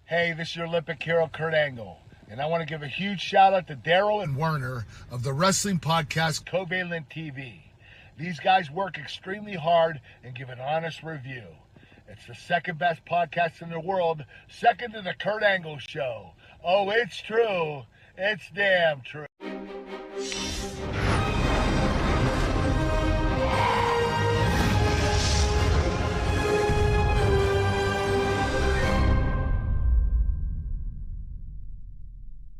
Hey, this is your Olympic hero, Kurt Angle. And I want to give a huge shout out to Daryl and Werner of the wrestling podcast CovalentTV. These guys work extremely hard and give an honest review. It's the second best podcast in the world, second to the Kurt Angle Show. Oh, it's true. It's damn true.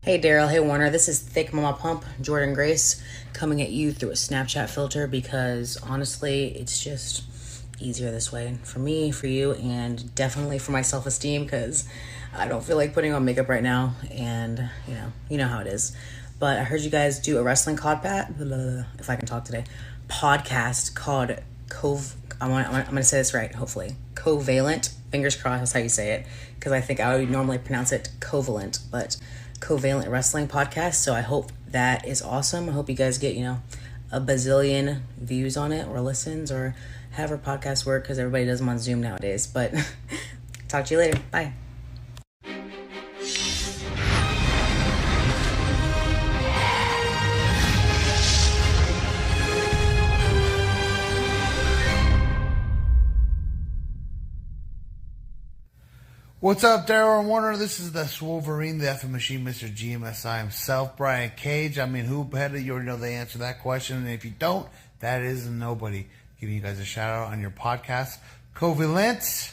Hey Daryl, hey Warner, this is Thick Mama Pump, Jordan Grace, coming at you through a Snapchat filter because honestly, it's just easier this way for me, for you, and definitely for my self-esteem because I don't feel like putting on makeup right now, and you know how it is. But I heard you guys do a wrestling if I can talk today, podcast called I'm gonna say this right, hopefully. Covalent, fingers crossed, that's how you say it, because I think I would normally pronounce it Covalent, but Covalent Wrestling Podcast. So I hope that is awesome. I hope you guys get, a bazillion views on it or listens or however podcasts work, because everybody does them on Zoom nowadays. But talk to you later. Bye. What's up, Daryl and Warner? This is the Swolverine, the effing machine, Mr. GMSI himself, Brian Cage. I mean, who better? You already know the answer to that question. And if you don't, that is nobody. Giving you guys a shout out on your podcast, Covalent.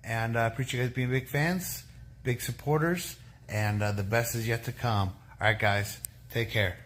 And I appreciate you guys being big fans, big supporters, and the best is yet to come. All right, guys, take care.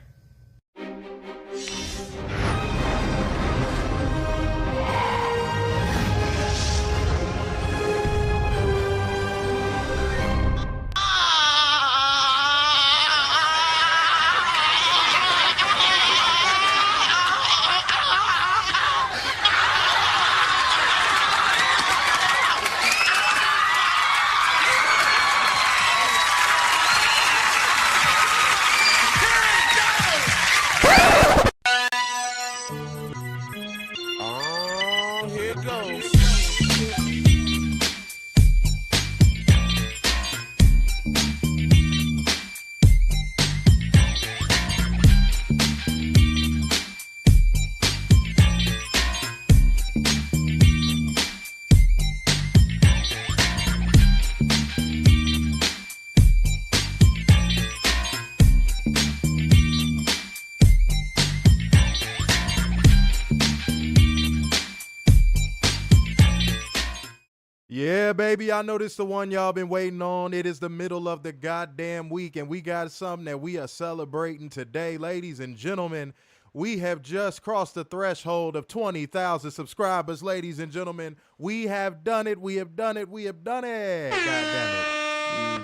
Yeah, baby, I know this is the one y'all been waiting on. It is the middle of the goddamn week, and we got something that we are celebrating today. Ladies and gentlemen, we have just crossed the threshold of 20,000 subscribers. Ladies and gentlemen, we have done it. We have done it. We have done it. God damn it.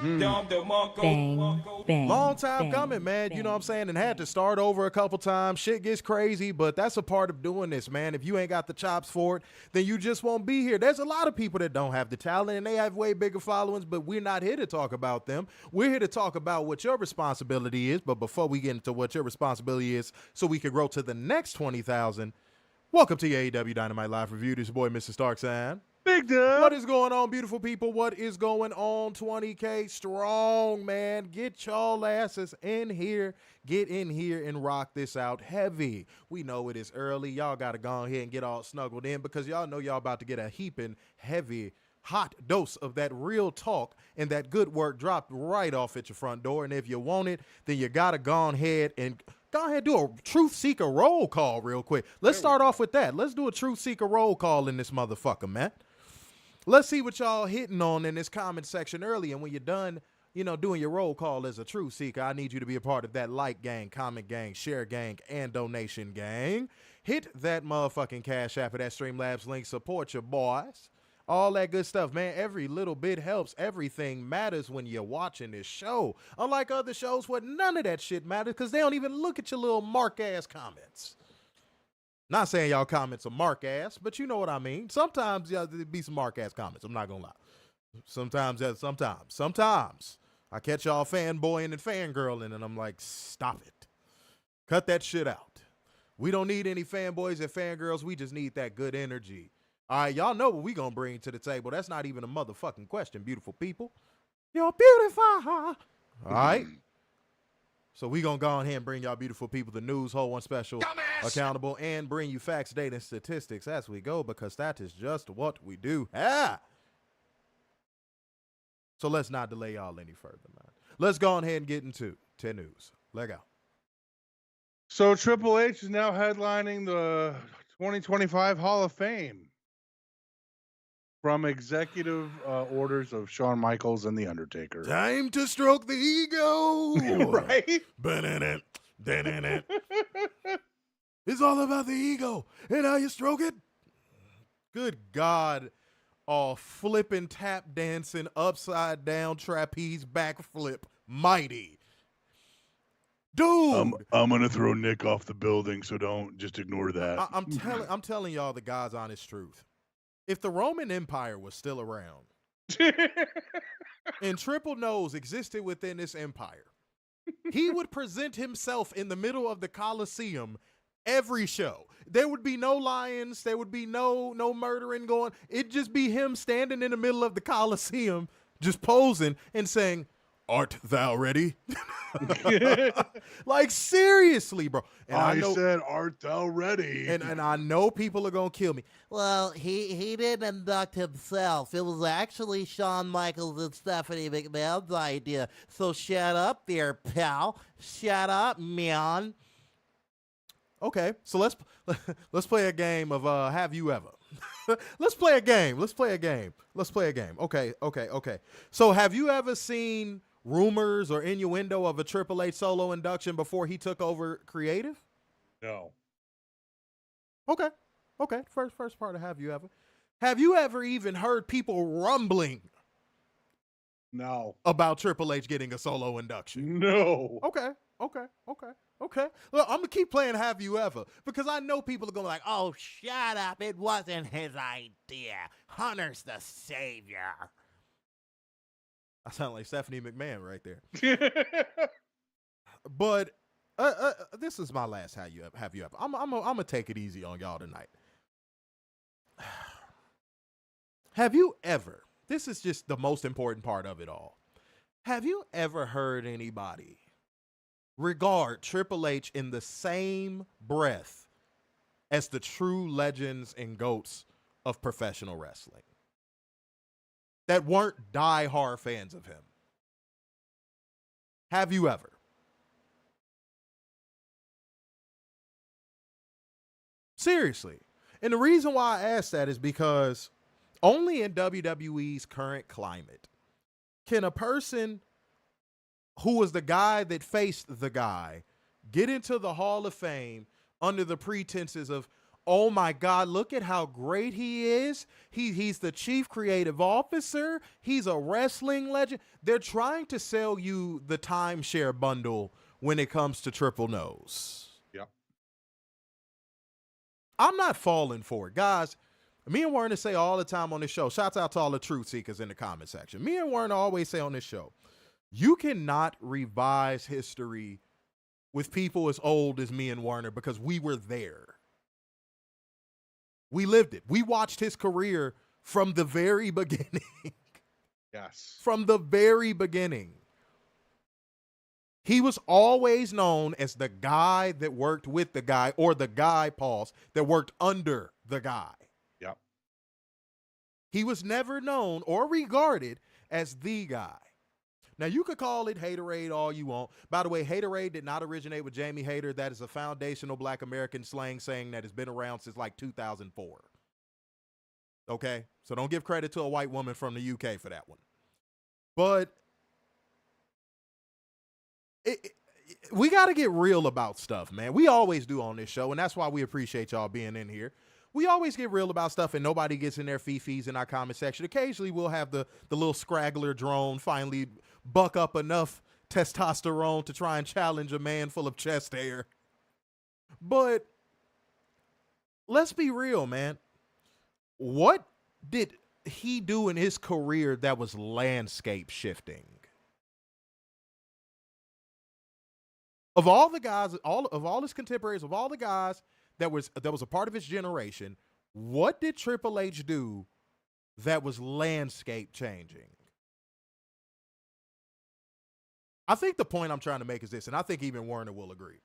Bang, bang. Long time bang, coming, man. bang. You know what I'm saying? And had to start over a couple times. Shit gets crazy, but that's a part of doing this, man. If you ain't got the chops for it, then you just won't be here. There's a lot of people that don't have the talent, and they have way bigger followings, but we're not here to talk about them. We're here to talk about what your responsibility is. But before we get into what your responsibility is so we can grow to the next 20,000, welcome to your AEW Dynamite Live Review. This is your boy, Mr. Starksign. Big dub. What is going on, beautiful people? What is going on? 20K strong, man. Get y'all asses in here. Get in here and rock this out heavy. We know it is early. Y'all got to go ahead and get all snuggled in because y'all know y'all about to get a heaping heavy, hot dose of that real talk and that good work dropped right off at your front door. And if you want it, then you got to go ahead and do a Truth Seeker roll call real quick. Let's start off with that. Let's do a Truth Seeker roll call in this motherfucker, man. Let's see what y'all hitting on in this comment section early. And when you're done, doing your roll call as a Truth Seeker, I need you to be a part of that like gang, comment gang, share gang, and donation gang. Hit that motherfucking Cash App of that Streamlabs link. Support your boys. All that good stuff, man. Every little bit helps. Everything matters when you're watching this show. Unlike other shows where none of that shit matters because they don't even look at your little mark-ass comments. Not saying y'all comments are mark-ass, but you know what I mean. Sometimes there be some mark-ass comments. I'm not going to lie. Sometimes I catch y'all fanboying and fangirling, and I'm like, stop it. Cut that shit out. We don't need any fanboys and fangirls. We just need that good energy. All right, y'all know what we going to bring to the table. That's not even a motherfucking question, beautiful people. You're beautiful. All right. So we going to go ahead and bring y'all beautiful people the news, whole one special, accountable, and bring you facts, data, and statistics as we go, because that is just what we do. So let's not delay y'all any further, man. Let's go ahead and get into 10 news. Let go. So Triple H is now headlining the 2025 Hall of Fame from executive orders of Shawn Michaels and The Undertaker. Time to stroke the ego. Right? It's all about the ego and how you stroke it. Good God. All flipping, tap dancing, upside down trapeze backflip, mighty. Dude, I'm gonna throw Nick off the building, so don't just ignore that. I'm telling y'all the God's honest truth. If the Roman Empire was still around and Triple Nose existed within this empire, he would present himself in the middle of the Colosseum every show. There would be no lions. There would be no murdering going. It'd just be him standing in the middle of the Colosseum, just posing and saying, "Art thou ready?" Like, seriously, bro. And I said, "Art thou ready?" And I know people are gonna kill me. Well, he didn't induct himself. It was actually Shawn Michaels and Stephanie McMahon's idea. So shut up there, pal. Shut up, man. Okay, so let's play a game of have you ever? Let's play a game. Okay. So have you ever seen rumors or innuendo of a Triple H solo induction before he took over creative? No. Okay. First part of have you ever? Have you ever even heard people rumbling? No. About Triple H getting a solo induction? No. Okay. Look, I'm gonna keep playing have you ever, because I know people are gonna be like, Oh, shut up. It wasn't his idea. Hunter's the savior. I sound like Stephanie McMahon right there. But this is my last have you ever. I'm gonna take it easy on y'all tonight. Have you ever? This is just the most important part of it all. Have you ever heard anybody regard Triple H in the same breath as the true legends and GOATs of professional wrestling that weren't die-hard fans of him? Have you ever? Seriously. And the reason why I ask that is because only in WWE's current climate can a person who was the guy that faced the guy get into the Hall of Fame under the pretenses of, oh my God, look at how great he is. He's the chief creative officer. He's a wrestling legend. They're trying to sell you the timeshare bundle when it comes to Triple Nose. Yep. I'm not falling for it. Guys, me and Werner say all the time on this show, shouts out to all the truth seekers in the comment section. Me and Werner always say on this show, you cannot revise history with people as old as me and Werner, because we were there. We lived it. We watched his career from the very beginning. Yes. From the very beginning. He was always known as the guy that worked with the guy, or the guy, pause, that worked under the guy. Yep. He was never known or regarded as the guy. Now, you could call it haterade all you want. By the way, haterade did not originate with Jamie Hayter. That is a foundational Black American slang saying that has been around since like 2004. Okay? So don't give credit to a white woman from the UK for that one. But we got to get real about stuff, man. We always do on this show, and that's why we appreciate y'all being in here. We always get real about stuff, and nobody gets in their fifis in our comment section. Occasionally, we'll have the little scraggler drone finally buck up enough testosterone to try and challenge a man full of chest hair. But let's be real, man. What did he do in his career that was landscape shifting? Of all the guys, of all his contemporaries, of all the guys that was a part of his generation, what did Triple H do that was landscape changing? I think the point I'm trying to make is this, and I think even Werner will agree.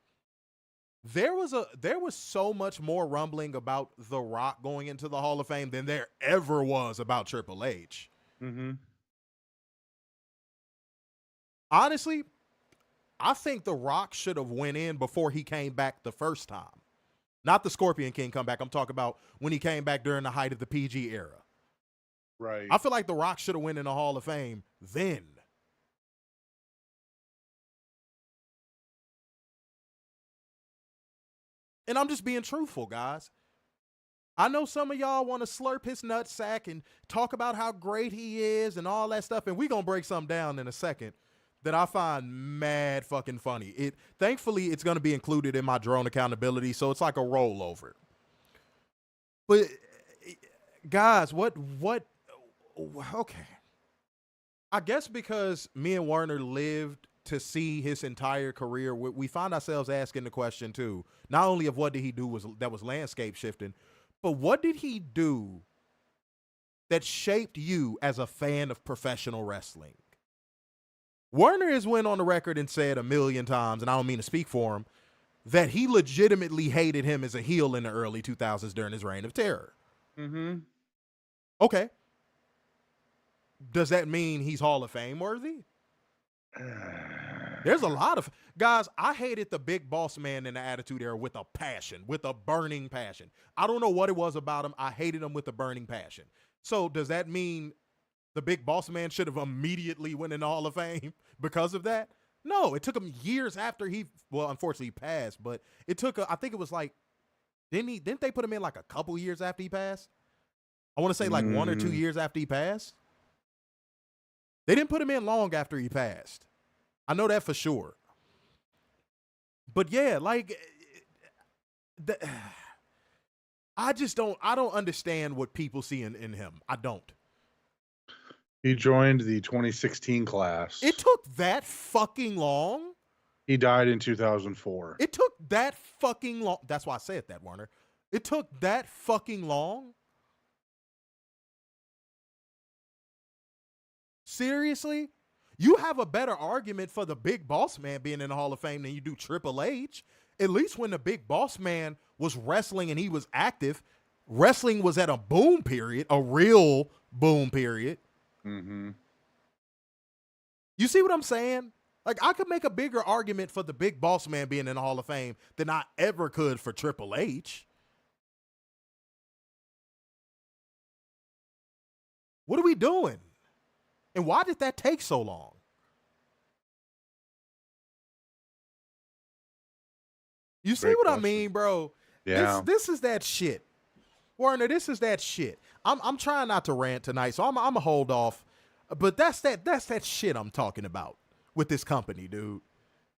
There was so much more rumbling about The Rock going into the Hall of Fame than there ever was about Triple H. Mm-hmm. Honestly, I think The Rock should have went in before he came back the first time. Not the Scorpion King comeback. I'm talking about when he came back during the height of the PG era. Right. I feel like The Rock should have went in the Hall of Fame then. And I'm just being truthful, guys. I know some of y'all want to slurp his nutsack and talk about how great he is and all that stuff, and we're going to break something down in a second that I find mad fucking funny. Thankfully, it's going to be included in my drone accountability, so it's like a rollover. But, guys, okay. I guess because me and Werner lived to see his entire career, we find ourselves asking the question, too, not only of what did he do that was landscape shifting, but what did he do that shaped you as a fan of professional wrestling? Werner has went on the record and said a million times, and I don't mean to speak for him, that he legitimately hated him as a heel in the early 2000s during his reign of terror. Mm-hmm. Okay. Does that mean he's Hall of Fame worthy? There's a lot of guys. I hated the Big Boss Man in the Attitude Era with a passion, with a burning passion. I don't know what it was about him. I hated him with a burning passion. So does that mean the Big Boss Man should have immediately went in the Hall of Fame because of that? No, it took him years after unfortunately he passed, but it took, I think it was like, didn't they put him in like a couple years after he passed? I want to say like 1 or 2 years after he passed. They didn't put him in long after he passed. I know that for sure. But yeah, like, I don't understand what people see in him. I don't. He joined the 2016 class. It took that fucking long? He died in 2004. It took that fucking long. That's why I said that, Werner. It took that fucking long? Seriously? You have a better argument for the Big Boss Man being in the Hall of Fame than you do Triple H. At least when the Big Boss Man was wrestling and he was active, wrestling was at a boom period, a real boom period. Mm-hmm. You see what I'm saying? Like, I could make a bigger argument for the Big Boss Man being in the Hall of Fame than I ever could for Triple H. What are we doing? And why did that take so long? You see Great what question. I mean, bro? Yeah. This is that shit. Werner, this is that shit. I'm trying not to rant tonight, so I'm gonna hold off. But that's that shit I'm talking about with this company, dude.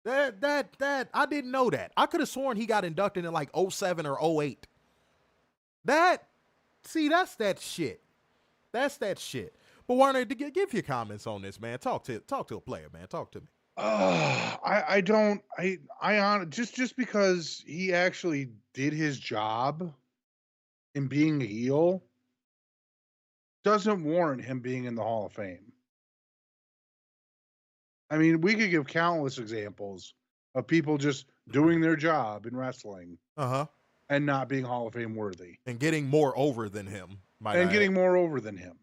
That I didn't know that. I could have sworn he got inducted in like 07 or 08. That's that shit. That's that shit. But Werner, give your comments on this, man. Talk to a player, man. Talk to me. I just because he actually did his job in being a heel doesn't warrant him being in the Hall of Fame. I mean, we could give countless examples of people just doing their job in wrestling and not being Hall of Fame worthy. And getting more over than him. Getting more over than him.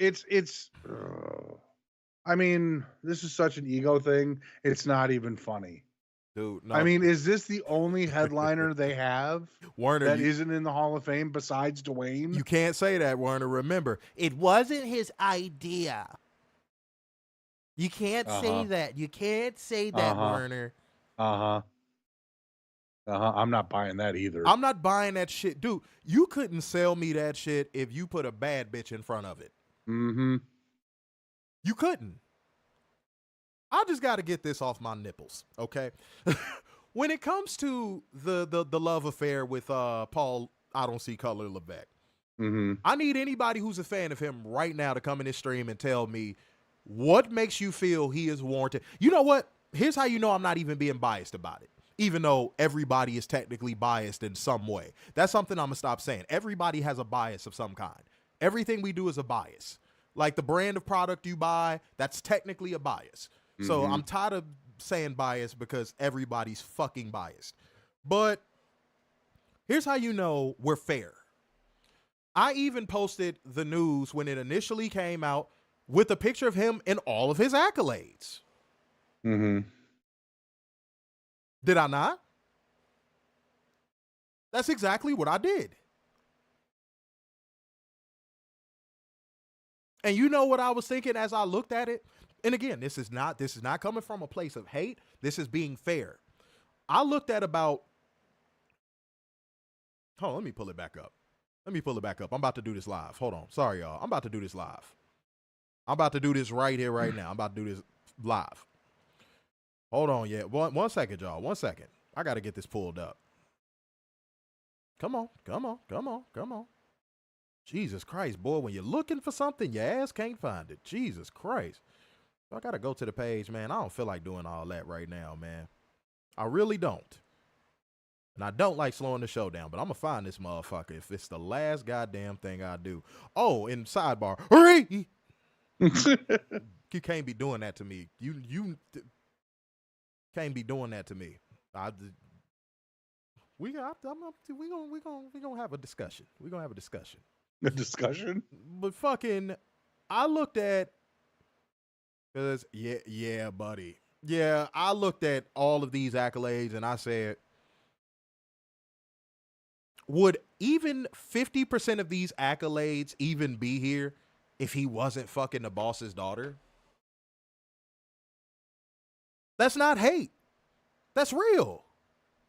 I mean, this is such an ego thing. It's not even funny. Dude, no. I mean, is this the only headliner they have Werner, that isn't in the Hall of Fame besides Dwayne? You can't say that, Werner. Remember, It wasn't his idea. You can't say that. You can't say that, Werner. I'm not buying that either. I'm not buying that shit. Dude, you couldn't sell me that shit if you put a bad bitch in front of it. Mm-hmm. You couldn't. I just got to get this off my nipples, okay? When it comes to the love affair with Paul, I don't see color Levesque, I need anybody who's a fan of him right now to come in this stream and tell me what makes you feel he is warranted. You know what? Here's how you know I'm not even being biased about it, even though everybody is technically biased in some way. That's something I'm going to stop saying. Everybody has a bias of some kind. Everything we do is a bias. Like the brand of product you buy, that's technically a bias. So I'm tired of saying bias because everybody's fucking biased. But here's how you know we're fair. I even posted the news when it initially came out with a picture of him and all of his accolades. Mm-hmm. Did I not? That's exactly what I did. And you know what I was thinking as I looked at it? And again, this is not coming from a place of hate. This is being fair. I looked at about, hold on, let me pull it back up. I'm about to do this live. Hold on. Sorry, y'all. I'm about to do this live. I'm about to do this right here, right now. I'm about to do this live. Hold on, yeah. One second, y'all. 1 second. I got to get this pulled up. Come on. Jesus Christ, boy. When you're looking for something, your ass can't find it. Jesus Christ. I got to go to the page, man. I don't feel like doing all that right now, man. I really don't. And I don't like slowing the show down, but I'm going to find this motherfucker if it's the last goddamn thing I do. Oh, in sidebar. You can't be doing that to me. You can't be doing that to me. We gonna have a discussion. We're going to have a discussion. A discussion? But fucking, I looked at, because, yeah, buddy. Yeah, I looked at all of these accolades and I said, would even 50% of these accolades even be here if he wasn't fucking the boss's daughter? That's not hate. That's real.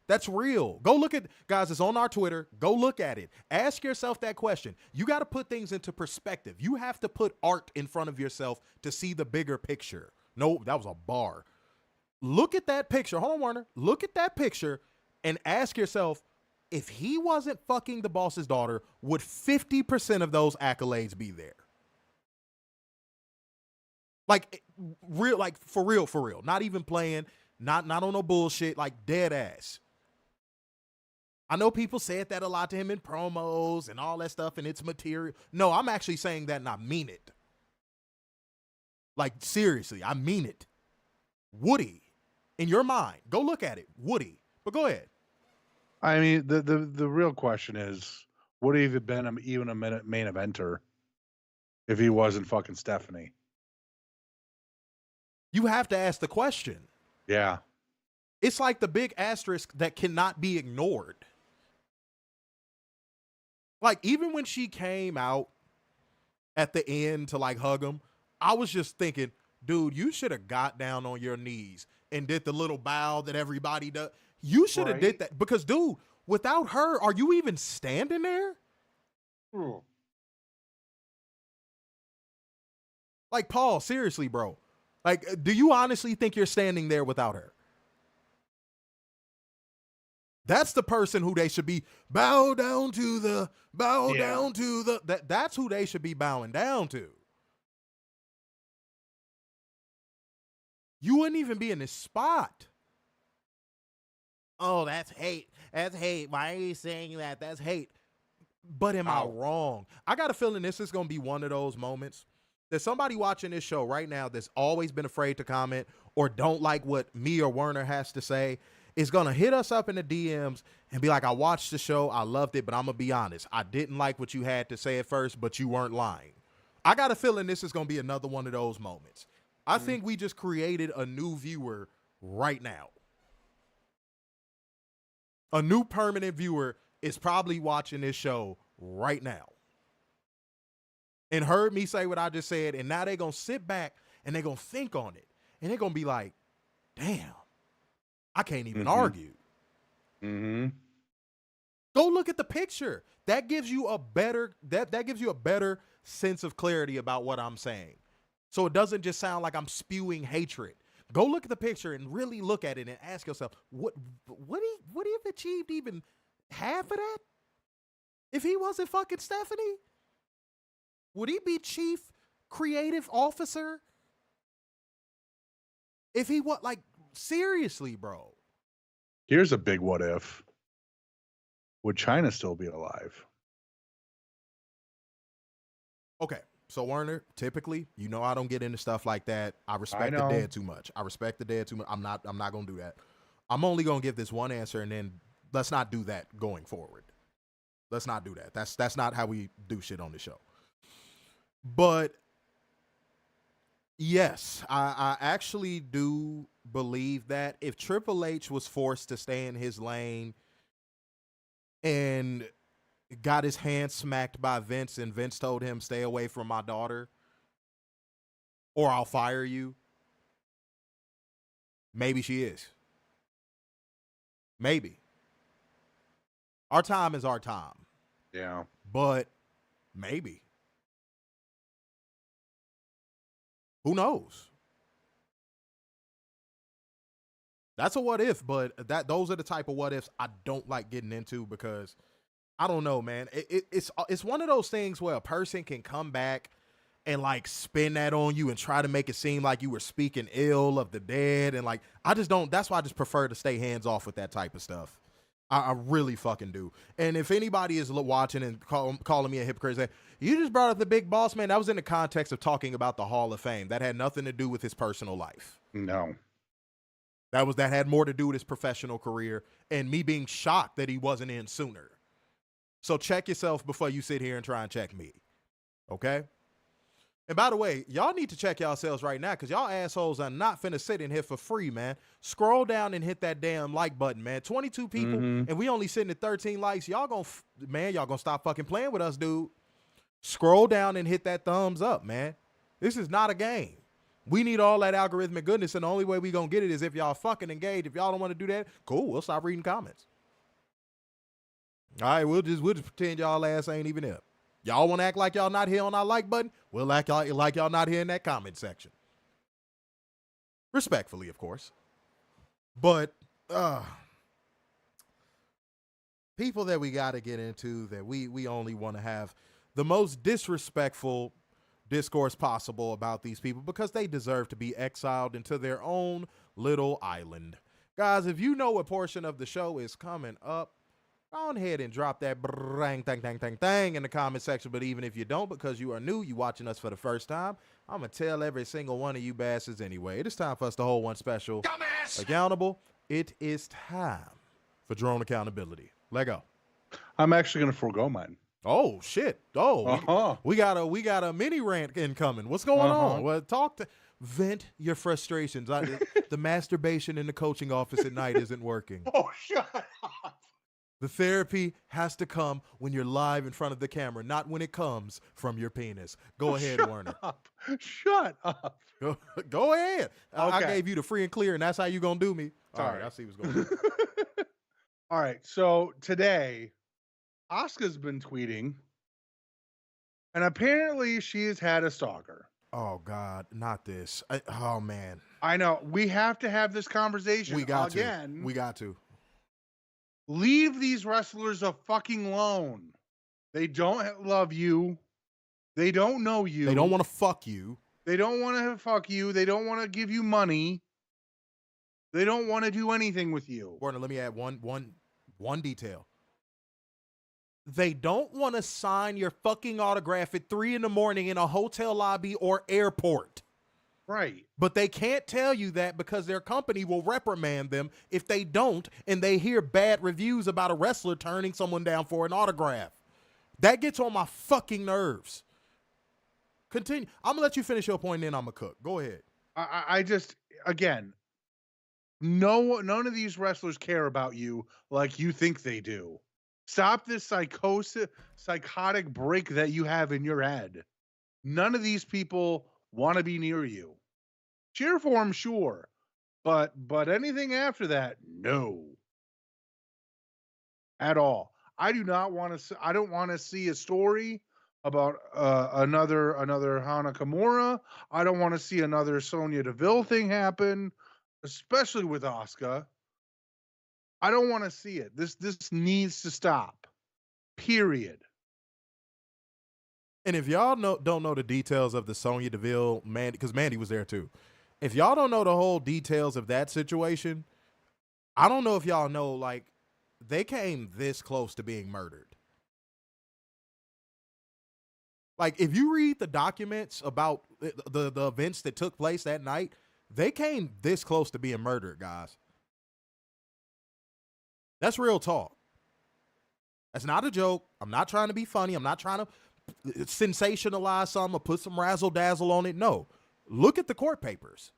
That's real. Go look at, guys, it's on our Twitter. Go look at it. Ask yourself that question. You got to put things into perspective. You have to put art in front of yourself to see the bigger picture. No, that was a bar. Look at that picture. Hold on, Warner. Look at that picture and ask yourself, if he wasn't fucking the boss's daughter, would 50% of those accolades be there? Like, real, like for real. Not even playing, not on no bullshit, like dead ass. I know people said that a lot to him in promos and all that stuff, and it's material. No, I'm actually saying that and I mean it. Like, seriously, I mean it. Woody, in your mind, go look at it. Woody, but go ahead. I mean, the real question is, would he have been even a main eventer if he wasn't fucking Stephanie? You have to ask the question. Yeah. It's like the big asterisk that cannot be ignored. Like, even when she came out at the end to like hug him, I was just thinking, dude, you should have got down on your knees and did the little bow that everybody does. You should have did that because, dude, without her, are you even standing there? Like, Paul, seriously, bro. Like, do you honestly think you're standing there without her? That's the person who they should be down to the, that's who they should be bowing down to. You wouldn't even be in this spot. Oh, that's hate. That's hate. Why are you saying that? That's hate. But am I wrong? I got a feeling this is going to be one of those moments. There's somebody watching this show right now that's always been afraid to comment or don't like what me or Werner has to say, is going to hit us up in the DMs and be like, I watched the show, I loved it, but I'm going to be honest. I didn't like what you had to say at first, but you weren't lying. I got a feeling this is going to be another one of those moments. I think we just created a new viewer right now. A new permanent viewer is probably watching this show right now and heard me say what I just said, and now they're going to sit back and they're going to think on it, and they're going to be like, damn, I can't even argue. Go look at the picture. That gives you a better that gives you a better sense of clarity about what I'm saying. So it doesn't just sound like I'm spewing hatred. Go look at the picture and really look at it and ask yourself, would he have achieved even half of that? If he wasn't fucking Stephanie? Would he be chief creative officer? If he was, like, seriously, bro. Here's a big what if. Would China still be alive? Okay. So Werner, typically, I don't get into stuff like that. I respect the dead too much. I'm not gonna do that. I'm only gonna give this one answer, and then let's not do that going forward. Let's not do that. That's not how we do shit on the show. But yes, I actually do believe that if Triple H was forced to stay in his lane and got his hand smacked by Vince, and Vince told him, stay away from my daughter or I'll fire you, maybe she is. Maybe. Our time is our time. Yeah. But maybe. Who knows? That's a what if, but those are the type of what ifs I don't like getting into because I don't know, man. It's one of those things where a person can come back and like spin that on you and try to make it seem like you were speaking ill of the dead, and like I just don't. That's why I just prefer to stay hands off with that type of stuff. I really fucking do. And if anybody is watching and calling me a hypocrite, say, you just brought up the big boss, man. That was in the context of talking about the Hall of Fame. That had nothing to do with his personal life. No. That had more to do with his professional career and me being shocked that he wasn't in sooner. So check yourself before you sit here and try and check me. Okay? And by the way, y'all need to check yourselves right now because y'all assholes are not finna sit in here for free, man. Scroll down and hit that damn like button, man. 22 people, and we only sitting at 13 likes. Y'all gonna stop fucking playing with us, dude. Scroll down and hit that thumbs up, man. This is not a game. We need all that algorithmic goodness, and the only way we gonna get it is if y'all fucking engage. If y'all don't want to do that, cool, we'll stop reading comments. All right, we'll just pretend y'all ass ain't even here. Y'all want to act like y'all not here on our like button? We'll act like y'all not here in that comment section. Respectfully, of course. But people that we got to get into that we only want to have the most disrespectful discourse possible about these people because they deserve to be exiled into their own little island. Guys, if you know what portion of the show is coming up, go ahead and drop that bang in the comment section. But even if you don't, because you are new, you watching us for the first time, I'm going to tell every single one of you bastards anyway. It is time for us to hold one special accountable. It is time for drone accountability. Let go. I'm actually going to forego mine. Oh, shit. Oh, we got a mini rant incoming. What's going on? Well, vent your frustrations. The masturbation in the coaching office at night isn't working. Oh, shut up. The therapy has to come when you're live in front of the camera, not when it comes from your penis. Go ahead, Werner. Shut up. Go ahead. Okay. I gave you the free and clear, and that's how you going to do me. Sorry. All right, I see what's going on. All right, so today, Asuka's been tweeting, and apparently she has had a stalker. Oh, God, not this. Oh, man. I know. We have to have this conversation again. We got to. Leave these wrestlers a fucking alone. They don't love you. They don't know you. They don't want to fuck you. They don't want to fuck you. They don't want to give you money. They don't want to do anything with you. Warner, let me add one detail. They don't want to sign your fucking autograph at 3 a.m. in a hotel lobby or airport. Right. But they can't tell you that because their company will reprimand them if they don't and they hear bad reviews about a wrestler turning someone down for an autograph. That gets on my fucking nerves. Continue. I'm going to let you finish your point and then I'm going to cook. Go ahead. I just, again, none of these wrestlers care about you like you think they do. Stop this psychotic break that you have in your head. None of these people want to be near you. Cheer for him, sure, but anything after that, no, at all. I do not want to. I don't want to see a story about another Hana Kimura. I don't want to see another Sonya Deville thing happen, especially with Asuka. I don't want to see it. This needs to stop. Period. And if y'all don't know the details of the Sonya Deville, because Mandy was there too. If y'all don't know the whole details of that situation, I don't know if y'all know, like, they came this close to being murdered. Like, if you read the documents about the events that took place that night, they came this close to being murdered, guys. That's real talk. That's not a joke. I'm not trying to be funny. I'm not trying to sensationalize something or put some razzle dazzle on it. No. Look at the court papers.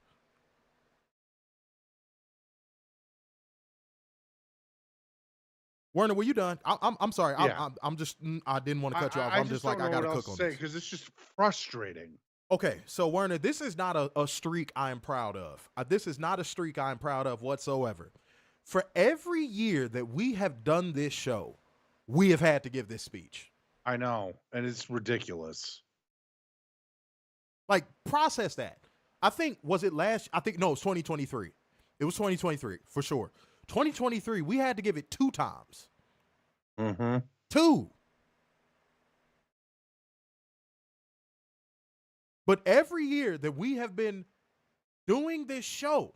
Werner, were you done? I'm sorry. Yeah. I'm just, I didn't want to cut you off. I'm just like, I got to cook on this. Because it's just frustrating. Okay, so Werner, this is not a streak I am proud of. This is not a streak I am proud of whatsoever. For every year that we have done this show, we have had to give this speech. I know, and it's ridiculous. Like, process that. I think, no, it was 2023. It was 2023, for sure. 2023, we had to give it 2 times. Mm-hmm. 2. But every year that we have been doing this show,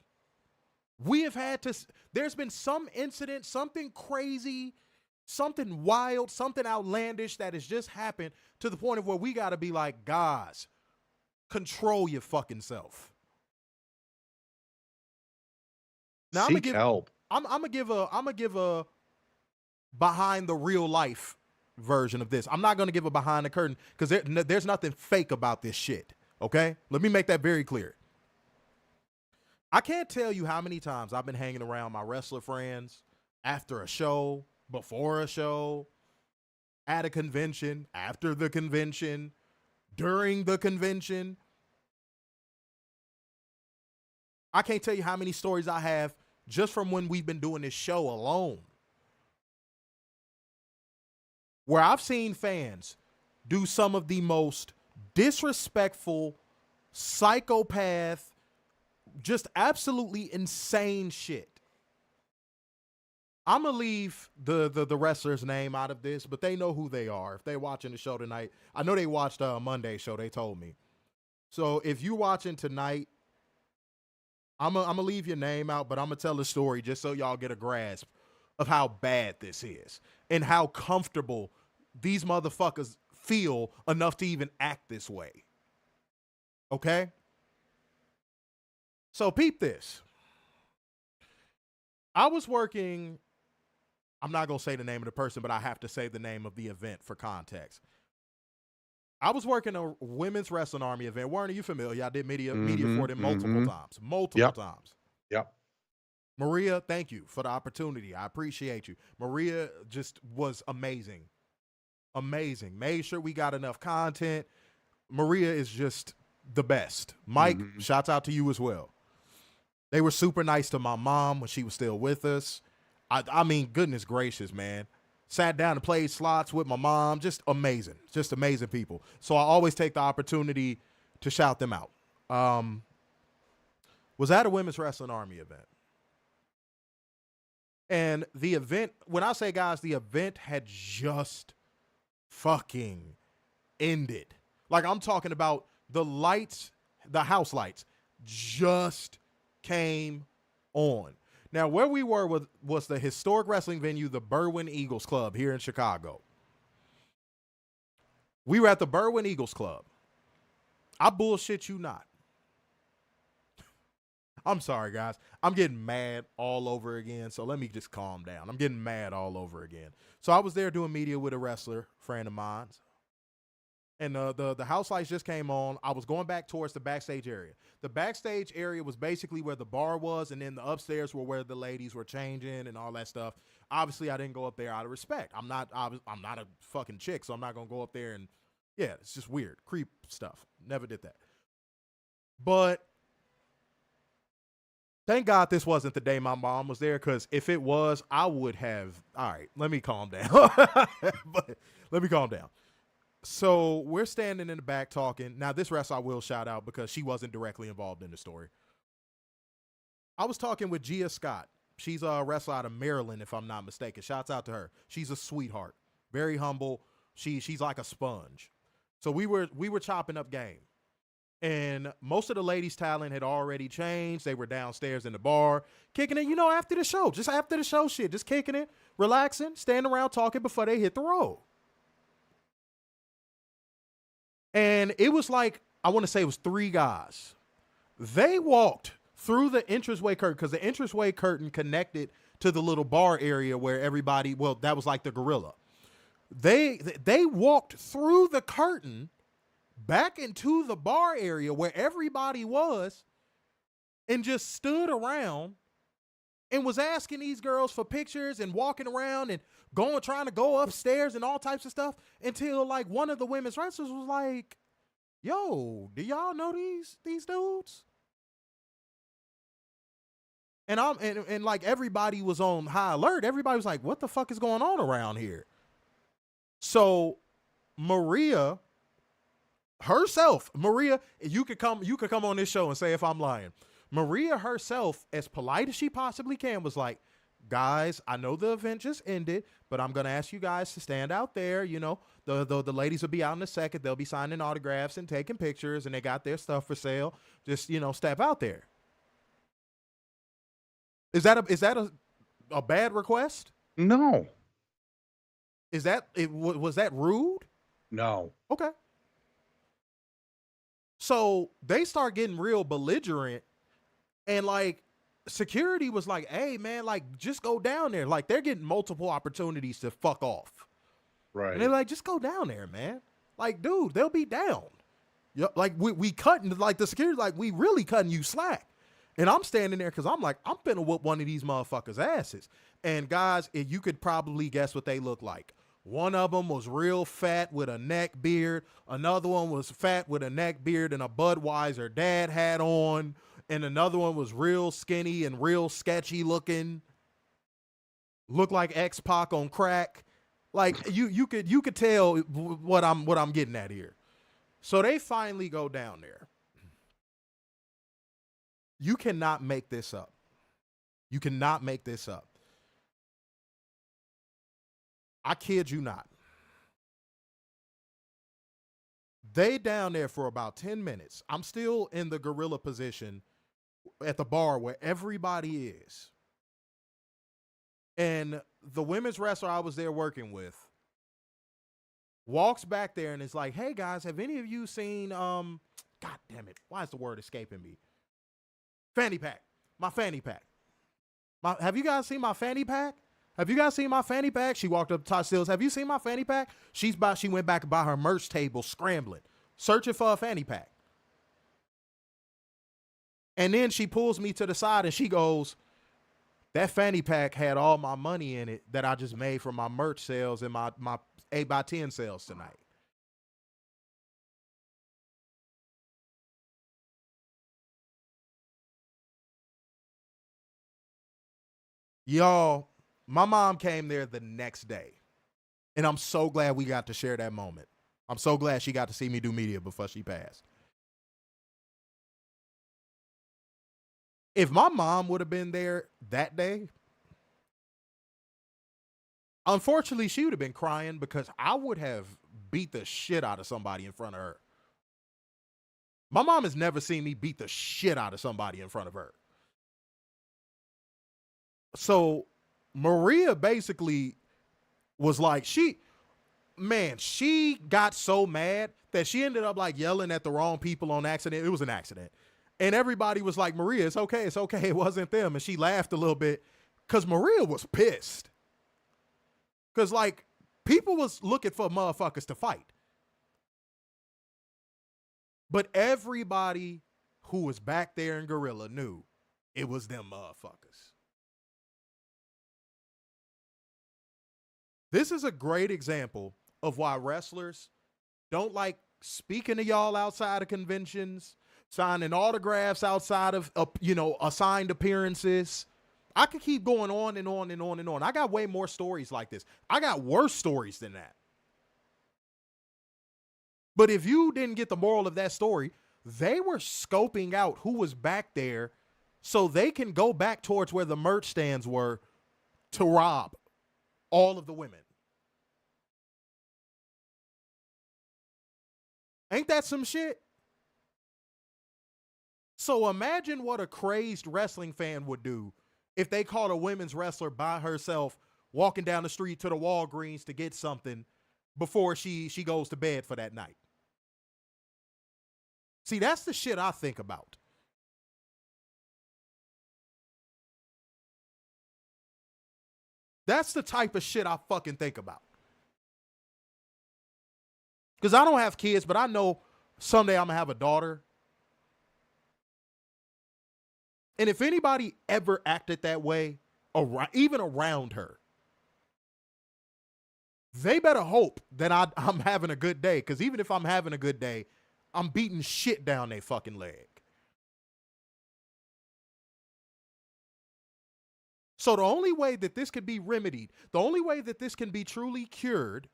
we have had to, there's been some incident, something crazy, something wild, something outlandish that has just happened to the point of where we got to be like, guys, control your fucking self. Now, Seek help. I'm gonna give a behind the real life version of this. I'm not gonna give a behind the curtain because there's nothing fake about this shit. Okay, let me make that very clear. I can't tell you how many times I've been hanging around my wrestler friends after a show, before a show, at a convention, after the convention, during the convention. I can't tell you how many stories I have just from when we've been doing this show alone, where I've seen fans do some of the most disrespectful, psychopath, just absolutely insane shit. I'm going to leave the wrestler's name out of this, but they know who they are. If they're watching the show tonight, I know they watched Monday's show, they told me. So if you're watching tonight, I'm gonna leave your name out, but I'm gonna tell the story just so y'all get a grasp of how bad this is and how comfortable these motherfuckers feel enough to even act this way. Okay? So peep this. I was working, I'm not gonna say the name of the person, but I have to say the name of the event for context. I was working a women's wrestling army event. Weren't you familiar? I did media for them multiple times. Yep. Maria, thank you for the opportunity. I appreciate you. Maria just was amazing. Amazing. Made sure we got enough content. Maria is just the best. Mike, shouts out to you as well. They were super nice to my mom when she was still with us. I mean, goodness gracious, man. Sat down and played slots with my mom. Just amazing. Just amazing people. So I always take the opportunity to shout them out. Was at a women's wrestling army event. And the event, when I say, guys, the event had just fucking ended. Like, I'm talking about the lights, the house lights just came on. Now, where we were was the historic wrestling venue, the Berwyn Eagles Club here in Chicago. We were at the Berwyn Eagles Club. I bullshit you not. I'm sorry, guys. I'm getting mad all over again, so let me just calm down. I'm getting mad all over again. So I was there doing media with a wrestler, friend of mine. And the house lights just came on. I was going back towards the backstage area. The backstage area was basically where the bar was, and then the upstairs were where the ladies were changing and all that stuff. Obviously, I didn't go up there out of respect. I'm not a fucking chick, so I'm not gonna go up there and it's just weird, creep stuff. Never did that. But thank God this wasn't the day my mom was there, because if it was, I would have. All right, let me calm down. But let me calm down. So we're standing in the back talking. Now, this wrestler I will shout out because she wasn't directly involved in the story. I was talking with Gia Scott. She's a wrestler out of Maryland, if I'm not mistaken. Shouts out to her. She's a sweetheart, very humble. She's like a sponge. So we were chopping up game, and most of the ladies' talent had already changed. They were downstairs in the bar, kicking it, after the show, shit, just kicking it, relaxing, standing around talking before they hit the road. And it was like, I want to say it was 3 guys. They walked through the entranceway curtain because the entranceway curtain connected to the little bar area where everybody, well, that was like the gorilla. They walked through the curtain back into the bar area where everybody was and just stood around and was asking these girls for pictures and walking around and trying to go upstairs and all types of stuff until like one of the women's wrestlers was like, yo, do y'all know these dudes? And and like everybody was on high alert. Everybody was like, what the fuck is going on around here? So Maria herself, you could come on this show and say if I'm lying. Maria herself, as polite as she possibly can, was like, guys, I know the event just ended, but I'm going to ask you guys to stand out there. You know, the ladies will be out in a second. They'll be signing autographs and taking pictures, and they got their stuff for sale. Just, you know, step out there. Is that a bad request? No. Was that rude? No. Okay. So they start getting real belligerent, and like security was like, hey man, like just go down there. Like they're getting multiple opportunities to fuck off. Right. And they're like, just go down there, man. Like, dude, they'll be down. Yep. Like we cutting, like the security, like we really cutting you slack. And I'm standing there because I'm like, I'm finna whoop one of these motherfuckers' asses. And guys, you could probably guess what they look like. One of them was real fat with a neck beard. Another one was fat with a neck beard and a Budweiser dad hat on. And another one was real skinny and real sketchy looking. Looked like X-Pac on crack. Like you could tell what I'm getting at here. So they finally go down there. You cannot make this up. You cannot make this up. I kid you not. They down there for about 10 minutes. I'm still in the gorilla position at the bar where everybody is. And the women's wrestler I was there working with walks back there and is like, hey guys, have any of you seen, God damn it, why is the word escaping me? Fanny pack. My fanny pack. Have you guys seen my fanny pack? Have you guys seen my fanny pack? She walked up to Todd Stills. Have you seen my fanny pack? She went back by her merch table scrambling, searching for a fanny pack. And then she pulls me to the side and she goes, that fanny pack had all my money in it that I just made from my merch sales and my 8x10 sales tonight. Y'all, my mom came there the next day, and I'm so glad we got to share that moment. I'm so glad she got to see me do media before she passed. If my mom would have been there that day, unfortunately, she would have been crying because I would have beat the shit out of somebody in front of her. My mom has never seen me beat the shit out of somebody in front of her. So Maria basically was like, she got so mad that she ended up like yelling at the wrong people on accident. It was an accident. And everybody was like, Maria, it's okay. It's okay. It wasn't them. And she laughed a little bit because Maria was pissed. Because like people was looking for motherfuckers to fight. But everybody who was back there in Gorilla knew it was them motherfuckers. This is a great example of why wrestlers don't like speaking to y'all outside of conventions, signing autographs outside of, assigned appearances. I could keep going on and on and on and on. I got way more stories like this. I got worse stories than that. But if you didn't get the moral of that story, they were scoping out who was back there so they can go back towards where the merch stands were to rob all of the women. Ain't that some shit? So imagine what a crazed wrestling fan would do if they caught a women's wrestler by herself walking down the street to the Walgreens to get something before she goes to bed for that night. See, that's the shit I think about. That's the type of shit I fucking think about. Because I don't have kids, but I know someday I'm going to have a daughter. And if anybody ever acted that way, even around her, they better hope that I'm having a good day. Because even if I'm having a good day, I'm beating shit down their fucking leg. So the only way that this could be remedied, the only way that this can be truly cured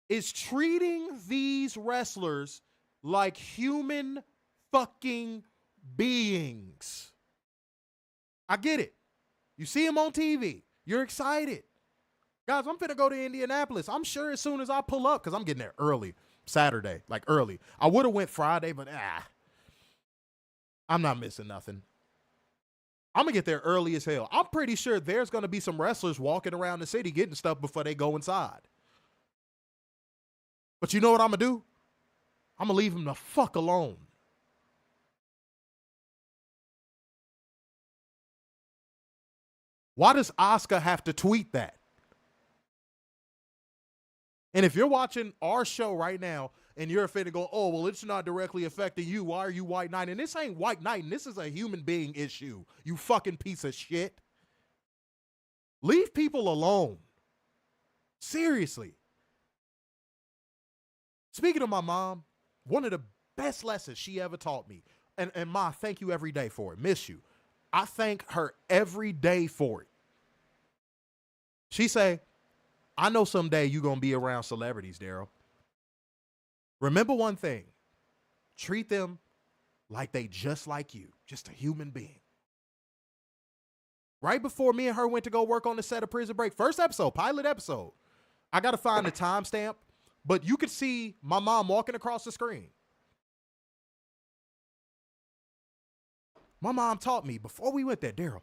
is treating these wrestlers like human fucking beings. I get it. You see them on TV. You're excited. Guys, I'm finna go to Indianapolis. I'm sure as soon as I pull up, because I'm getting there early, Saturday, like early. I would have went Friday, but I'm not missing nothing. I'm going to get there early as hell. I'm pretty sure there's going to be some wrestlers walking around the city getting stuff before they go inside. But you know what I'm going to do? I'm going to leave them the fuck alone. Why does Asuka have to tweet that? And if you're watching our show right now and you're offended, go, oh, well, it's not directly affecting you. Why are you white knighting? And this ain't white knighting. This is a human being issue. You fucking piece of shit. Leave people alone. Seriously. Speaking of my mom, one of the best lessons she ever taught me, and Ma, thank you every day for it. Miss you. I thank her every day for it. She say, I know someday you're going to be around celebrities, Daryl. Remember one thing. Treat them like they just like you. Just a human being. Right before me and her went to go work on the set of Prison Break, first episode, pilot episode, I got to find the timestamp, but you could see my mom walking across the screen. My mom taught me before we went there, Daryl,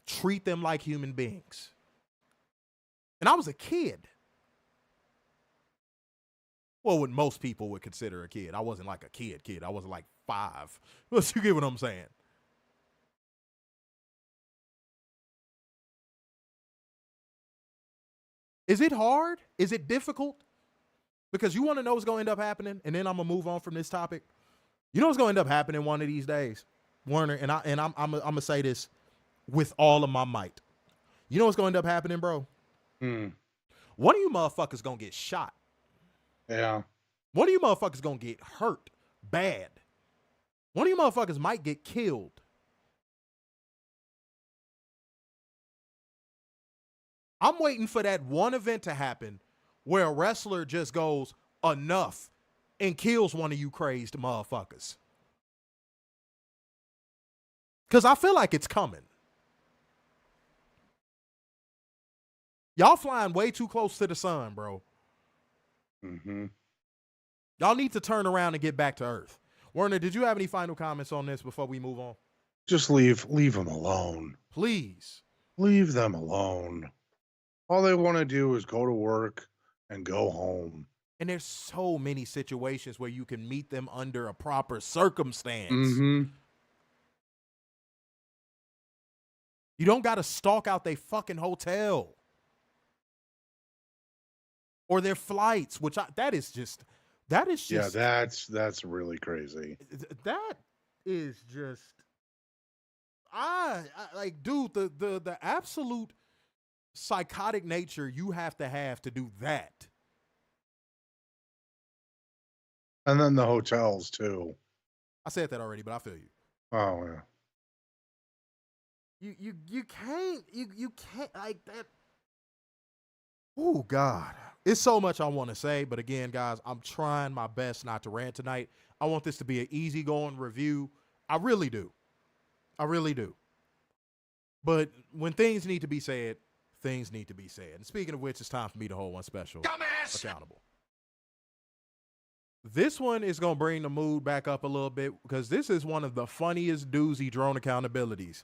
treat them like human beings. And I was a kid. Well, what most people would consider a kid. I wasn't like a kid. I wasn't like 5. You get what I'm saying? Is it hard? Is it difficult? Because you want to know what's going to end up happening, and then I'm going to move on from this topic. You know what's going to end up happening one of these days, Werner, and I'm going to say this with all of my might. You know what's going to end up happening, bro? One of you motherfuckers going to get shot. Yeah. One of you motherfuckers going to get hurt bad. One of you motherfuckers might get killed. I'm waiting for that one event to happen where a wrestler just goes enough and kills one of you crazed motherfuckers. Because I feel like it's coming. Y'all flying way too close to the sun, bro. Mm-hmm. Y'all need to turn around and get back to earth. Werner, did you have any final comments on this before we move on? Just leave them alone. Please. Leave them alone. All they want to do is go to work and go home. And there's so many situations where you can meet them under a proper circumstance. Mm-hmm. You don't got to stalk out their fucking hotel. Or their flights, which that is just. Yeah, that's really crazy. That is just. I like, dude, the absolute psychotic nature you have to do that. And then the hotels too. I said that already, but I feel you. Oh yeah. You can't like that. Oh God. It's so much I want to say, but again, guys, I'm trying my best not to rant tonight. I want this to be an easygoing review. I really do. I really do. But when things need to be said, things need to be said. And speaking of which, it's time for me to hold one special accountable. This one is going to bring the mood back up a little bit because this is one of the funniest doozy drone accountabilities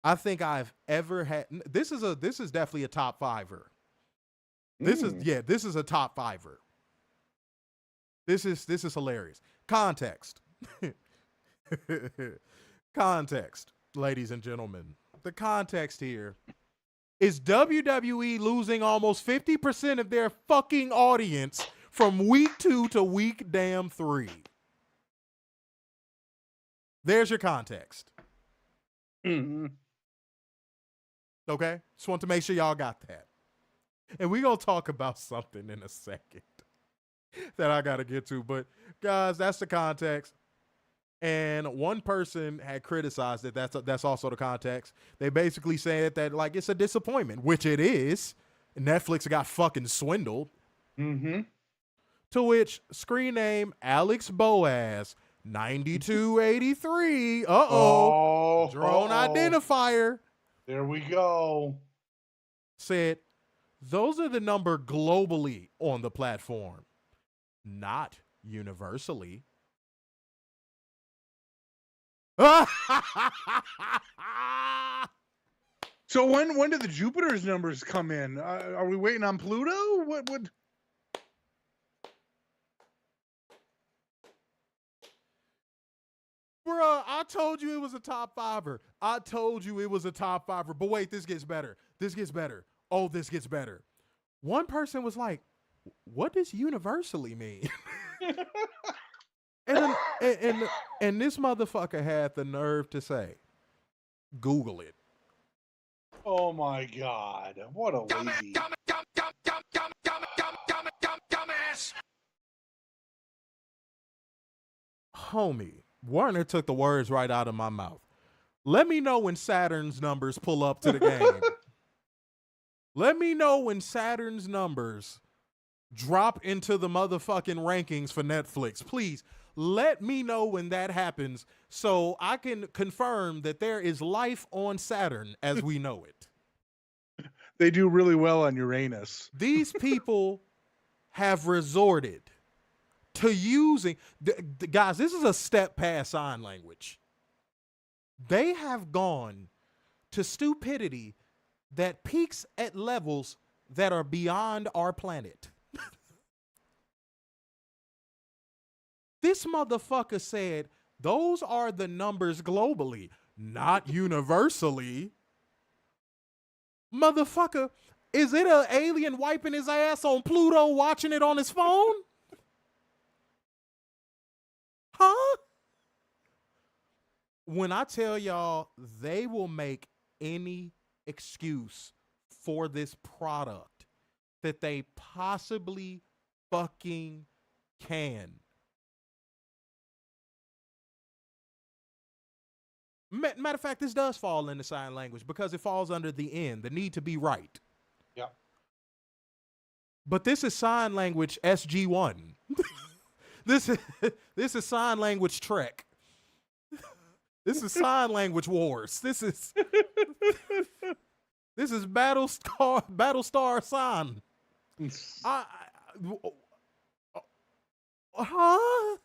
I think I've ever had. This is definitely a top fiver. This is a top fiver. This is hilarious. Context. Context, ladies and gentlemen. The context here is WWE losing almost 50% of their fucking audience from week 2 to week damn 3. There's your context. Mm-hmm. Okay? Just want to make sure y'all got that. And we're going to talk about something in a second that I got to get to. But, guys, that's the context. And one person had criticized it. That's also the context. They basically said that, like, it's a disappointment, which it is. Netflix got fucking swindled. Mm-hmm. To which screen name Alex Boaz, 9283. Uh-oh. Drone identifier. There we go. Said, those are the number globally on the platform, not universally. So when did the Jupiter's numbers come in? Are we waiting on Pluto? What would? Bruh, I told you it was a top fiver. I told you it was a top fiver. But wait, this gets better. This gets better. Oh, this gets better. One person was like, what does universally mean? And this motherfucker had the nerve to say, Google it. Oh my God. What a lazy. Homie, Warner took the words right out of my mouth. Let me know when Saturn's numbers pull up to the game. Let me know when Saturn's numbers drop into the motherfucking rankings for Netflix. Please, let me know when that happens so I can confirm that there is life on Saturn as we know it. They do really well on Uranus. These people have resorted to using... guys, this is a step past sign language. They have gone to stupidity that peaks at levels that are beyond our planet. This motherfucker said, those are the numbers globally, not universally. Motherfucker, is it an alien wiping his ass on Pluto watching it on his phone? Huh? When I tell y'all, they will make any excuse for this product that they possibly fucking can. Matter of fact, this does fall into sign language because it falls under the N, the need to be right. Yep. But this is sign language SG1. This is sign language Trek. This is sign language wars. This is Battlestar sign. Huh?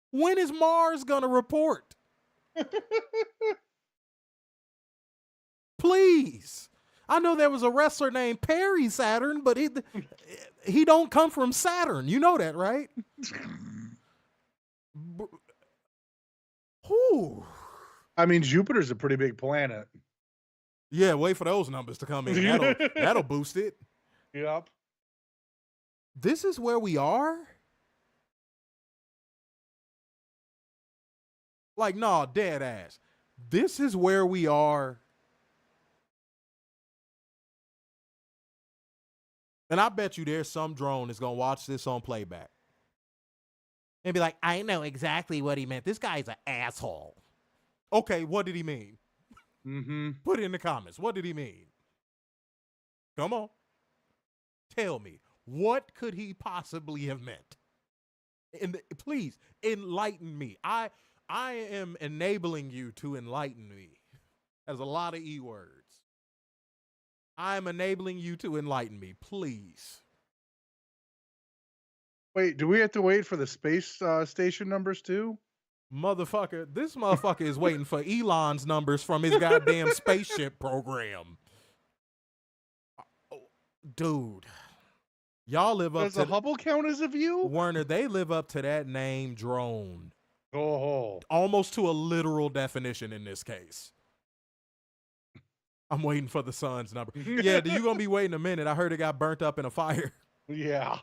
When is Mars gonna report? Please. I know there was a wrestler named Perry Saturn, but he don't come from Saturn. You know that, right? Whew. I mean, Jupiter's a pretty big planet. Yeah, wait for those numbers to come in. That'll boost it. Yep. This is where we are? Like, nah, dead ass. This is where we are. And I bet you there's some drone that's going to watch this on playback and be like, I know exactly what he meant. This guy's an asshole. Okay, what did he mean? Mm-hmm. Put it in the comments. What did he mean? Come on. Tell me. What could he possibly have meant? And please, enlighten me. I am enabling you to enlighten me. There's a lot of E words. I'm enabling you to enlighten me, please. Wait, do we have to wait for the space station numbers too? Motherfucker, this motherfucker is waiting for Elon's numbers from his goddamn spaceship program. Dude. Y'all live up Does to the Hubble count as a view? Werner, they live up to that name drone. Oh. Almost to a literal definition in this case. I'm waiting for the sun's number. Yeah, you gonna be waiting a minute. I heard it got burnt up in a fire. Yeah.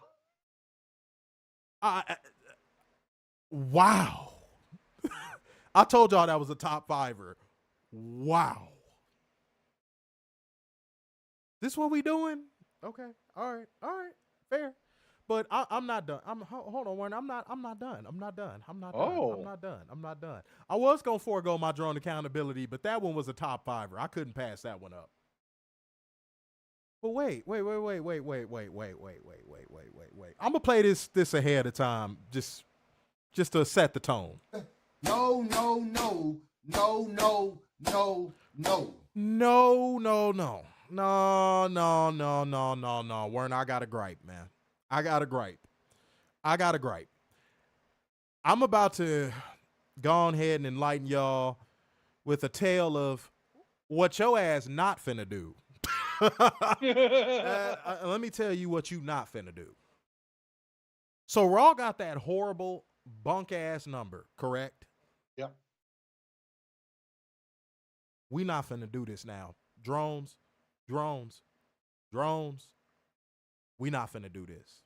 Wow. I told y'all that was a top fiver. Wow. This what we doing? Okay. All right. Fair. But I'm not done. Hold on, Warren. I'm not done. I'm not done. I was gonna forego my drone accountability, but that one was a top fiver. I couldn't pass that one up. But wait. I'm gonna play this ahead of time, just to set the tone. No. No. Warren, I got a gripe, man. I got a gripe. I'm about to go ahead and enlighten y'all with a tale of what your ass not finna do. Let me tell you what you not finna do. So Raw got that horrible bunk ass number, correct? Yep. We not finna do this now. Drones. We not finna do this.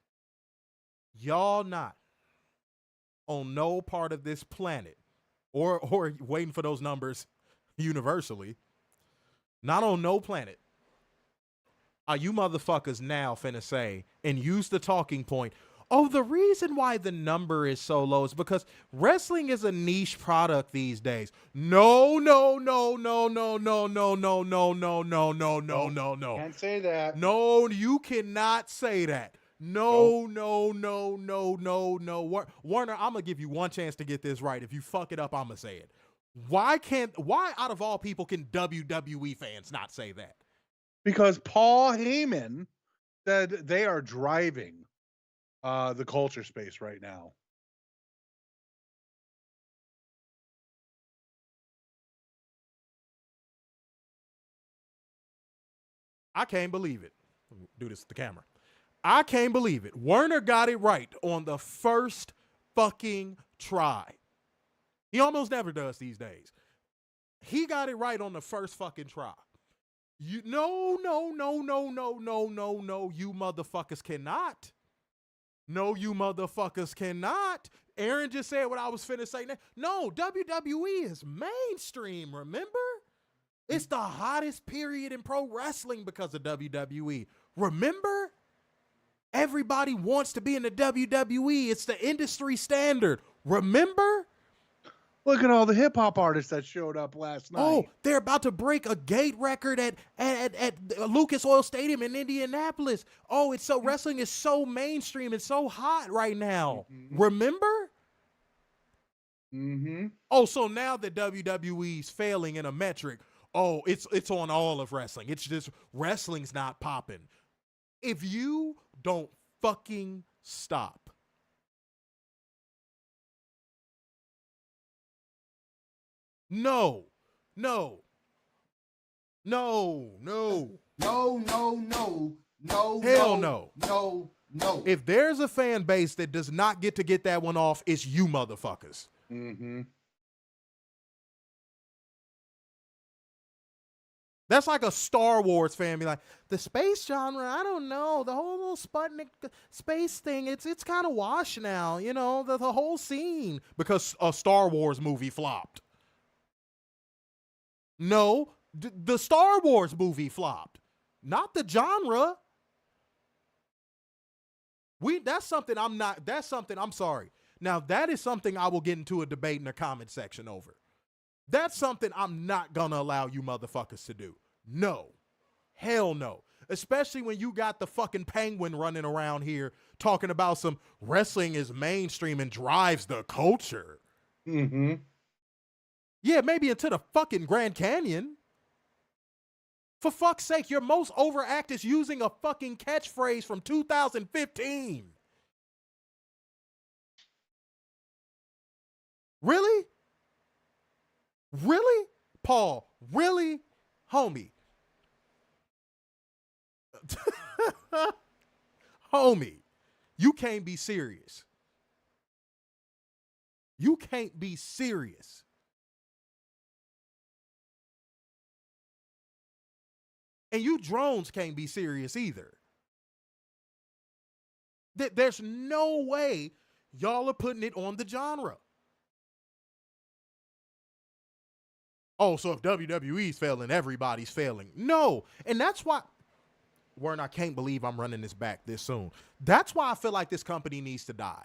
Y'all not on no part of this planet or waiting for those numbers universally. Not on no planet. Are you motherfuckers now finna say and use the talking point, oh, the reason why the number is so low is because wrestling is a niche product these days. No. Can't say that. No, you cannot say that. No. Warner, I'm going to give you one chance to get this right. If you fuck it up, I'm going to say it. Why out of all people can WWE fans not say that? Because Paul Heyman said they are driving the culture space right now. I can't believe it. Do this to the camera. I can't believe it. Werner got it right on the first fucking try. He almost never does these days. He got it right on the first fucking try. No, you motherfuckers cannot. No, you motherfuckers cannot. Aaron just said what I was finna say. No, WWE is mainstream, remember? It's the hottest period in pro wrestling because of WWE. Remember? Everybody wants to be in the WWE. It's the industry standard. Remember? Look at all the hip hop artists that showed up last night. Oh, they're about to break a gate record at Lucas Oil Stadium in Indianapolis. Oh, it's so wrestling is so mainstream and so hot right now. Mm-hmm. Remember? Mm-hmm. Oh, so now that WWE's failing in a metric, oh, it's on all of wrestling. It's just wrestling's not popping. If you don't fucking stop. No. No. Hell no. No. If there's a fan base that does not get to get that one off, it's you motherfuckers. Mm-hmm. That's like a Star Wars fan be like, the space genre, I don't know. The whole little Sputnik space thing, it's kind of washed now, you know, the whole scene. Because a Star Wars movie flopped. No, the Star Wars movie flopped. Not the genre. That's something I'm sorry. Now, that is something I will get into a debate in the comment section over. That's something I'm not going to allow you motherfuckers to do. No. Hell no. Especially when you got the fucking Penguin running around here talking about some wrestling is mainstream and drives the culture. Mm-hmm. Yeah, maybe into the fucking Grand Canyon. For fuck's sake, your most over act is using a fucking catchphrase from 2015. Really? Really? Paul, really? Homie. Homie, you can't be serious. You can't be serious. And you drones can't be serious either. There's no way y'all are putting it on the genre. Oh, so if WWE's failing, everybody's failing. No. And that's why, Warren, I can't believe I'm running this back this soon. That's why I feel like this company needs to die.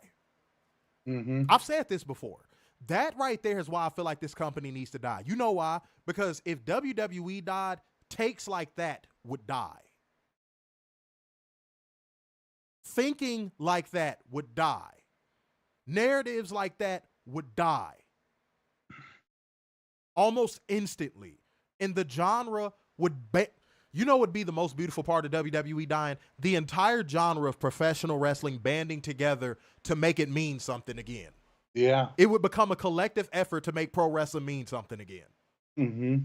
Mm-hmm. I've said this before. That right there is why I feel like this company needs to die. You know why? Because if WWE died, takes like that would die. Thinking like that would die. Narratives like that would die. Almost instantly. And the genre would you know what would be the most beautiful part of WWE dying? The entire genre of professional wrestling banding together to make it mean something again. Yeah. It would become a collective effort to make pro wrestling mean something again. Mm-hmm.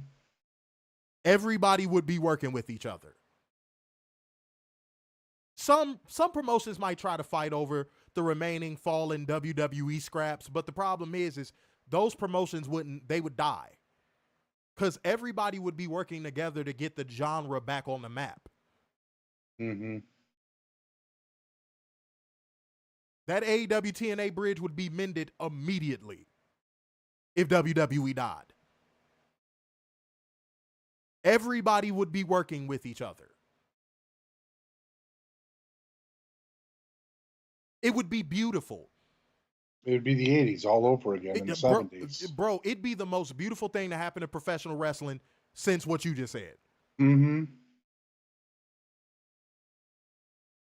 Everybody would be working with each other. Some promotions might try to fight over the remaining fallen WWE scraps, but the problem is those promotions would die. Because everybody would be working together to get the genre back on the map. Mm-hmm. That AEW TNA bridge would be mended immediately if WWE died. Everybody would be working with each other. It would be beautiful. It would be the 80s all over again in the 70s. Bro, it'd be the most beautiful thing to happen to professional wrestling since what you just said. Mm-hmm.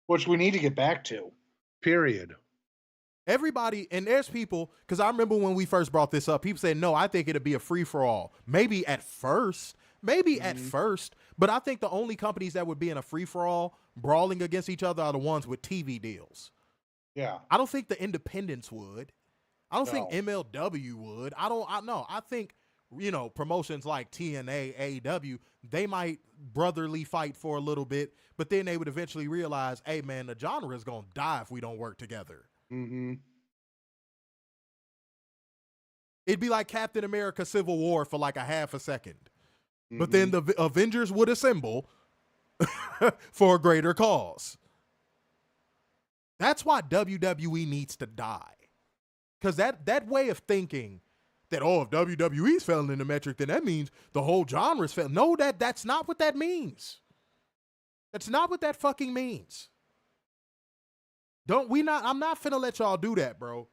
Which we need to get back to. Period. Everybody, and there's people, because I remember when we first brought this up, people said, no, I think it'd be a free-for-all. Maybe at first, but I think the only companies that would be in a free-for-all brawling against each other are the ones with TV deals. Yeah. I don't think the independents would. I don't think No. MLW would. I think, promotions like TNA, AEW, they might brotherly fight for a little bit, but then they would eventually realize, hey, man, the genre is going to die if we don't work together. Mm-hmm. It'd be like Captain America Civil War for like a half a second. Mm-hmm. But then the Avengers would assemble for a greater cause. That's why WWE needs to die. Because that way of thinking that, if WWE's failing in the metric, then that means the whole genre's failing. No, that's not what that means. That's not what that fucking means. I'm not finna let y'all do that, bro.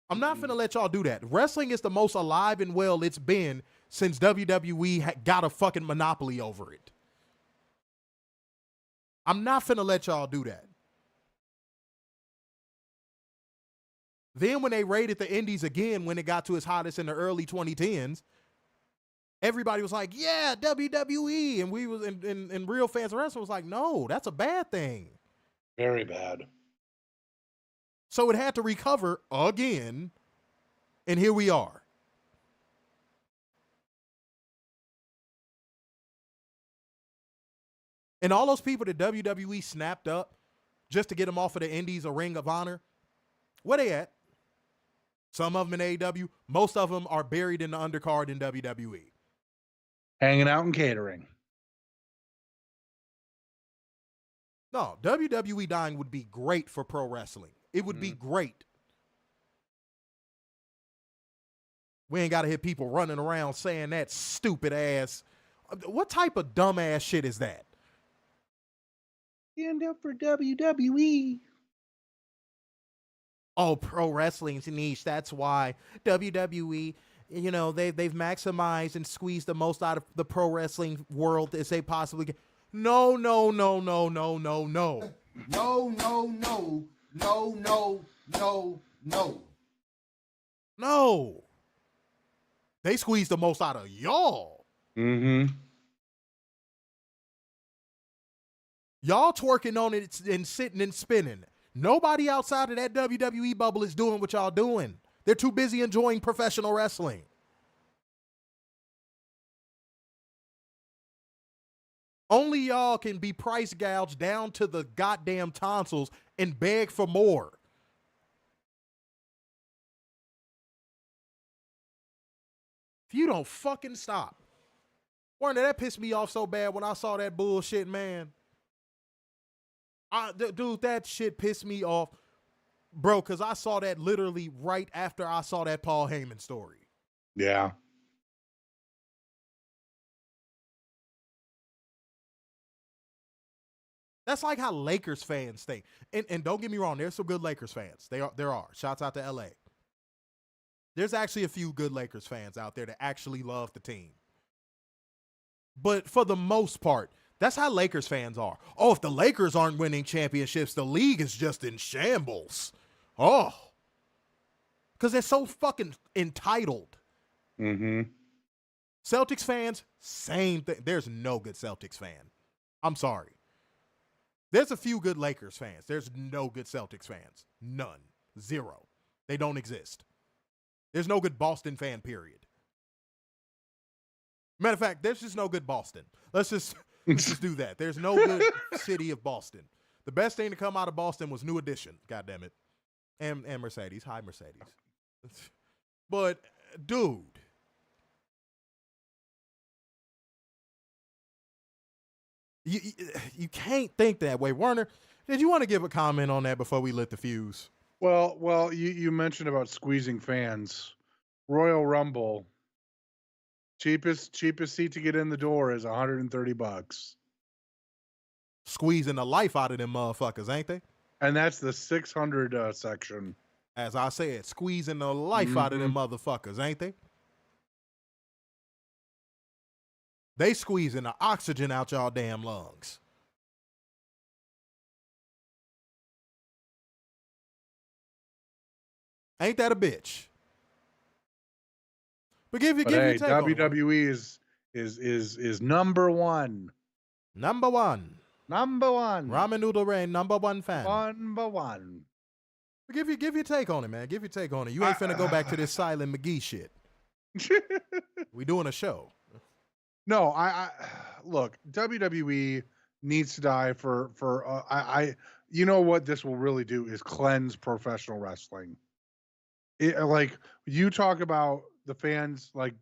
I'm not finna let y'all do that. Wrestling is the most alive and well it's been since WWE got a fucking monopoly over it. I'm not finna let y'all do that. Then when they raided the indies again, when it got to its hottest in the early 2010s, everybody was like, yeah, WWE. And we was and real fans of wrestling was like, no, that's a bad thing. Very bad. So it had to recover again. And here we are. And all those people that WWE snapped up just to get them off of the indies or Ring of Honor, where they at? Some of them in AEW. Most of them are buried in the undercard in WWE. Hanging out and catering. No, WWE dying would be great for pro wrestling. It would be great. We ain't got to hear people running around saying that stupid ass. What type of dumbass shit is that? Stand up for WWE. Oh, pro wrestling's niche. That's why WWE, they've maximized and squeezed the most out of the pro wrestling world as they possibly can. No. No. They squeezed the most out of y'all. Mm-hmm. Y'all twerking on it and sitting and spinning. Nobody outside of that WWE bubble is doing what y'all doing. They're too busy enjoying professional wrestling. Only y'all can be price gouged down to the goddamn tonsils and beg for more. If you don't fucking stop. Warner, that pissed me off so bad when I saw that bullshit, man. Dude, that shit pissed me off, bro, because I saw that literally right after I saw that Paul Heyman story. Yeah. That's like how Lakers fans think. And don't get me wrong, there's some good Lakers fans. There are. Shouts out to LA. There's actually a few good Lakers fans out there that actually love the team. But for the most part, that's how Lakers fans are. Oh, if the Lakers aren't winning championships, the league is just in shambles. Oh. Because they're so fucking entitled. Mm-hmm. Celtics fans, same thing. There's no good Celtics fan. I'm sorry. There's a few good Lakers fans. There's no good Celtics fans. None. Zero. They don't exist. There's no good Boston fan, period. Matter of fact, there's just no good Boston. Let's just do that. There's no good city of Boston. The best thing to come out of Boston was New Edition, goddammit. And Mercedes. Hi, Mercedes. But, dude. You can't think that way. Werner, did you want to give a comment on that before we lit the fuse? Well, you mentioned about squeezing fans. Royal Rumble, cheapest seat to get in the door is $130. Squeezing the life out of them motherfuckers, ain't they? And that's the 600 section. As I said, squeezing the life out of them motherfuckers, ain't they? They squeezing the oxygen out y'all damn lungs. Ain't that a bitch? But give you take WWE is number one. Number one. Number one. Ramen Noodle Rain, number one fan. Number one. But give your take on it, man. Give your take on it. You ain't finna go back to this Silent McGee shit. We doing a show. No, I look, WWE needs to die for you know what this will really do is cleanse professional wrestling. Like you talk about the fans, like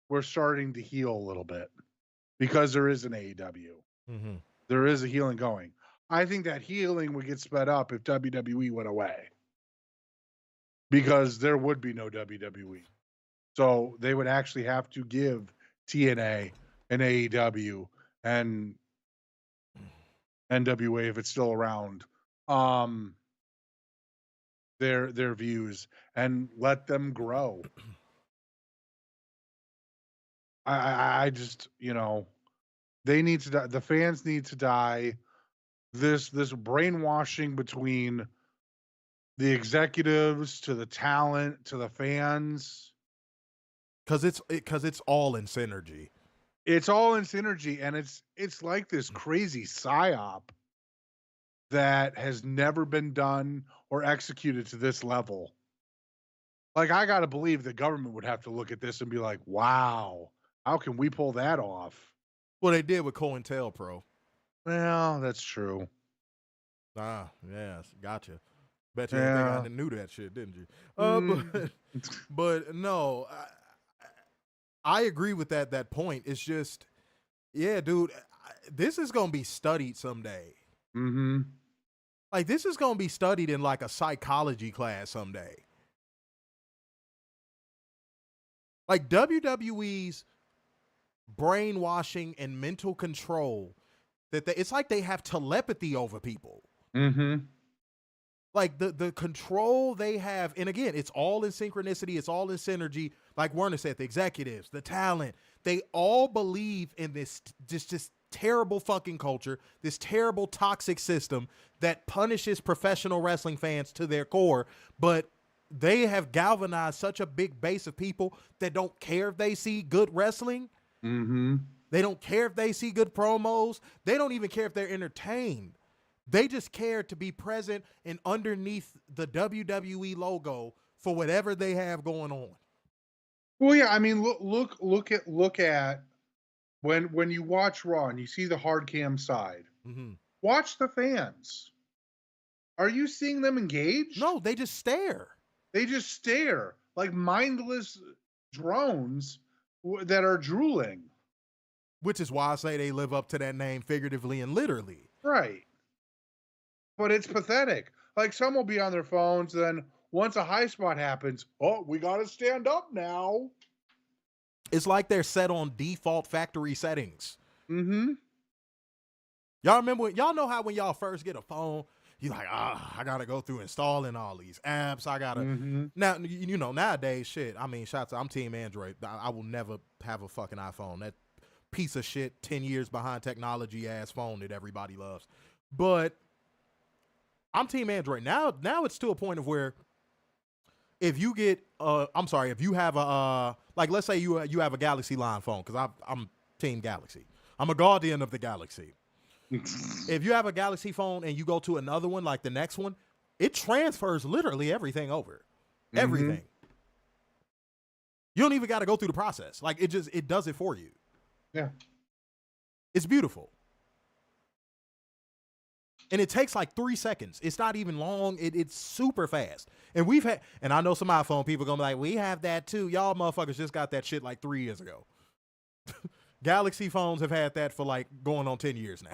we're starting to heal a little bit because there is an AEW. Mm-hmm. There is a healing going. I think that healing would get sped up if WWE went away because there would be no WWE. So they would actually have to give TNA and AEW and NWA, if it's still around, their views and let them grow. I just, they need to die. The fans need to die. This brainwashing between the executives to the talent to the fans, because it's all in synergy. It's all in synergy, and it's like this crazy psyop that has never been done or executed to this level. Like, I got to believe the government would have to look at this and be like, wow, how can we pull that off? Well, they did with COINTELPRO. Well, that's true. Ah, yes, gotcha. Bet you didn't think I knew that shit, didn't you? But no, I agree with that point. It's just, yeah, dude, this is going to be studied someday. Mm-hmm. Like, this is going to be studied in, like, a psychology class someday. Like, WWE's brainwashing and mental control, it's like they have telepathy over people. Mm-hmm. Like, the control they have, and again, it's all in synchronicity, it's all in synergy. Like Werner said, the executives, the talent, they all believe in this just terrible fucking culture, this terrible toxic system that punishes professional wrestling fans to their core, but they have galvanized such a big base of people that don't care if they see good wrestling. Mm-hmm. They don't care if they see good promos. They don't even care if they're entertained. They just care to be present and underneath the WWE logo for whatever they have going on. Well, yeah, I mean, look at when you watch Raw and you see the hard cam side, Mm-hmm. watch the fans. Are you seeing them engaged? No, they just stare. They just stare like mindless drones that are drooling. Which is why I say they live up to that name figuratively and literally. Right. But it's pathetic. Like, some will be on their phones, then once a high spot happens, oh, we got to stand up now. It's like they're set on default factory settings. Mm-hmm. Y'all remember, y'all know how when y'all first get a phone, you're like, I got to go through installing all these apps. I got to. Mm-hmm. Now, you know, nowadays, shit, I mean, shots, I'm team Android. I will never have a fucking iPhone. That piece of shit, 10 years behind technology ass phone that everybody loves. But I'm team Android. Now it's to a point of where if you get, if you have a, like, let's say you have a Galaxy line phone, because I'm team Galaxy. I'm a guardian of the Galaxy. If you have a Galaxy phone and you go to another one, like the next one, it transfers literally everything over. Mm-hmm. Everything. You don't even got to go through the process. Like, it does it for you. Yeah. It's beautiful. And it takes like 3 seconds. It's not even long. It's super fast. And and I know some iPhone people gonna be like, we have that too. Y'all motherfuckers just got that shit like 3 years ago. Galaxy phones have had that for like going on 10 years now.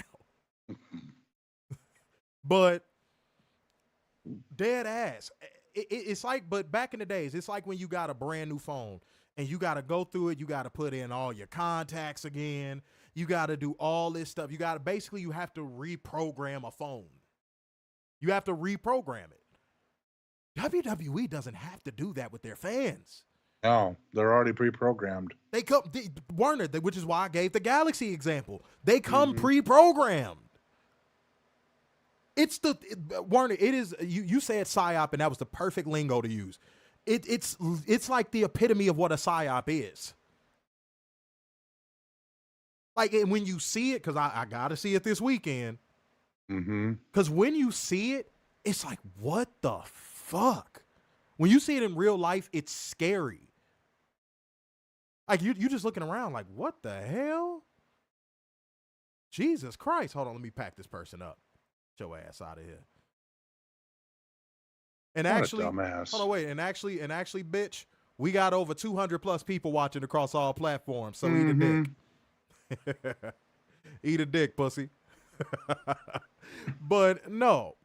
But dead ass. It's like, but back in the days, it's like when you got a brand new phone and you got to go through it. You got to put in all your contacts again. You got to do all this stuff. You have to reprogram a phone. You have to reprogram it. WWE doesn't have to do that with their fans. No, they're already pre-programmed. They come, Warner, which is why I gave the Galaxy example. They come pre-programmed. Warner, it is, you said PSYOP, and that was the perfect lingo to use. It's like the epitome of what a PSYOP is. Like, and when you see it, because I got to see it this weekend. Because when you see it, it's like, what the fuck? When you see it in real life, it's scary. Like, you just looking around like, what the hell? Jesus Christ. Hold on, let me pack this person up. Get your ass out of here. And What actually, a dumbass. hold on, wait. And actually, bitch, we got over 200 plus people watching across all platforms. So eat a dick. Eat a dick, pussy. But no.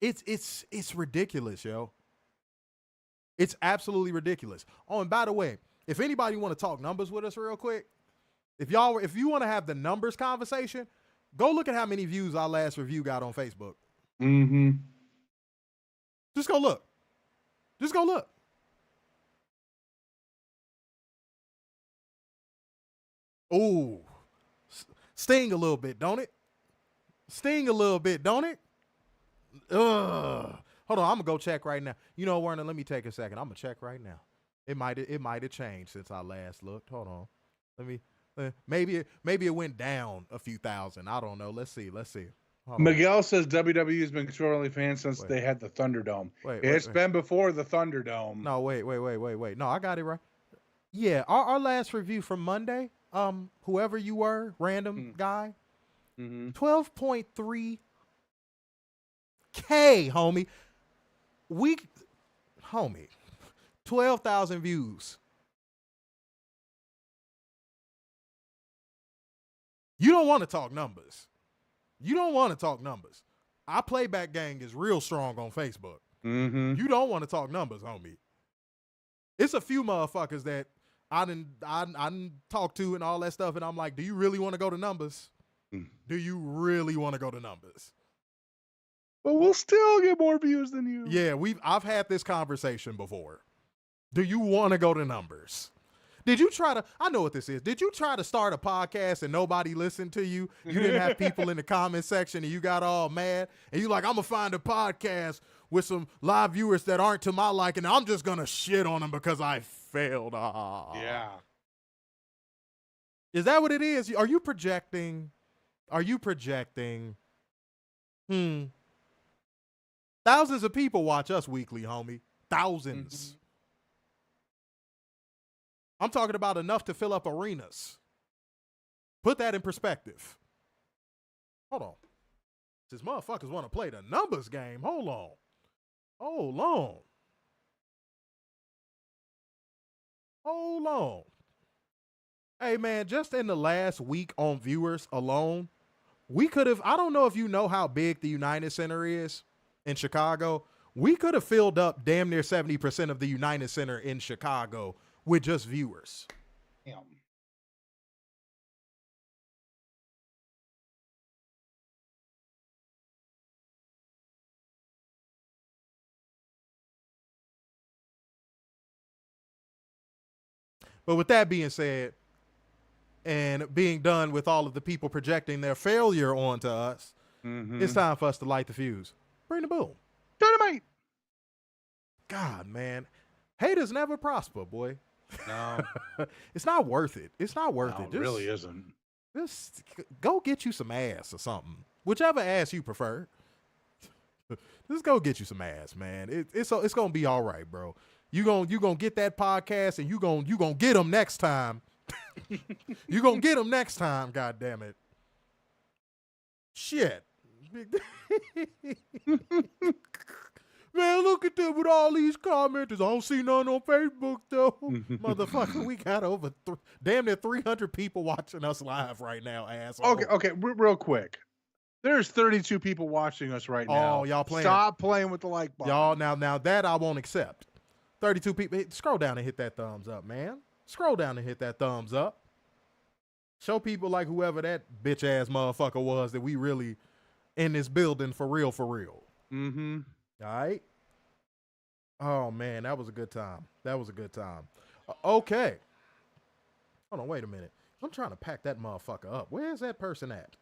It's ridiculous, yo. It's absolutely ridiculous. Oh, and by the way, if anybody want to talk numbers with us real quick, if you want to have the numbers conversation, go look at how many views our last review got on Facebook. Just go look. Just go look. Ooh. Sting a little bit, don't it? Sting a little bit, don't it? Ugh. Hold on, I'm gonna go check right now. You know, Werner, let me take a second. I'm gonna check right now. It might have changed since I last looked. Hold on. Let me maybe it went down a few thousand. I don't know. Let's see. Miguel says WWE has been controlling fans since they had the Thunderdome. It's been before the Thunderdome. No, wait. No, I got it right. Yeah, our last review from Monday, whoever you were, random guy, 12.3K, homie. 12,000 views. You don't want to talk numbers. Our playback gang is real strong on Facebook. You don't want to talk numbers, homie. It's a few motherfuckers that I didn't talk to and all that stuff, and I'm like, do you really want to go to numbers? Do you really want to go to numbers? But we'll still get more views than you. Yeah, I've had this conversation before. Do you want to go to numbers? I know what this is. Did you try to start a podcast and nobody listened to you? You didn't have people in the comment section and you got all mad and you like, I'm going to find a podcast with some live viewers that aren't to my liking. I'm just going to shit on them because I failed. Yeah. Is that what it is? Are you projecting? Thousands of people watch us weekly, homie. Thousands. I'm talking about enough to fill up arenas. Put that in perspective. Hold on. Since motherfuckers want to play the numbers game, hold on. Hold on. Hold on. Hey, man, just in the last week on viewers alone, we could have, I don't know if you know how big the United Center is in Chicago. We could have filled up damn near 70% of the United Center in Chicago with just viewers. Damn. But with that being said, and being done with all of the people projecting their failure onto us, it's time for us to light the fuse. Bring the boom. Dynamite. God, man. Haters never prosper, boy. No. It's not worth it. It's not worth No, it. it really isn't. Just go get you some ass or something. Whichever ass you prefer. Just go get you some ass, man. It's going to be all right, bro. You gonna get that podcast and you gonna get them next time. You gonna get them next time, God damn it. Shit. Man, look at them with all these commenters. I don't see none on Facebook, though. Motherfucker, we got over damn near 300 people watching us live right now, asshole. Okay, real quick. There's 32 people watching us right now. Oh, y'all playing. Stop playing with the like button. Y'all, now that I won't accept. 32 people. Hey, scroll down and hit that thumbs up, man. Scroll down and hit that thumbs up. Show people like whoever that bitch-ass motherfucker was that we really in this building for real, for real. Mm-hmm. All right? Oh, man, that was a good time. That was a good time. Okay. Hold on, wait a minute. I'm trying to pack that motherfucker up. Where's that person at?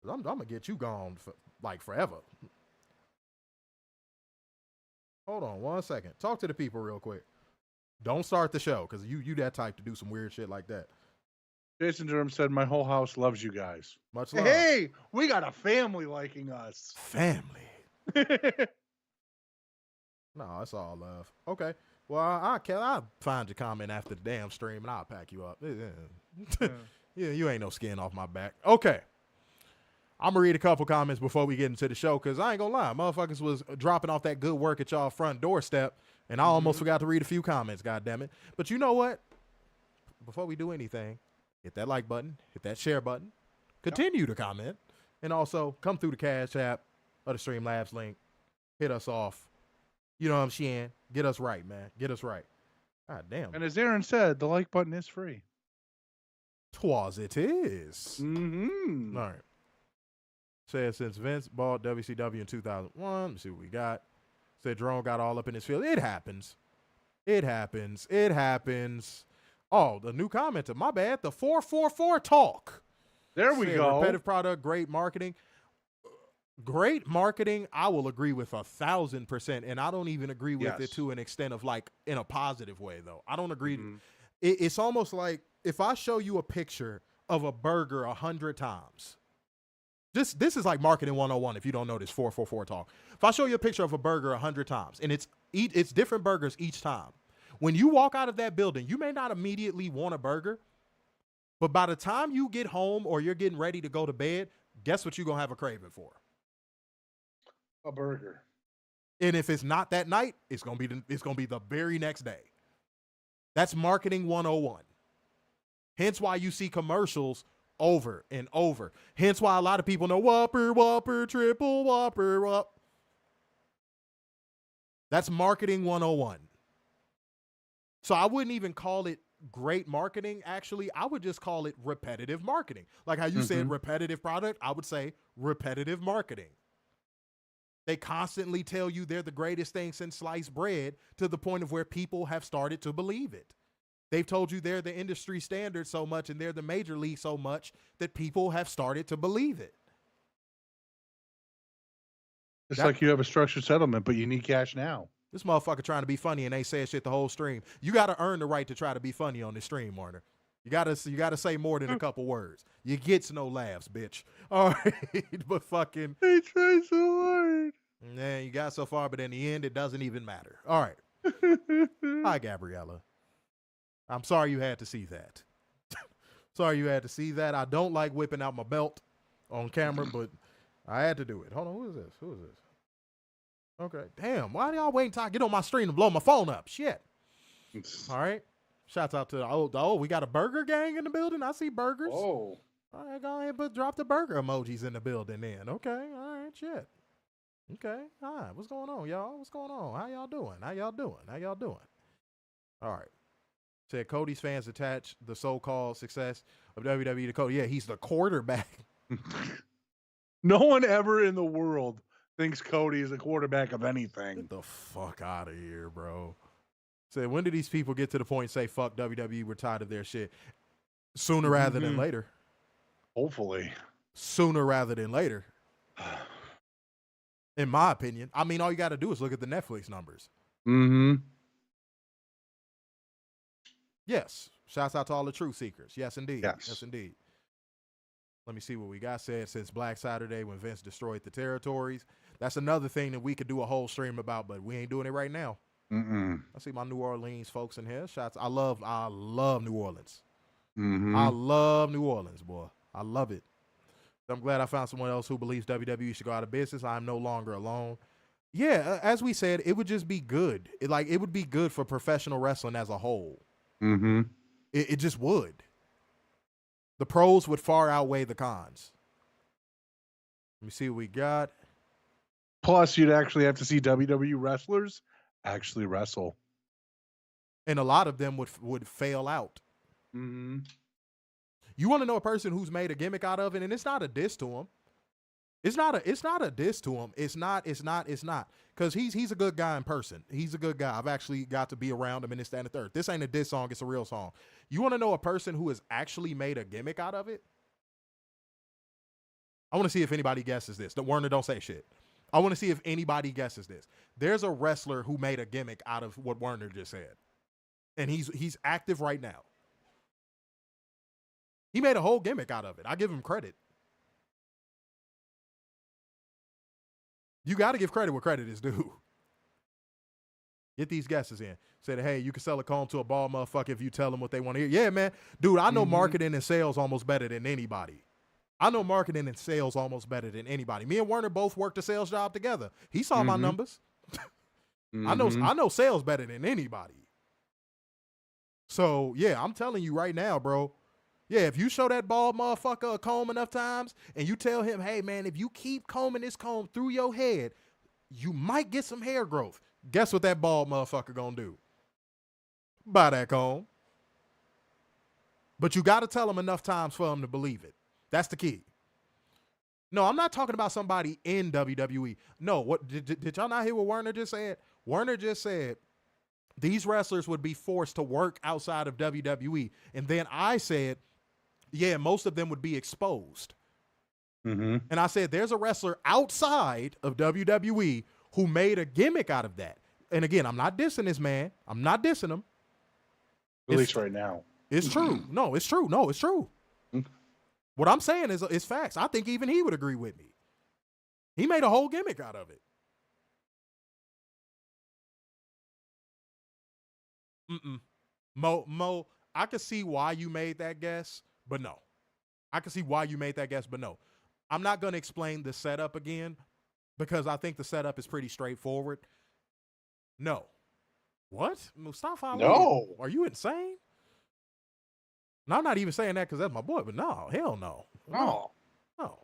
I'm going to get you gone for, like forever. Hold on 1 second. Talk to the people real quick. Don't start the show because you that type to do some weird shit like that. Jason Durham said, my whole house loves you guys. Much love. Hey, we got a family liking us. Family. No, it's all love. Okay. Well, I'll find your comment after the damn stream and I'll pack you up. Yeah, you ain't no skin off my back. Okay. I'm going to read a couple comments before we get into the show because I ain't going to lie. Motherfuckers was dropping off that good work at y'all front doorstep and I almost forgot to read a few comments, goddammit. But you know what? Before we do anything, hit that like button, hit that share button, continue to comment, and also come through the Cash App or the Streamlabs link, hit us off. You know what I'm saying? Get us right, man. Get us right. God damn. And as Aaron said, the like button is free. Twas it is. Mm-hmm. All right. Said since Vince bought WCW in 2001, let's see what we got. Said Jerome got all up in his field. It happens. It happens. It happens. Oh, the new commenter. My bad. The 444 talk. There we go. Repetitive product, great marketing. Great marketing, I will agree with 1,000%. And I don't even agree with it to an extent of like in a positive way, though. I don't agree. It's almost like if I show you a picture of a burger 100 times. This is like marketing 101 if you don't know this 444 talk. If I show you a picture of a burger 100 times and it's different burgers each time. When you walk out of that building, you may not immediately want a burger, but by the time you get home or you're getting ready to go to bed, guess what you're going to have a craving for? A burger. And if it's not that night, it's going to be the very next day. That's marketing 101. Hence why you see commercials over and over. Hence why a lot of people know Whopper, Whopper, Triple Whopper, Whopper. That's marketing 101. So I wouldn't even call it great marketing. Actually, I would just call it repetitive marketing. Like how you said repetitive product, I would say repetitive marketing. They constantly tell you they're the greatest thing since sliced bread to the point of where people have started to believe it. They've told you they're the industry standard so much and they're the major league so much that people have started to believe it. It's like you have a structured settlement, but you need cash now. This motherfucker trying to be funny and ain't saying shit the whole stream. You got to earn the right to try to be funny on this stream, Warner. You gotta say more than a couple words. You gets no laughs, bitch. All right, but fucking. They try so hard. Man, you got so far, but in the end, it doesn't even matter. All right. Hi, Gabriella. I'm sorry you had to see that. Sorry you had to see that. I don't like whipping out my belt on camera, but I had to do it. Hold on, who is this? Who is this? Okay, damn. Why y'all waiting till I get on my stream to blow my phone up? Shit. All right. Shouts out to we got a burger gang in the building. I see burgers. Oh. All right, go ahead, but drop the burger emojis in the building then. Okay, all right, shit. Okay, all right. What's going on, y'all? What's going on? How y'all doing? How y'all doing? All right. Said Cody's fans attach the so-called success of WWE to Cody. Yeah, he's the quarterback. No one ever in the world thinks Cody is a quarterback of anything. Get the fuck out of here, bro. Said, when do these people get to the point and say, fuck WWE, we're tired of their shit? Sooner rather than later. Hopefully. Sooner rather than later. In my opinion. I mean, all you got to do is look at the Netflix numbers. Mm-hmm. Yes. Shouts out to all the truth seekers. Yes, indeed. Yes. Yes, indeed. Let me see what we got. Said since Black Saturday when Vince destroyed the territories. That's another thing that we could do a whole stream about, but we ain't doing it right now. Mm-mm. I see my New Orleans folks in here. Shouts. I love New Orleans. Mm-hmm. I love New Orleans, boy. I love it. I'm glad I found someone else who believes WWE should go out of business. I'm no longer alone. Yeah, as we said, it would just be good. It would be good for professional wrestling as a whole. Mm-hmm. It just would. The pros would far outweigh the cons. Let me see what we got. Plus, you'd actually have to see WWE wrestlers actually wrestle. And a lot of them would fail out. Mm-hmm. You want to know a person who's made a gimmick out of it, and it's not a diss to him. It's not a diss to him. It's not. Because he's a good guy in person. He's a good guy. I've actually got to be around him in this, that, and the third. This ain't a diss song. It's a real song. You want to know a person who has actually made a gimmick out of it? I want to see if anybody guesses this. Warner, don't say shit. I want to see if anybody guesses this. There's a wrestler who made a gimmick out of what Warner just said. And he's active right now. He made a whole gimmick out of it. I give him credit. You got to give credit where credit is due. Get these guesses in. Said, hey, you can sell a comb to a bald motherfucker if you tell them what they want to hear. Yeah, man. Dude, I know marketing and sales almost better than anybody. Me and Werner both worked a sales job together. He saw my numbers. I know sales better than anybody. So, yeah, I'm telling you right now, bro. Yeah, if you show that bald motherfucker a comb enough times and you tell him, hey, man, if you keep combing this comb through your head, you might get some hair growth. Guess what that bald motherfucker gonna do? Buy that comb. But you got to tell him enough times for him to believe it. That's the key. No, I'm not talking about somebody in WWE. No, what did y'all not hear what Werner just said? Werner just said these wrestlers would be forced to work outside of WWE. And then I said, yeah, most of them would be exposed. Mm-hmm. And I said, there's a wrestler outside of WWE who made a gimmick out of that. And again, I'm not dissing this man. I'm not dissing him. At least right now. It's true. No, it's true. No, it's true. What I'm saying is facts. I think even he would agree with me. He made a whole gimmick out of it. Mo, I could see why you made that guess, but no. I can see why you made that guess, but no. I'm not going to explain the setup again because I think the setup is pretty straightforward. No. What? Mustafa? No. Are you insane? No, I'm not even saying that because that's my boy, but no. Hell no. No. No.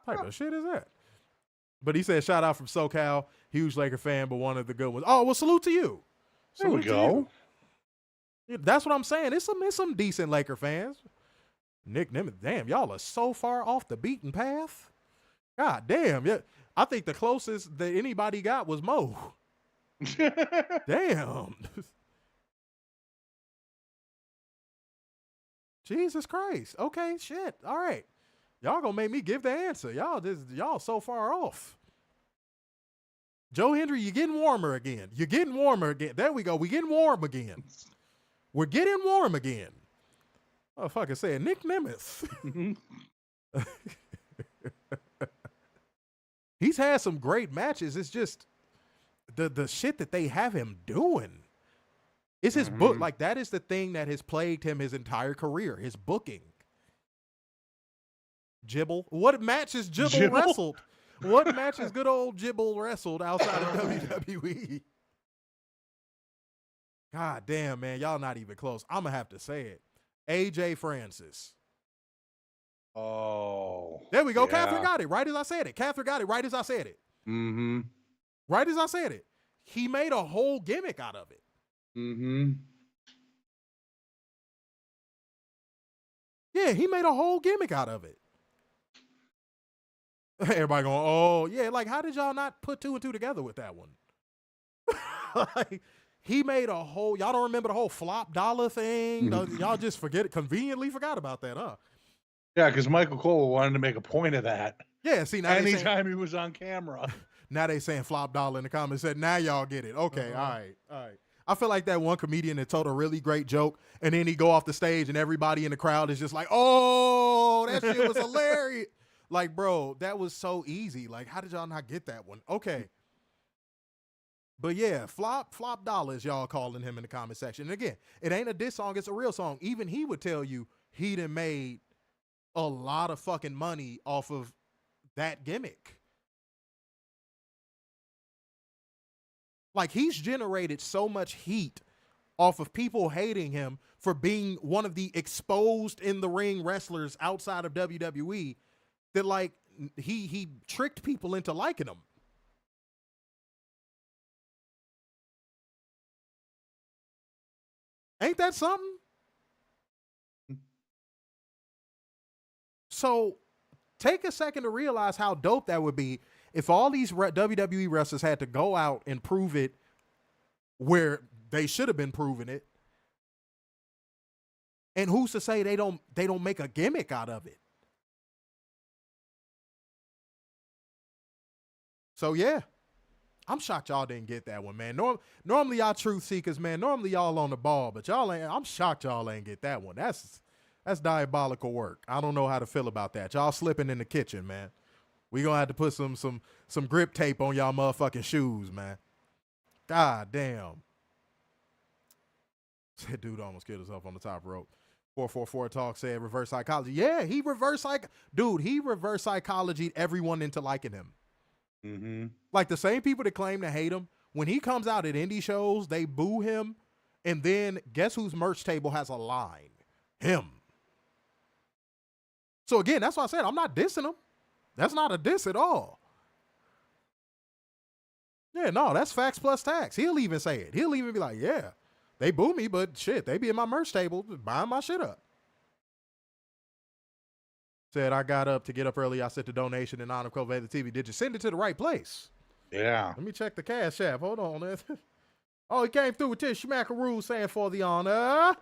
Type of shit is that? But he said, shout out from SoCal, huge Laker fan, but one of the good ones. Oh, well, salute to you. There we go. Yeah, that's what I'm saying. It's some decent Laker fans. Nick Nimitz, damn, y'all are so far off the beaten path. God damn. Yeah, I think the closest that anybody got was Mo. Damn. Jesus Christ. Okay, shit. All right. Y'all gonna make me give the answer. Y'all so far off. Joe Hendry, you're getting warmer again. There we go. We're getting warm again. Motherfucker said Nick Nimitz. He's had some great matches. It's just the shit that they have him doing. It's his book. Like, that is the thing that has plagued him his entire career, his booking. Jibble. What matches Jibble wrestled? What matches good old Jibble wrestled outside of WWE? God damn, man. Y'all not even close. I'm going to have to say it. AJ Francis. Oh. There we go. Yeah. Catherine got it right as I said it. Catherine got it right as I said it. Mm-hmm. Right as I said it. He made a whole gimmick out of it. Mm-hmm. Yeah, he made a whole gimmick out of it. Everybody going, oh, yeah, like, how did y'all not put two and two together with that one? Like, he made a whole, y'all don't remember the whole flop dollar thing? Y'all just conveniently forgot about that, huh? Yeah, because Michael Cole wanted to make a point of that. Yeah, see, now anytime he was on camera. Now they saying flop dollar in the comments. Said, now y'all get it. Okay, all right. I feel like that one comedian that told a really great joke, and then he go off the stage, and everybody in the crowd is just like, oh, that shit was hilarious. Like, bro, that was so easy. Like, how did y'all not get that one? Okay. But yeah, flop dollars, y'all calling him in the comment section. And again, it ain't a diss song, it's a real song. Even he would tell you he done made a lot of fucking money off of that gimmick. Like, he's generated so much heat off of people hating him for being one of the exposed in the ring wrestlers outside of WWE that, like, he tricked people into liking him. Ain't that something? So take a second to realize how dope that would be if all these WWE wrestlers had to go out and prove it where they should have been proving it. And who's to say they don't make a gimmick out of it? So yeah, I'm shocked y'all didn't get that one, man. Normally y'all truth seekers, man. Normally y'all on the ball, but y'all ain't. I'm shocked y'all ain't get that one. That's diabolical work. I don't know how to feel about that. Y'all slipping in the kitchen, man. We gonna have to put some grip tape on y'all motherfucking shoes, man. God damn. That dude almost killed himself on the top rope. 444 Talk said reverse psychology. Yeah, he reverse psychology everyone into liking him. Mm-hmm. Like the same people that claim to hate him, when he comes out at indie shows, they boo him. And then guess whose merch table has a line? Him. So again, that's why I said I'm not dissing him. That's not a diss at all. Yeah, no, that's facts plus tax. He'll even say it. He'll even be like, yeah, they boo me, but shit, they be in my merch table buying my shit up. Said, I got up to get up early. I sent the donation in honor of CovalentTV. Did you send it to the right place? Yeah. Let me check the cash app. Hold on. Oh, he came through with this schmackaroo saying for the honor.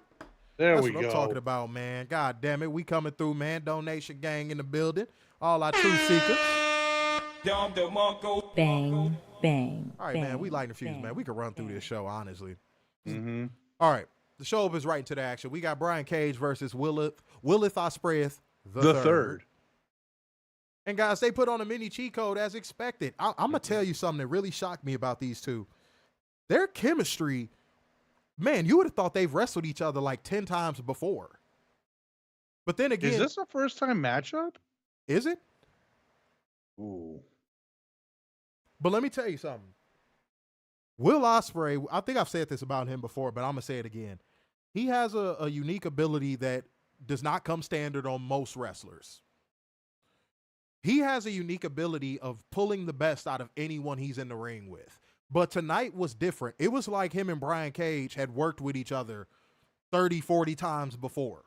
That's what I'm talking about, man. God damn it. We coming through, man. Donation gang in the building. All our truth seekers. Bang, bang. All right, bang, man. We lighting the fuse, bang, man. We can run through this show, honestly. Mm-hmm. All right. The show is right into the action. We got Brian Cage versus Willith Ospreay the third. And guys, they put on a mini cheat code as expected. I'm going to tell you something that really shocked me about these two. Their chemistry, man, you would have thought they've wrestled each other like 10 times before. But then again, is this a first time matchup? Is it? Ooh. But let me tell you something. Will Ospreay, I think I've said this about him before, but I'm going to say it again. He has a unique ability that does not come standard on most wrestlers. He has a unique ability of pulling the best out of anyone he's in the ring with. But tonight was different. It was like him and Brian Cage had worked with each other 30, 40 times before.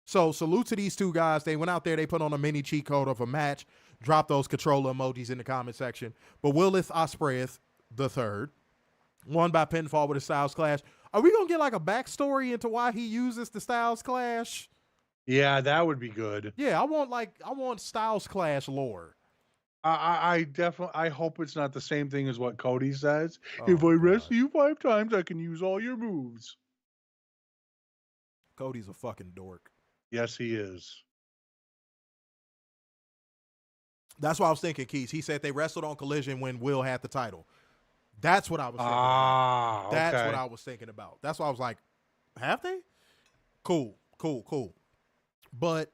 So salute to these two guys. They went out there, they put on a mini cheat code of a match, dropped those controller emojis in the comment section. But Willith Ospreay the third won by pinfall with a Styles Clash. Are we going to get like a backstory into why he uses the Styles Clash? Yeah, that would be good. Yeah, I want Styles Clash lore. I definitely hope it's not the same thing as what Cody says. If I wrestle you 5 times, I can use all your moves. Cody's a fucking dork. Yes, he is. That's what I was thinking, Keys. He said they wrestled on Collision when Will had the title. That's what I was thinking about. That's what I was thinking about. That's why I was like, have they? Cool. But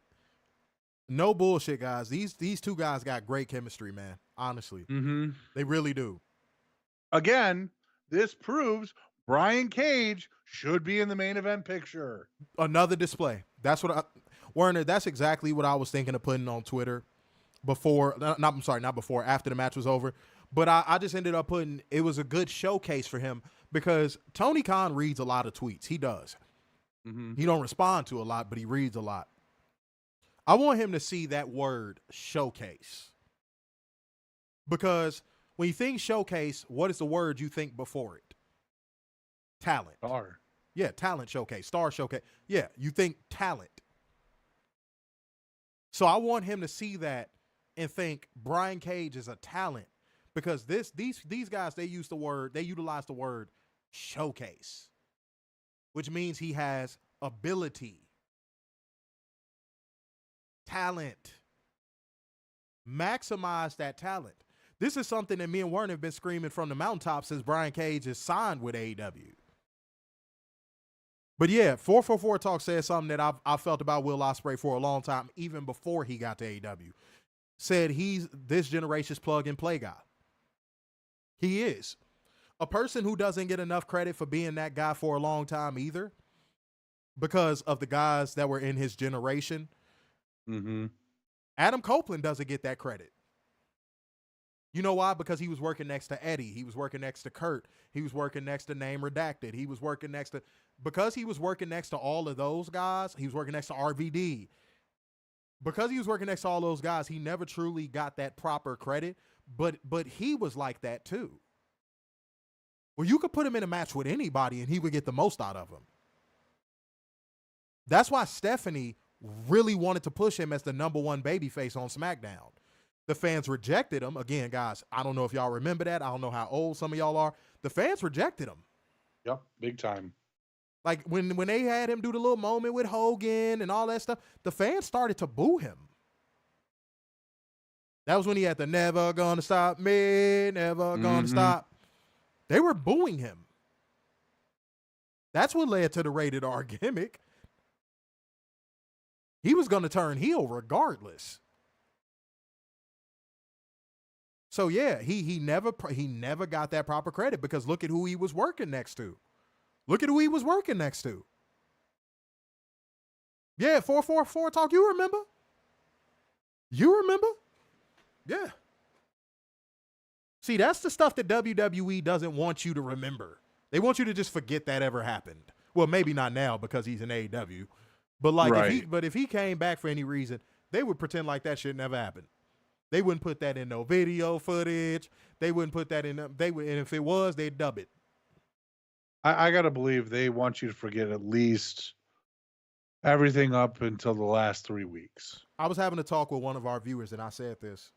no bullshit, guys. These two guys got great chemistry, man. Honestly. Mm-hmm. They really do. Again, this proves Brian Cage should be in the main event picture. Another display. That's what Werner, that's exactly what I was thinking of putting on Twitter not before, after the match was over. But I just ended up putting, it was a good showcase for him because Tony Khan reads a lot of tweets. He does. Mm-hmm. He don't respond to a lot, but he reads a lot. I want him to see that word showcase. Because when you think showcase, what is the word you think before it? Talent. Star. Yeah, talent showcase, star showcase. Yeah, you think talent. So I want him to see that and think Brian Cage is a talent because these guys, they utilize the word showcase, which means he has ability, talent. Maximize that talent. This is something that me and Werner have been screaming from the mountaintops since Brian Cage is signed with AEW. But yeah, 444 Talk said something that I've felt about Will Ospreay for a long time, even before he got to AEW. Said he's this generation's plug-and-play guy. He is. A person who doesn't get enough credit for being that guy for a long time either, because of the guys that were in his generation. Mm-hmm. Adam Copeland doesn't get that credit. You know why? Because he was working next to Eddie. He was working next to Kurt. He was working next to Name Redacted. He was working next to... Because he was working next to all of those guys, he was working next to RVD. Because he was working next to all those guys, he never truly got that proper credit. But he was like that too. Well, you could put him in a match with anybody and he would get the most out of him. That's why Stephanie really wanted to push him as the number one babyface on SmackDown. The fans rejected him. Again, guys, I don't know if y'all remember that. I don't know how old some of y'all are. The fans rejected him. Yep, big time. Like when they had him do the little moment with Hogan and all that stuff, the fans started to boo him. That was when he had the never gonna stop me, never gonna stop. They were booing him. That's what led to the rated R gimmick. He was going to turn heel regardless. So yeah, he never got that proper credit because look at who he was working next to. Look at who he was working next to. Yeah, 444 Talk, you remember? You remember? Yeah. See, that's the stuff that WWE doesn't want you to remember. They want you to just forget that ever happened. Well, maybe not now because he's in AEW. But like if he came back for any reason, they would pretend like that shit never happened. They wouldn't put that in no video footage. They wouldn't put that in. And if it was, they'd dub it. I gotta believe they want you to forget at least everything up until the last 3 weeks. I was having a talk with one of our viewers, and I said this: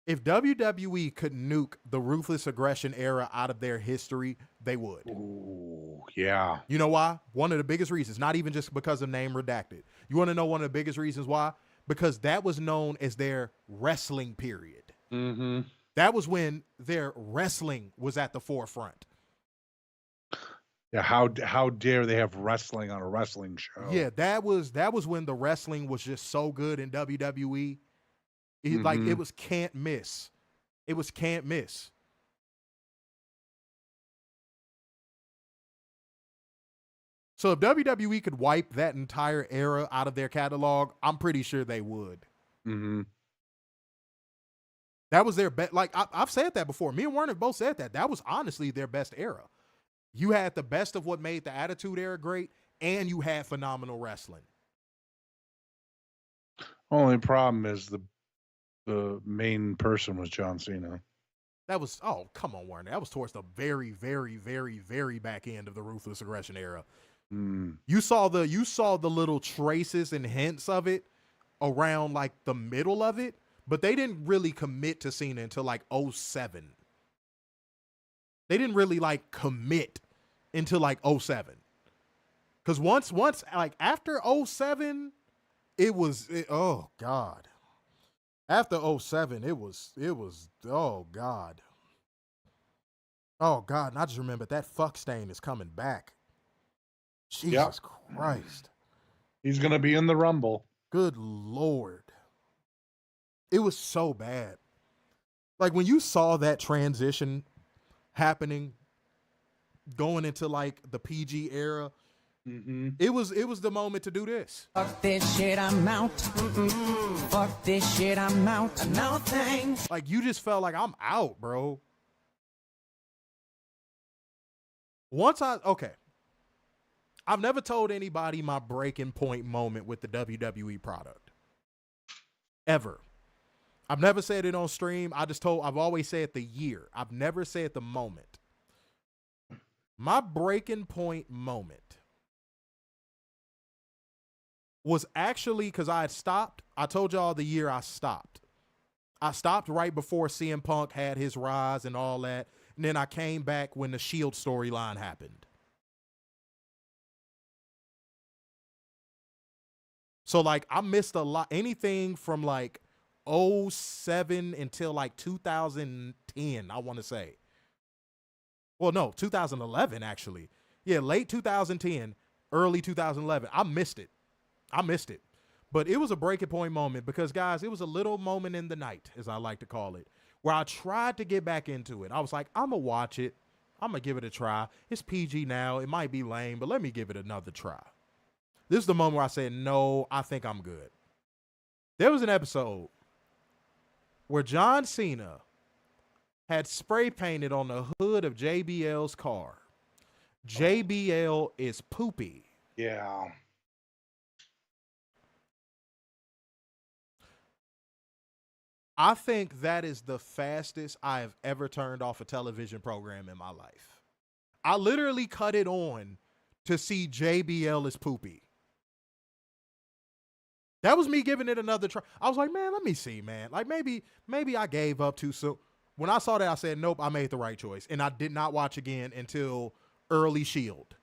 if WWE could nuke the Ruthless Aggression era out of their history, they would. Ooh, yeah. You know why? One of the biggest reasons, not even just because of name redacted. You want to know one of the biggest reasons why? Because that was known as their wrestling period. Mm-hmm. That was when their wrestling was at the forefront. Yeah, how dare they have wrestling on a wrestling show? Yeah, that was when the wrestling was just so good in WWE. Like it was can't miss. It was can't miss. So if WWE could wipe that entire era out of their catalog, I'm pretty sure they would. Mm-hmm. That was their best. Like I've said that before. Me and Werner both said that. That was honestly their best era. You had the best of what made the Attitude Era great, and you had phenomenal wrestling. Only problem is the main person was John Cena. That was, oh, come on, Werner. That was towards the very, very, very, very back end of the Ruthless Aggression era. Mm. You saw the little traces and hints of it around like the middle of it, but they didn't really commit to Cena until like 07. They didn't really like commit until like 07. Because once like after 07, oh God. After 07, it was, oh God. Oh God, and I just remember that fuck stain is coming back. Jesus Christ. He's going to be in the Rumble. Good Lord. It was so bad. Like when you saw that transition happening, going into like the PG era, it was the moment to do this. Fuck this shit, I'm out. Fuck this shit, I'm out. No thanks. Like you just felt like I'm out, bro. I've never told anybody my breaking point moment with the WWE product. Ever. I've never said it on stream. I've always said the year. I've never said the moment. My breaking point moment was actually because I had stopped. I told y'all the year I stopped. I stopped right before CM Punk had his rise and all that. And then I came back when the Shield storyline happened. So like I missed a lot. Anything from like 07 until like 2010, I want to say. Well, no, 2011 actually. Yeah, late 2010, early 2011. I missed it. But it was a breaking point moment because, guys, it was a little moment in the night, as I like to call it, where I tried to get back into it. I was like, I'm going to watch it. I'm going to give it a try. It's PG now. It might be lame, but let me give it another try. This is the moment where I said, no, I think I'm good. There was an episode where John Cena had spray painted on the hood of JBL's car. JBL is poopy. Yeah. I think that is the fastest I have ever turned off a television program in my life. I literally cut it on to see JBL is poopy. That was me giving it another try. I was like, man, let me see, man. Like maybe I gave up too soon. When I saw that, I said, nope, I made the right choice. And I did not watch again until early Shield.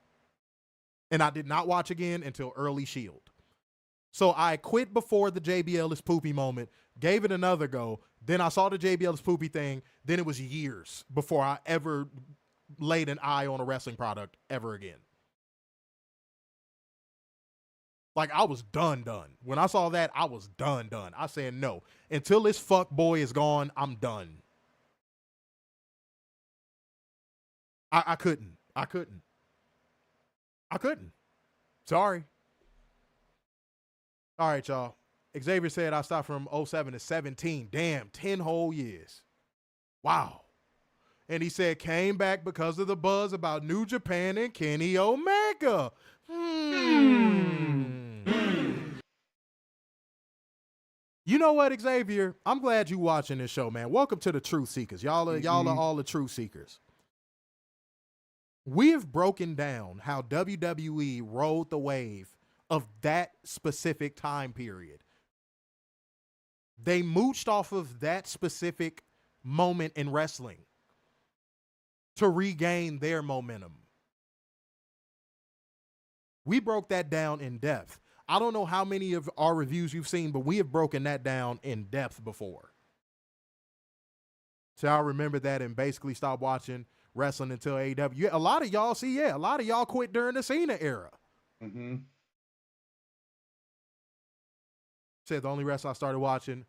So I quit before the JBL is poopy moment, gave it another go. Then I saw the JBL is poopy thing. Then it was years before I ever laid an eye on a wrestling product ever again. Like I was done. When I saw that, I was done. I said, no, until this fuck boy is gone, I'm done. I couldn't. Sorry. All right, y'all. Xavier said I stopped from 07 to 17. Damn, 10 whole years. Wow. And he said came back because of the buzz about New Japan and Kenny Omega. You know what, Xavier? I'm glad you watching this show, man. Welcome to the Truth Seekers. Y'all are all the Truth Seekers. We have broken down how WWE rode the wave of that specific time period. They mooched off of that specific moment in wrestling to regain their momentum. We broke that down in depth. I don't know how many of our reviews you've seen, but we have broken that down in depth before. So I remember that and basically stopped watching wrestling until AEW. Yeah, a lot of y'all quit during the Cena era. Said the only reason why I started watching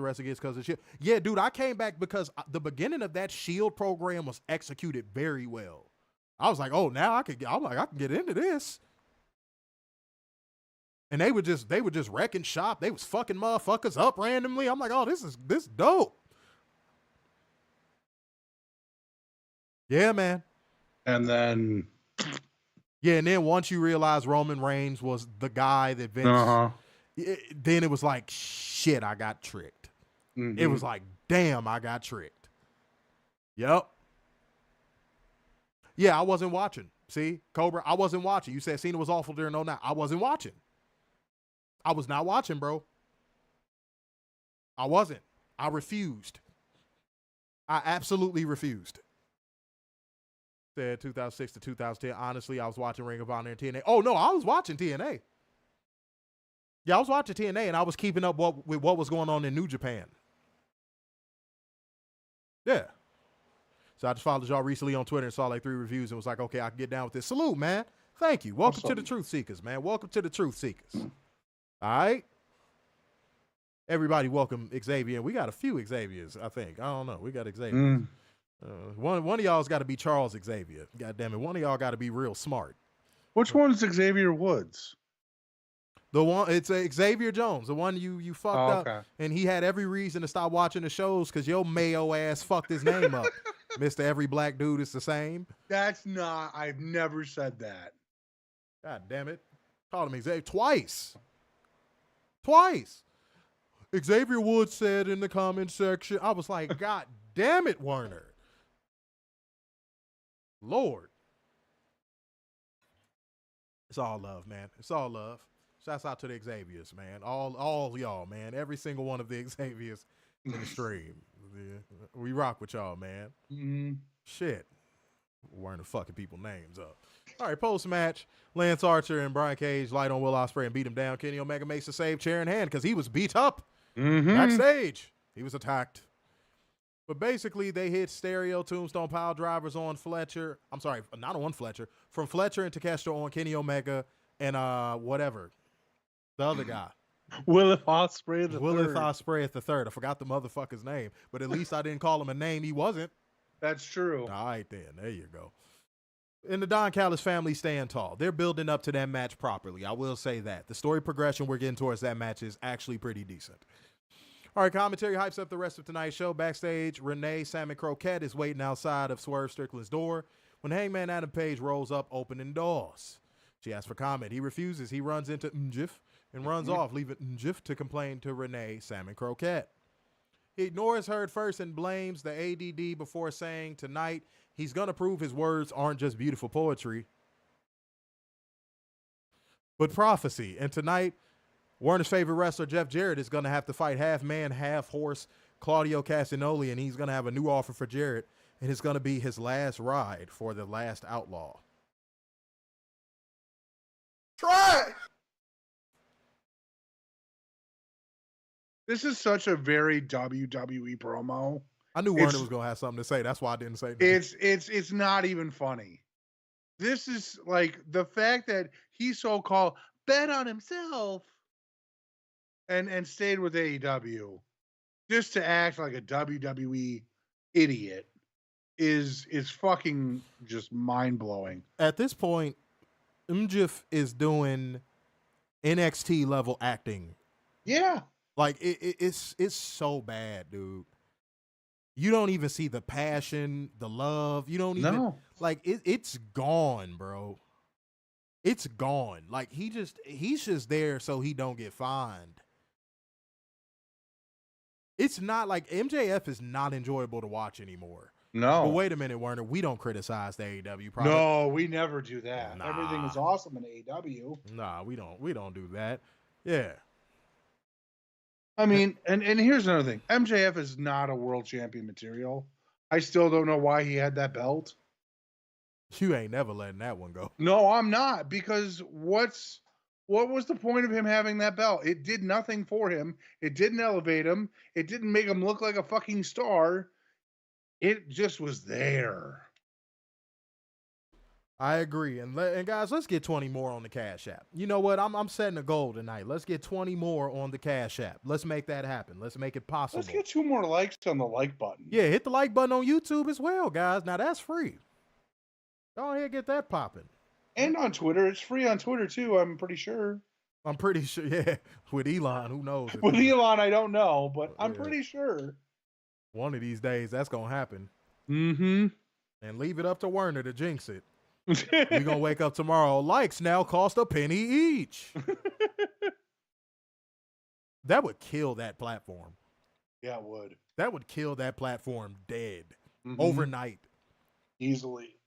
wrestling is because of Shield. Yeah, dude, I came back because the beginning of that Shield program was executed very well. I was like, oh, now I can get into this. And they would just wrecking shop. They was fucking motherfuckers up randomly. I'm like, oh, this is dope. Yeah, man. And then once you realize Roman Reigns was the guy that Vince, then it was like, shit, I got tricked. It was like, damn, I got tricked. Yep. Yeah, I wasn't watching. See, Cobra, I wasn't watching. You said Cena was awful during 09. I wasn't watching. I was not watching, bro. I wasn't. I refused. I absolutely refused. Said 2006 to 2010. Honestly, I was watching Ring of Honor and TNA. Oh, no, I was watching TNA. Yeah, I was watching TNA and I was keeping up with what was going on in New Japan. Yeah. So I just followed y'all recently on Twitter and saw like 3 reviews and was like, okay, I can get down with this. Salute, man. Thank you. Welcome to the Truth Seekers, man. Welcome to the Truth Seekers. All right. Everybody welcome Xavier. We got a few Xaviers, I think. I don't know. We got Xavier. One of y'all's got to be Charles Xavier. God damn it. One of y'all got to be real smart. Which one's Xavier Woods? The one, it's Xavier Jones, the one you fucked up, and he had every reason to stop watching the shows because your Mayo ass fucked his name up. Mr. Every Black Dude is the same. That's not, I've never said that. God damn it. Called him Xavier twice. Twice. Xavier Woods said in the comment section, I was like, God damn it, Werner. Lord. It's all love, man. It's all love. Shouts out to the Xaviers, man. All y'all, man. Every single one of the Xaviers in the stream. We rock with y'all, man. Mm-hmm. Shit. Wearing the fucking people names up. All right, post-match. Lance Archer and Brian Cage light on Will Ospreay and beat him down. Kenny Omega makes a save, chair in hand, because he was beat up backstage. He was attacked. But basically, they hit stereo tombstone pile drivers on Fletcher. I'm sorry, not on Fletcher. From Fletcher and Takeshita on Kenny Omega and whatever. The other guy. Willith Ospreay the third. I forgot the motherfucker's name. But at least I didn't call him a name he wasn't. That's true. All right, then. There you go. And the Don Callis family stand tall. They're building up to that match properly. I will say that. The story progression we're getting towards that match is actually pretty decent. All right, commentary hypes up the rest of tonight's show. Backstage, Renee Salmon Croquette is waiting outside of Swerve Strickland's door when Hangman Adam Page rolls up, opening doors. She asks for comment. He refuses. He runs into Njif and runs off, leaving Njif to complain to Renee Salmon Croquette. He ignores her at first and blames the ADD before saying tonight he's going to prove his words aren't just beautiful poetry, but prophecy. And tonight, Werner's favorite wrestler, Jeff Jarrett, is going to have to fight half man, half horse Claudio Castagnoli, and he's going to have a new offer for Jarrett, and it's going to be his last ride for the last outlaw. Try it. This is such a very WWE promo. I knew Werner was going to have something to say. That's why I didn't say that. It's not even funny. This is like the fact that he so-called bet on himself and stayed with AEW just to act like a WWE idiot is fucking just mind-blowing. At this point, Mjif is doing NXT level acting. Yeah. Like it's so bad, dude. You don't even see the passion, the love. You don't even like it's gone, bro. It's gone. Like he's just there so he don't get fined. It's not like MJF is not enjoyable to watch anymore. No. But wait a minute, Werner. We don't criticize the AEW product. No, we never do that. Nah. Everything is awesome in AEW. Nah, we don't do that. Yeah. I mean, and here's another thing. MJF is not a world champion material. I still don't know why he had that belt. You ain't never letting that one go. No, I'm not, because what was the point of him having that belt? It did nothing for him. It didn't elevate him. It didn't make him look like a fucking star. It just was there. I agree. And guys, let's get 20 more on the Cash App. You know what? I'm setting a goal tonight. Let's get 20 more on the Cash App. Let's make that happen. Let's make it possible. Let's get 2 more likes on the like button. Yeah, hit the like button on YouTube as well, guys. Now that's free. Go ahead and get that popping. And on Twitter. It's free on Twitter too, I'm pretty sure. I'm pretty sure, yeah. With Elon, who knows? With Elon, I don't know, but I'm pretty sure. One of these days, that's going to happen. Mm-hmm. And leave it up to Werner to jinx it. We're going to wake up tomorrow. Likes now cost a penny each. That would kill that platform. Yeah, it would. That would kill that platform dead overnight. Easily.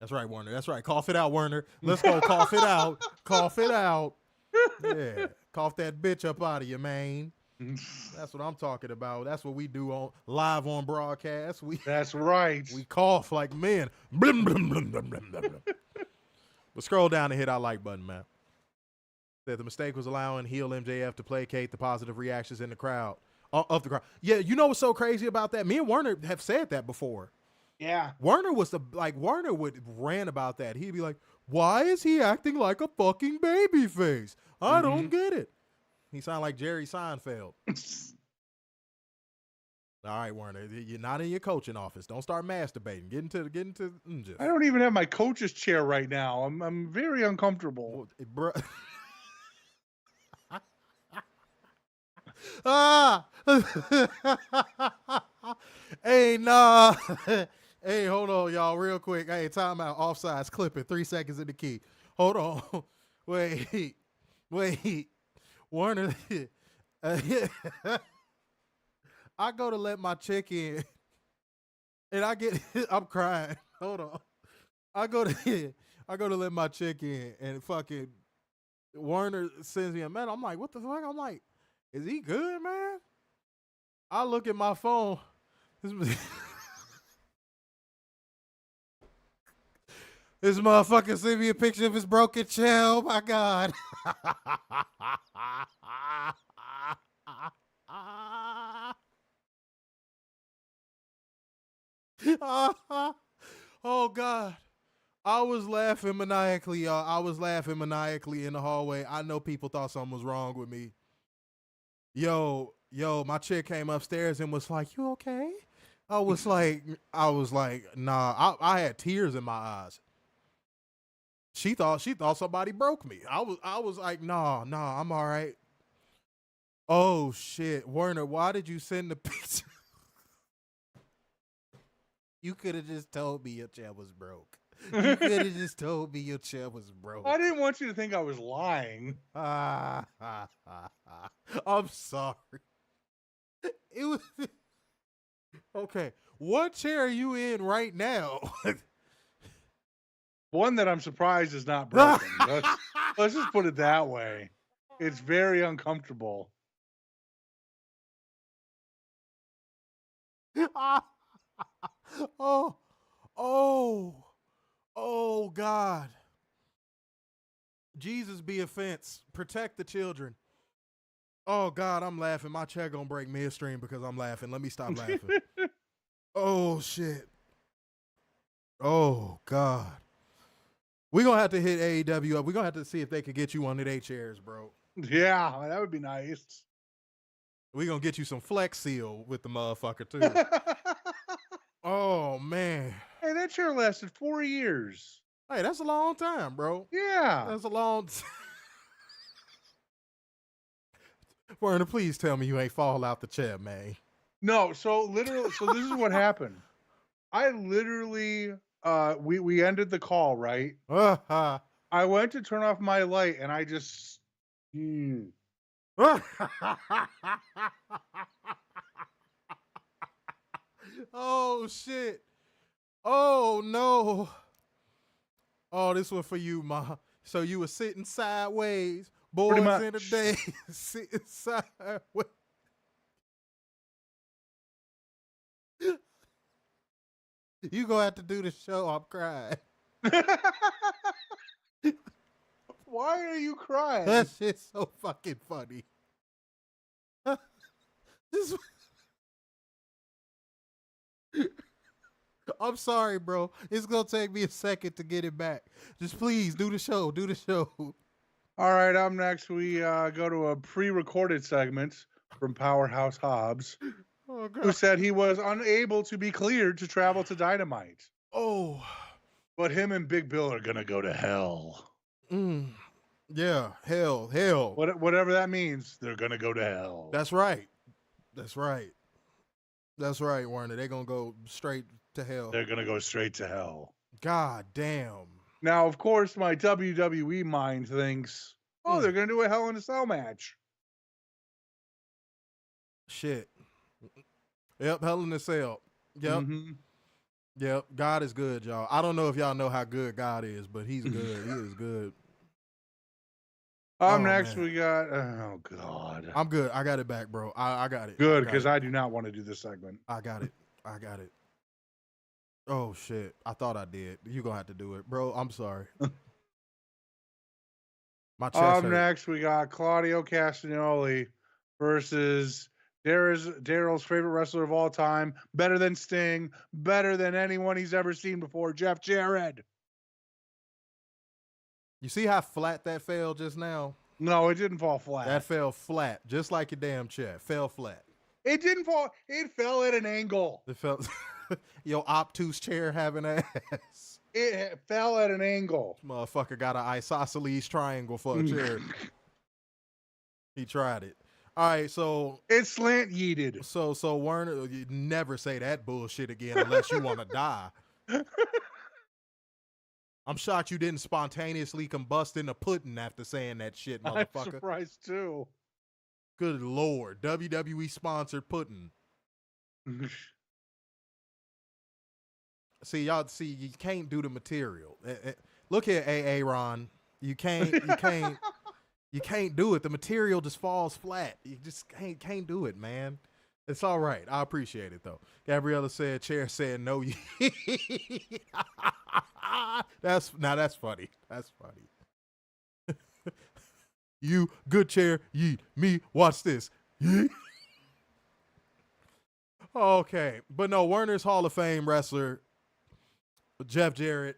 That's right, Werner. That's right. Cough it out, Werner. Let's go. Cough it out. Cough it out. Yeah. Cough that bitch up out of you, man. That's what I'm talking about. That's what we do live on broadcast. That's right. We cough like men. But scroll down and hit our like button, man. That the mistake was allowing heel MJF to placate the positive reactions in the crowd of the crowd. Yeah, you know what's so crazy about that? Me and Werner have said that before. Yeah. Werner would rant about that. He'd be like, "Why is he acting like a fucking baby face? I don't get it." He sounded like Jerry Seinfeld. All right, Werner, you're not in your coaching office. Don't start masturbating. Get into just. I don't even have my coach's chair right now. I'm very uncomfortable. Bro. Hey, nah. Hey, hold on, y'all, real quick. Hey, time out. Offsides, clip it. 3 seconds in the key. Hold on. Wait. Warner. I go to let my chick in, and I'm crying. Hold on. I go to let my chick in, and fucking Warner sends me a man. I'm like, what the fuck? I'm like, is he good, man? I look at my phone. This motherfucker sent me a picture of his broken chair. Oh my God. Oh God. I was laughing maniacally, y'all. I was laughing maniacally in the hallway. I know people thought something was wrong with me. Yo, my chick came upstairs and was like, "You okay?" I was like, nah. I had tears in my eyes. She thought somebody broke me. I was like, nah, I'm all right. Oh shit, Werner, why did you send the picture? You could have just told me your chair was broke. You could have just told me your chair was broke. I didn't want you to think I was lying. I'm sorry. It was okay. What chair are you in right now? One that I'm surprised is not broken. Let's just put it that way. It's very uncomfortable. Oh God. Jesus be a fence. Protect the children. Oh God, I'm laughing. My chair gonna break midstream because I'm laughing. Let me stop laughing. Oh shit. Oh God. We're gonna have to hit AEW up. We're gonna have to see if they could get you one of their chairs, bro. Yeah, that would be nice. We're gonna get you some Flex Seal with the motherfucker too. Oh man. Hey, that chair lasted 4 years. Hey, that's a long time, bro. Yeah. That's a long time. Werner, please tell me you ain't fall out the chair, man. No, so this is what happened. I literally we ended the call, right? I went to turn off my light and I just Oh shit. Oh no. Oh, this one for you, Ma. So you were sitting sideways, boys in the day, sitting sideways. You gonna have to do the show. I'm crying. Why are you crying? That shit's so fucking funny. I'm sorry, bro. It's gonna take me a second to get it back. Just please do the show. Do the show. All right, up next we go to a pre-recorded segment from Powerhouse Hobbs, who said he was unable to be cleared to travel to Dynamite. Oh. But him and Big Bill are gonna go to hell. Yeah, hell. Whatever that means, they're gonna go to hell. That's right, Warner. They're gonna go straight to hell. They're gonna go straight to hell. God damn. Now, of course, my WWE mind thinks, oh, they're gonna do a Hell in a Cell match. Shit. Yep, Hell in a Cell. Yep. Yep. God is good, y'all. I don't know if y'all know how good God is, but he's good. He is good. Next we got, oh God. I'm good. I got it back, bro. I got it. Good, because I do not want to do this segment. I got it. Oh shit. I thought I did. You're gonna have to do it. Bro, I'm sorry. My chest Up hurt. next, we got Claudio Castagnoli versus Daryl's favorite wrestler of all time, better than Sting, better than anyone he's ever seen before, Jeff Jarrett. You see how flat that fell just now? No, it didn't fall flat. That fell flat, just like your damn chair. Fell flat. It didn't fall. It fell at an angle. It felt your obtuse chair having ass. It fell at an angle. Motherfucker got an isosceles triangle for a chair. He tried it. All right, so It slant yeeted. so Werner, you never say that bullshit again unless you want to die. I'm shocked you didn't spontaneously combust in the pudding after saying that shit, I'm motherfucker. surprised too. Good Lord. WWE sponsored pudding. See, you can't do the material. Look here, AA Ron. You can't do it. The material just falls flat. You just can't do it, man. It's all right. I appreciate it though. Gabriella said, chair said no. That's funny. That's funny. You good chair, yeet. Me, watch this. Yeet. Okay. But no, Werner's Hall of Fame wrestler, Jeff Jarrett,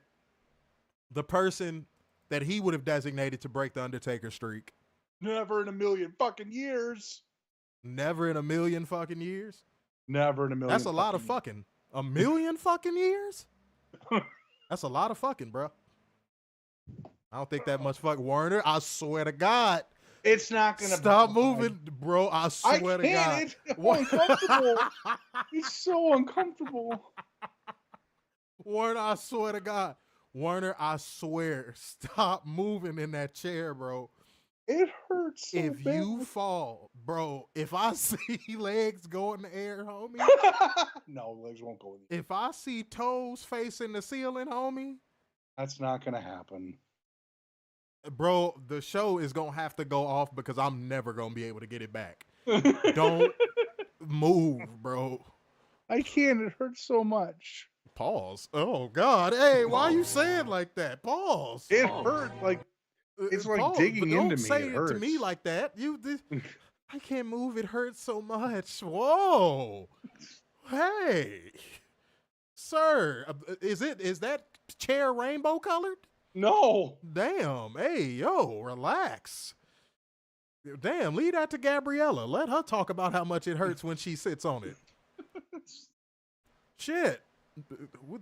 the person that he would have designated to break the Undertaker streak. Never in a million fucking years. Never in a million fucking years? Never in a million. That's a lot of fucking. A million fucking years? That's a lot of fucking, bro. I don't think that much fuck. Werner, I swear to God. It's not going to stop moving, bro. I swear to God. It's so uncomfortable. It's so uncomfortable. Werner, I swear to God. Werner, I swear. Stop moving in that chair, bro. It hurts so if bad. you fall, bro, if I see legs go in the air, homie. No, legs won't go in the air. If I see toes facing the ceiling, homie. That's not going to happen. Bro, the show is going to have to go off because I'm never going to be able to get it back. Don't move, bro. I can't. It hurts so much. Pause. Oh, God. Hey, why are you saying like that? Pause. It hurt like... It's like digging into me. Don't say it to me like that. I can't move. It hurts so much. Whoa. Hey, sir, is that chair rainbow colored? No. Damn. Hey, yo, relax. Damn, leave that to Gabriella. Let her talk about how much it hurts when she sits on it. Shit.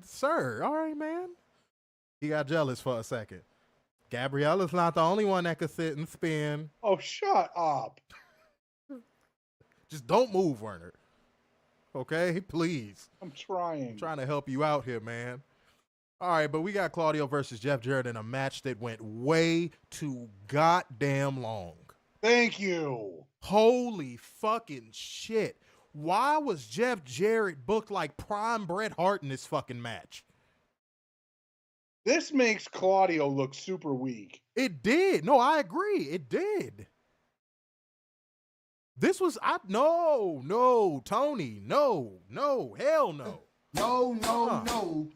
Sir, all right, man. He got jealous for a second. Gabriella's not the only one that could sit and spin. Oh, shut up. Just don't move, Werner. Okay, please. I'm trying. I'm trying to help you out here, man. All right, but we got Claudio versus Jeff Jarrett in a match that went way too goddamn long. Thank you. Holy fucking shit. Why was Jeff Jarrett booked like prime Bret Hart in this fucking match? This makes Claudio look super weak. It did. No, I agree. It did. This was, no, Tony, no, hell no. No.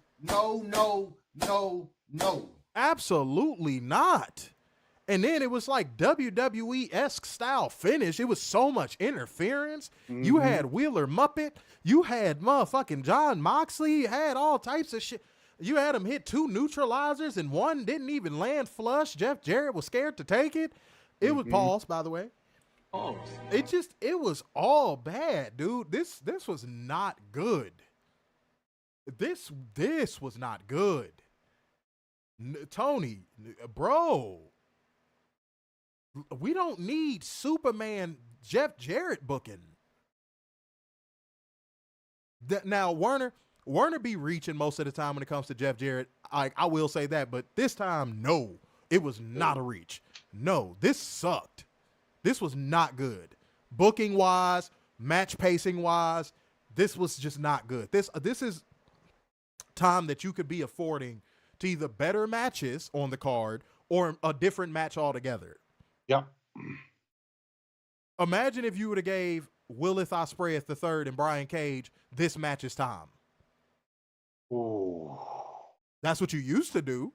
Absolutely not. And then it was like WWE-esque style finish. It was so much interference. Mm-hmm. You had Wheeler Muppet. You had motherfucking John Moxley. You had all types of shit. You had him hit 2 neutralizers and one didn't even land flush. Jeff Jarrett was scared to take it. It was pause, by the way. Pause. It was all bad, dude. This was not good. This was not good. Tony, bro. We don't need Superman Jeff Jarrett booking. Now, Werner be reaching most of the time when it comes to Jeff Jarrett. I will say that, but this time, no. It was not a reach. No, this sucked. This was not good. Booking-wise, match pacing-wise, this was just not good. This is time that you could be affording to either better matches on the card or a different match altogether. Yep. Imagine if you would have gave Willith Ospreay III and Brian Cage this match's time. Ooh. That's what you used to do.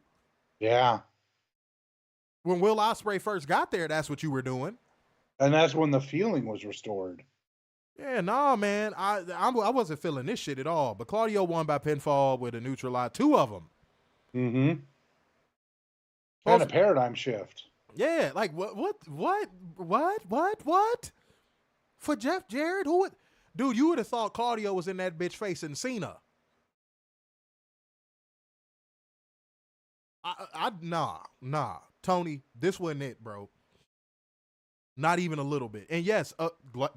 Yeah. When Will Ospreay first got there, that's what you were doing. And that's when the feeling was restored. Yeah, nah, man. I wasn't feeling this shit at all. But Claudio won by pinfall with a neutral eye. 2 of them. Mm-hmm. Kind of paradigm shift. Yeah, like what? For Jeff Jarrett, dude, you would have thought Claudio was in that bitch facing Cena. Nah, Tony, this wasn't it, bro. Not even a little bit. And yes,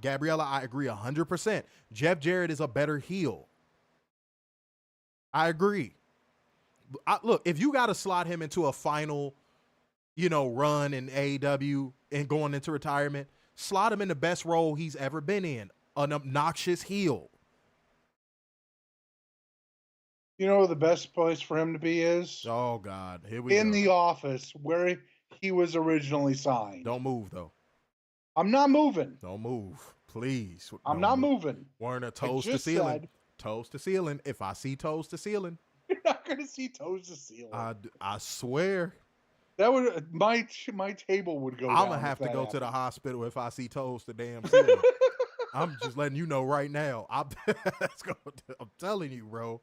Gabriella, I agree 100%. Jeff Jarrett is a better heel. I agree. Look, if you got to slot him into a final, run in AEW and going into retirement, slot him in the best role he's ever been in, an obnoxious heel. You know the best place for him to be is? Oh, God. Here we go. In the office where he was originally signed. Don't move, though. I'm not moving. Don't move. Please. I'm not moving. Warner, toes to ceiling. Toes to ceiling. If I see toes to ceiling. You're not going to see toes to ceiling. I swear. That would my table would go. I'm going to have to go to the hospital if I see toes to damn ceiling. I'm just letting you know right now. I'm telling you, bro.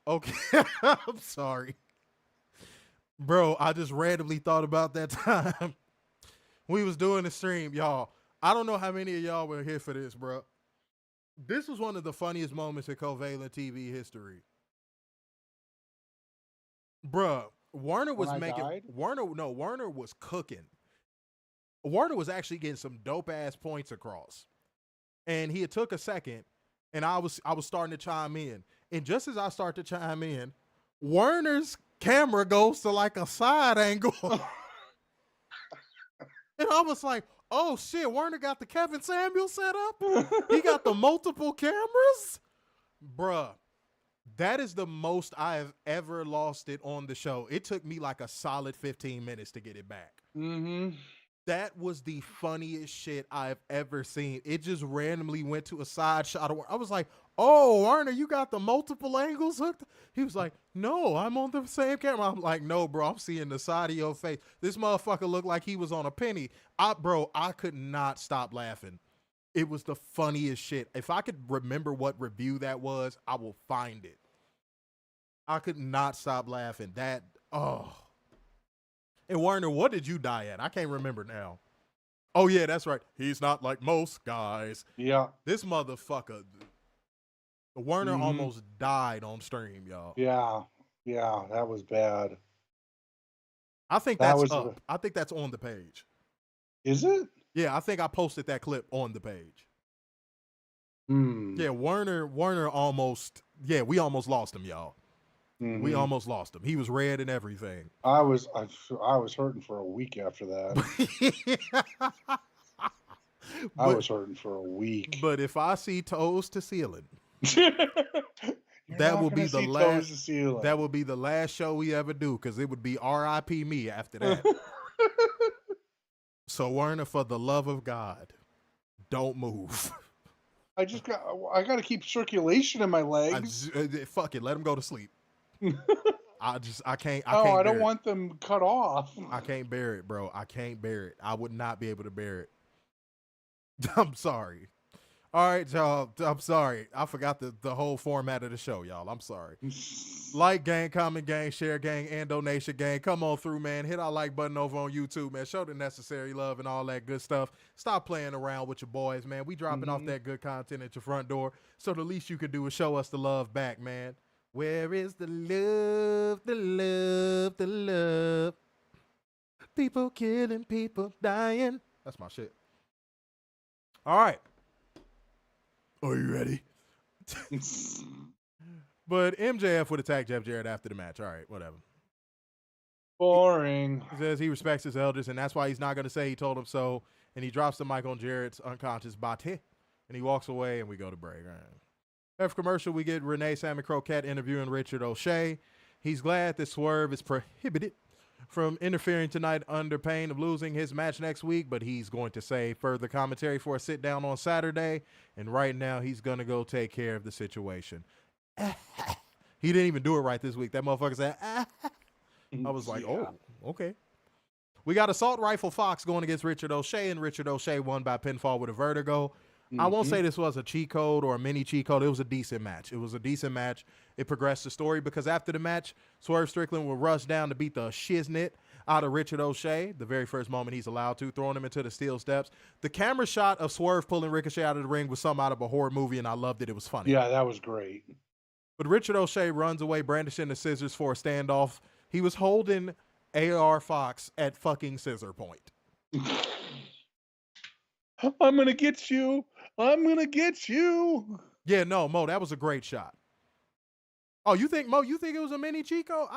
Okay. I'm sorry. Bro, I just randomly thought about that time we was doing the stream, y'all. I don't know how many of y'all were here for this, bro. This was one of the funniest moments in CovalentTV history. Bruh, Warner was Warner was cooking. Warner was actually getting some dope ass points across. And he had took a second, and I was starting to chime in. And just as I start to chime in, Warner's camera goes to like a side angle. And I was like, oh shit, Warner got the Kevin Samuel set up? He got the multiple cameras? Bruh, that is the most I have ever lost it on the show. It took me like a solid 15 minutes to get it back. Mm-hmm. That was the funniest shit I've ever seen. It just randomly went to a side shot. I was like, oh, Warner, you got the multiple angles hooked? He was like, no, I'm on the same camera. I'm like, no, bro, I'm seeing the side of your face. This motherfucker looked like he was on a penny. I could not stop laughing. It was the funniest shit. If I could remember what review that was, I will find it. I could not stop laughing. And Warner, what did you die at? I can't remember now. Oh, yeah, that's right. He's not like most guys. Yeah. This motherfucker, Warner almost died on stream, y'all. Yeah, that was bad. I think that's up. I think that's on the page. Is it? Yeah, I think I posted that clip on the page. Yeah, Warner almost, we almost lost him, y'all. Mm-hmm. We almost lost him. He was red and everything. I was hurting for a week after that. I was hurting for a week. But if I see toes to ceiling, that will be the last. That will be the last show we ever do, because it would be R.I.P. me after that. So Warner, for the love of God, don't move. I got to keep circulation in my legs. Fuck it, let him go to sleep. I can't. I don't want them cut off. I can't bear it, bro. I can't bear it. I would not be able to bear it. I'm sorry. All right, y'all. I'm sorry. I forgot the whole format of the show, y'all. I'm sorry. Like, gang, comment, gang, share, gang, and donation, gang. Come on through, man. Hit our like button over on YouTube, man. Show the necessary love and all that good stuff. Stop playing around with your boys, man. We dropping off that good content at your front door. So the least you can do is show us the love back, man. Where is the love, the love, the love? People killing, people dying. That's my shit. All right. Are you ready? But MJF would attack Jeff Jarrett after the match. All right, whatever. Boring. He says he respects his elders, and that's why he's not going to say he told him so. And he drops the mic on Jarrett's unconscious body, and he walks away, and we go to break. All right. After commercial, we get Renee Salmon Croquette interviewing Richard O'Shea. He's glad that Swerve is prohibited from interfering tonight under pain of losing his match next week, but he's going to say further commentary for a sit-down on Saturday, and right now he's going to go take care of the situation. He didn't even do it right this week. That motherfucker said, I was like, oh, okay. We got Assault Rifle Fox going against Richard O'Shea, and Richard O'Shea won by pinfall with a vertigo. I won't say this was a cheat code or a mini cheat code. It was a decent match. It progressed the story because after the match, Swerve Strickland will rush down to beat the shiznit out of Richard O'Shea, the very first moment he's allowed to, throwing him into the steel steps. The camera shot of Swerve pulling Ricochet out of the ring was something out of a horror movie, and I loved it. It was funny. Yeah, that was great. But Richard O'Shea runs away, brandishing the scissors for a standoff. He was holding AR Fox at fucking scissor point. I'm going to get you. I'm going to get you. Yeah, no, Mo, that was a great shot. Oh, you think it was a mini Chico?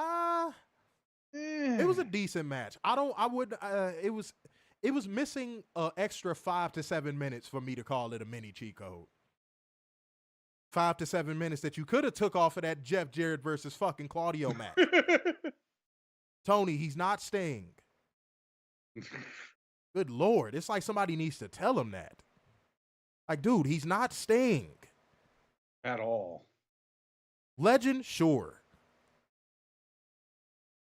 It was a decent match. It was missing an extra 5 to 7 minutes for me to call it a mini Chico. 5 to 7 minutes that you could have took off of that Jeff Jarrett versus fucking Claudio match. Tony, he's not Sting. Good Lord. It's like somebody needs to tell him that. Like, dude, he's not Sting. At all. Legend, sure.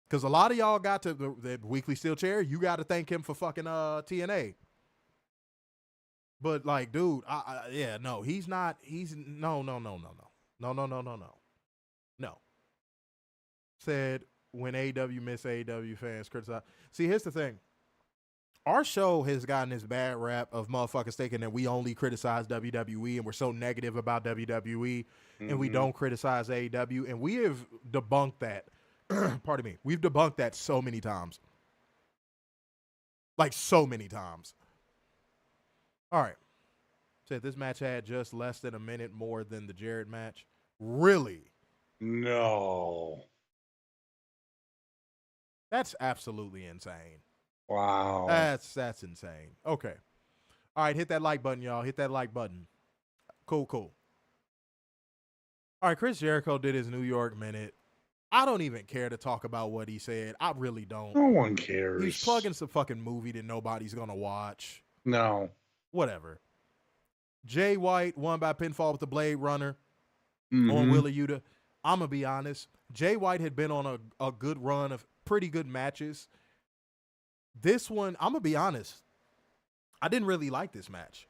Because a lot of y'all got to the weekly steel chair. You got to thank him for fucking TNA. But like, dude, no, he's not. He's no. Said when AEW miss AEW fans criticize. See, here's the thing. Our show has gotten this bad rap of motherfuckers thinking that we only criticize WWE and we're so negative about WWE and we don't criticize AEW. And we have debunked that. Pardon me. We've debunked that so many times. Like so many times. All right. Said this match had just less than a minute more than the Jarrett match. Really? No. That's absolutely insane. Wow. That's insane. Okay. All right, hit that like button, y'all. Hit that like button. Cool. All right, Chris Jericho did his New York minute. I don't even care to talk about what he said. I really don't. No one cares. He's plugging some fucking movie that nobody's going to watch. No. Whatever. Jay White won by pinfall with the Blade Runner on Willa Yuta. I'm going to be honest. Jay White had been on a good run of pretty good matches. This one, I'm going to be honest. I didn't really like this match.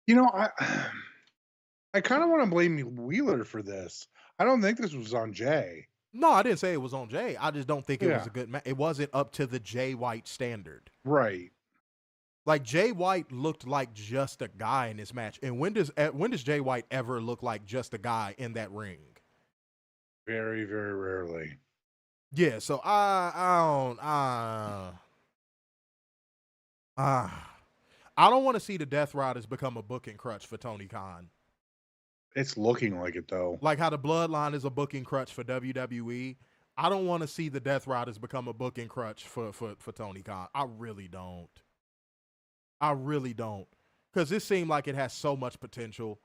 You know, I kind of want to blame Wheeler for this. I don't think this was on Jay. No, I didn't say it was on Jay. I just don't think it was a good match. It wasn't up to the Jay White standard. Right. Like, Jay White looked like just a guy in this match. And when does Jay White ever look like just a guy in that ring? Very, very rarely. Yeah, so I don't want to see the Death Riders become a booking crutch for Tony Khan. It's looking like it, though. Like how the Bloodline is a booking crutch for WWE. I don't want to see the Death Riders become a booking crutch for Tony Khan. I really don't. Because this seemed like it has so much potential.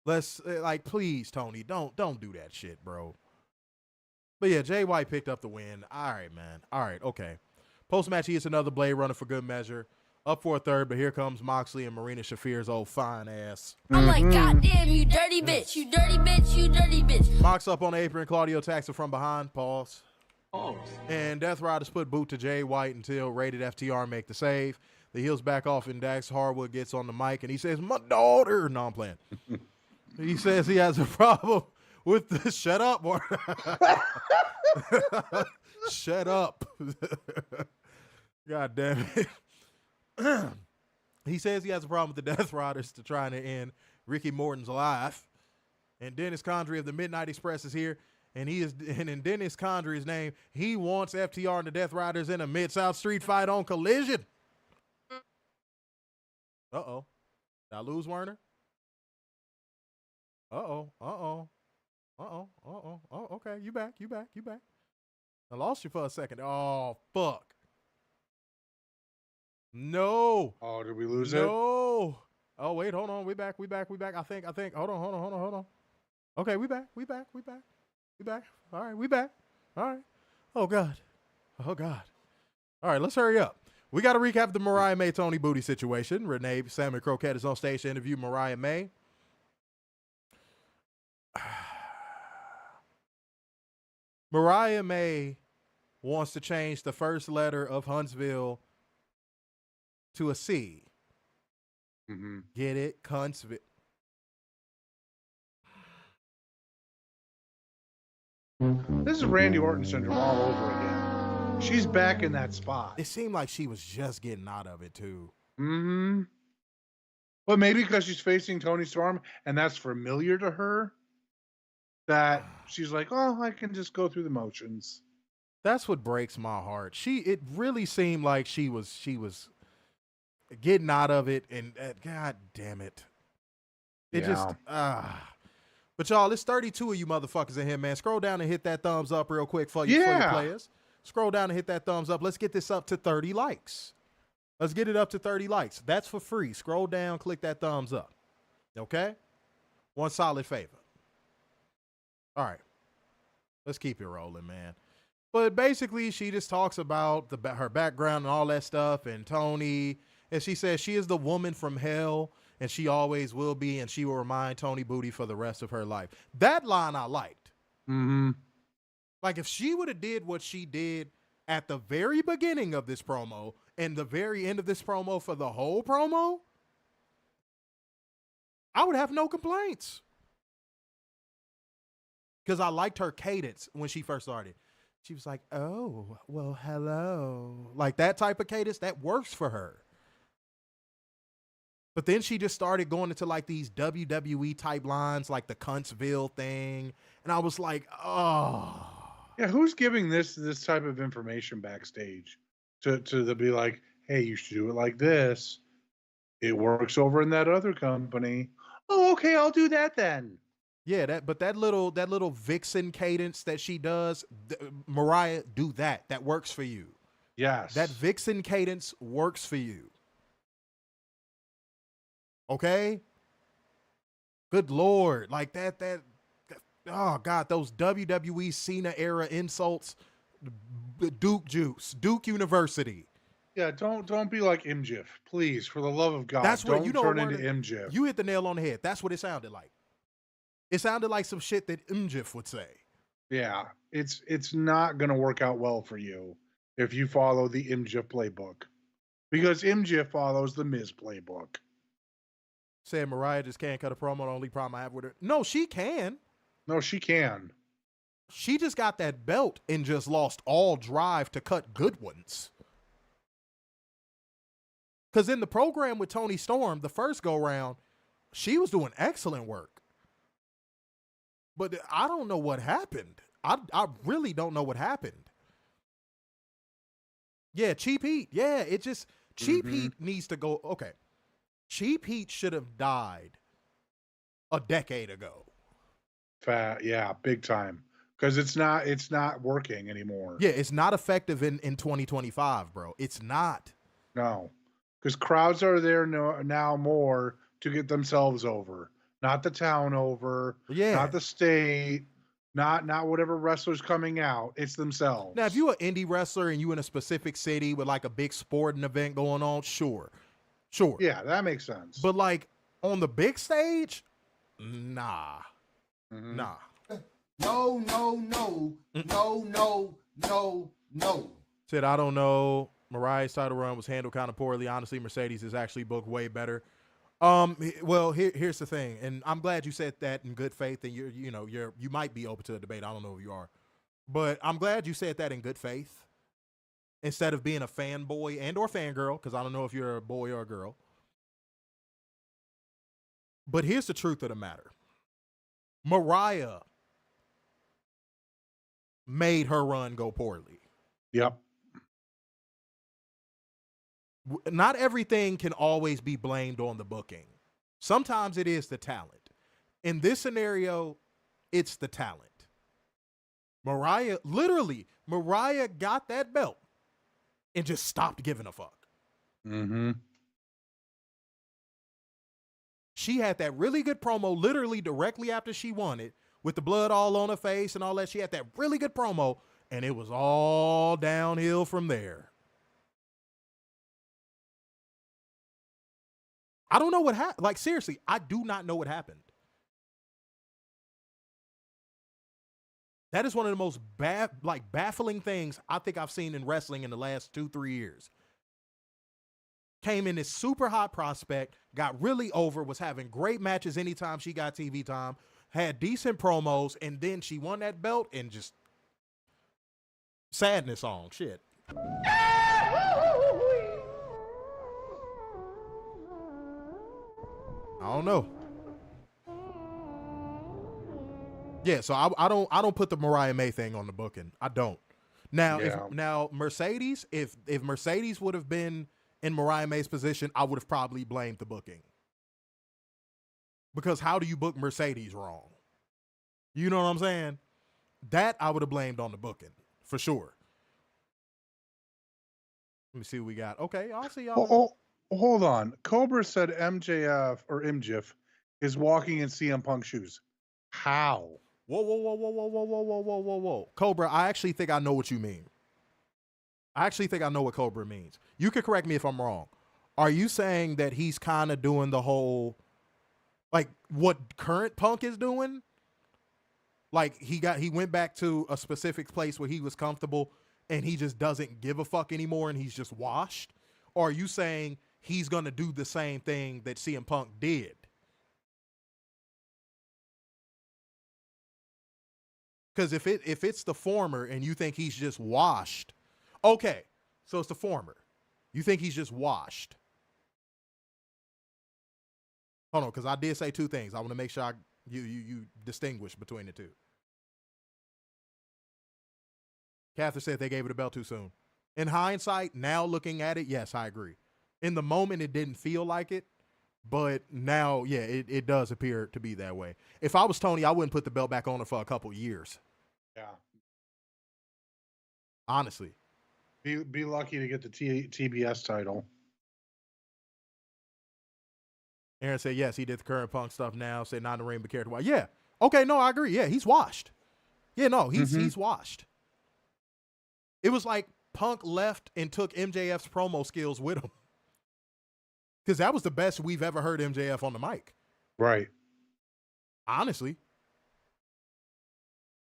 Please, Tony, don't do that shit, bro. But yeah, Jay White picked up the win. All right, man. All right, okay. Post-match, he hits another Blade Runner for good measure. Up for a third, but here comes Moxley and Marina Shafir's old fine ass. I'm like, goddamn, you dirty bitch, you dirty bitch, you dirty bitch. Mox up on the apron, Claudio attacks her from behind. Pause. And Death Riders put boot to Jay White until Rated FTR make the save. The heels back off, and Dax Harwood gets on the mic, and he says, my daughter. No, I'm playing. He says he has a problem with the shut up. Shut up. God damn it. He says he has a problem with the Death Riders to trying to end Ricky Morton's life. And Dennis Condrey of the Midnight Express is here. And in Dennis Condrey's name, he wants FTR and the Death Riders in a Mid-South Street fight on Collision. Uh-oh. Did I lose Werner? Oh, okay. You back. I lost you for a second. Oh, fuck. No. Oh, did we lose it? No. Oh, wait, hold on. We back. I think. Hold on. Okay, we back. All right, we back. All right. Oh, God. All right, let's hurry up. We got to recap the Mariah May Tony Booty situation. Renee Salmon Croquette is on stage to interview Mariah May. Mariah May wants to change the first letter of Huntsville to a C. Mm-hmm. Get it? Huntsville. This is Randy Orton syndrome all over again. She's back in that spot. It seemed like she was just getting out of it, too. Mm-hmm. But maybe because she's facing Toni Storm and that's familiar to her, that she's like, oh, I can just go through the motions. That's what breaks my heart. It really seemed like she was getting out of it, and God damn it. It just But y'all, it's 32 of you motherfuckers in here, man. Scroll down and hit that thumbs up real quick for you players. Scroll down and hit that thumbs up. Let's get this up to 30 likes. Let's get it up to 30 likes. That's for free. Scroll down, click that thumbs up. Okay? One solid favor. All right. Let's keep it rolling, man. But basically, she just talks about her background and all that stuff, and Toni, and she says she is the woman from hell, and she always will be, and she will remind Tony Booty for the rest of her life. That line I liked. Mm-hmm. Like, if she would have did what she did at the very beginning of this promo and the very end of this promo for the whole promo, I would have no complaints. Because I liked her cadence when she first started. She was like, oh, well, hello. Like that type of cadence, that works for her. But then she just started going into like these WWE type lines, like the Huntsville thing. And I was like, oh. Yeah, who's giving this type of information backstage to be like, hey, you should do it like this. It works over in that other company. Oh, okay, I'll do that then. Yeah, that little vixen cadence that she does, Mariah, do that. That works for you. Yes. That vixen cadence works for you. Okay? Good Lord. Like that oh God, those WWE Cena era insults, Duke Juice, Duke University. Yeah, don't be like MJF, please, for the love of God. That's what don't you know. Turn into MJF. You hit the nail on the head. That's what it sounded like. It sounded like some shit that MJF would say. Yeah, it's not going to work out well for you if you follow the MJF playbook, because MJF follows the Miz playbook. Said Mariah just can't cut a promo. The only problem I have with her. No, she can. No, she can. She just got that belt and just lost all drive to cut good ones. Because in the program with Toni Storm, the first go-round, she was doing excellent work. But I don't know what happened. I really don't know what happened. Yeah, Cheap Heat. Yeah, it just, Cheap Heat needs to go, okay. Cheap Heat should have died a decade ago. Yeah, big time. Because it's not working anymore. Yeah, it's not effective in 2025, bro. It's not. No. Because crowds are there now more to get themselves over. Not the town over. Yeah. Not the state. Not whatever wrestler's coming out. It's themselves. Now, if you're an indie wrestler and you in a specific city with like a big sporting event going on, sure. Yeah, that makes sense. But like on the big stage, nah. Mm-hmm. Nah. No. Said, I don't know. Mariah's title run was handled kind of poorly. Honestly, Mercedes is actually booked way better. Well, here's the thing, and I'm glad you said that in good faith, and you might be open to a debate. I don't know if you are, but I'm glad you said that in good faith instead of being a fanboy and or fangirl, because I don't know if you're a boy or a girl. But here's the truth of the matter. Mariah made her run go poorly. Yep. Not everything can always be blamed on the booking. Sometimes it is the talent. In this scenario, it's the talent. Mariah got that belt and just stopped giving a fuck. Mm-hmm. She had that really good promo literally directly after she won it with the blood all on her face and all that. She had that really good promo and it was all downhill from there. I don't know what happened. Like, seriously, I do not know what happened. That is one of the most baffling things I think I've seen in wrestling in the last 2-3 years. Came in as super hot prospect, got really over, was having great matches anytime she got TV time, had decent promos, and then she won that belt and just sadness song. Shit. I don't know. Yeah, so I don't put the Mariah May thing on the booking. I don't. Now, Mercedes, if Mercedes would have been in Mariah May's position, I would have probably blamed the booking. Because how do you book Mercedes wrong? You know what I'm saying? That I would have blamed on the booking, for sure. Let me see what we got. Okay, I'll see y'all. Hold on. Cobra said MJF or MJF is walking in CM Punk shoes. How? Whoa. Cobra, I actually think I know what you mean. I actually think I know what Cobra means. You can correct me if I'm wrong. Are you saying that he's kind of doing the whole, like what current Punk is doing? Like he went back to a specific place where he was comfortable and he just doesn't give a fuck anymore and he's just washed? Or are you saying he's going to do the same thing that CM Punk did? Because if it's the former and you think he's just washed, okay, so it's the former. You think he's just washed. Hold on, because I did say two things. I want to make sure you distinguish between the two. Catherine said they gave it a belt too soon. In hindsight, now looking at it, yes, I agree. In the moment, it didn't feel like it, but now, yeah, it does appear to be that way. If I was Tony, I wouldn't put the belt back on her for a couple years. Yeah. Honestly. Be lucky to get the TBS title. Aaron said, yes, he did the current Punk stuff now. Said not in the ring, but character-wise. Yeah. Okay, no, I agree. Yeah, he's washed. Yeah, no, he's washed. It was like Punk left and took MJF's promo skills with him. Because that was the best we've ever heard MJF on the mic. Right. Honestly.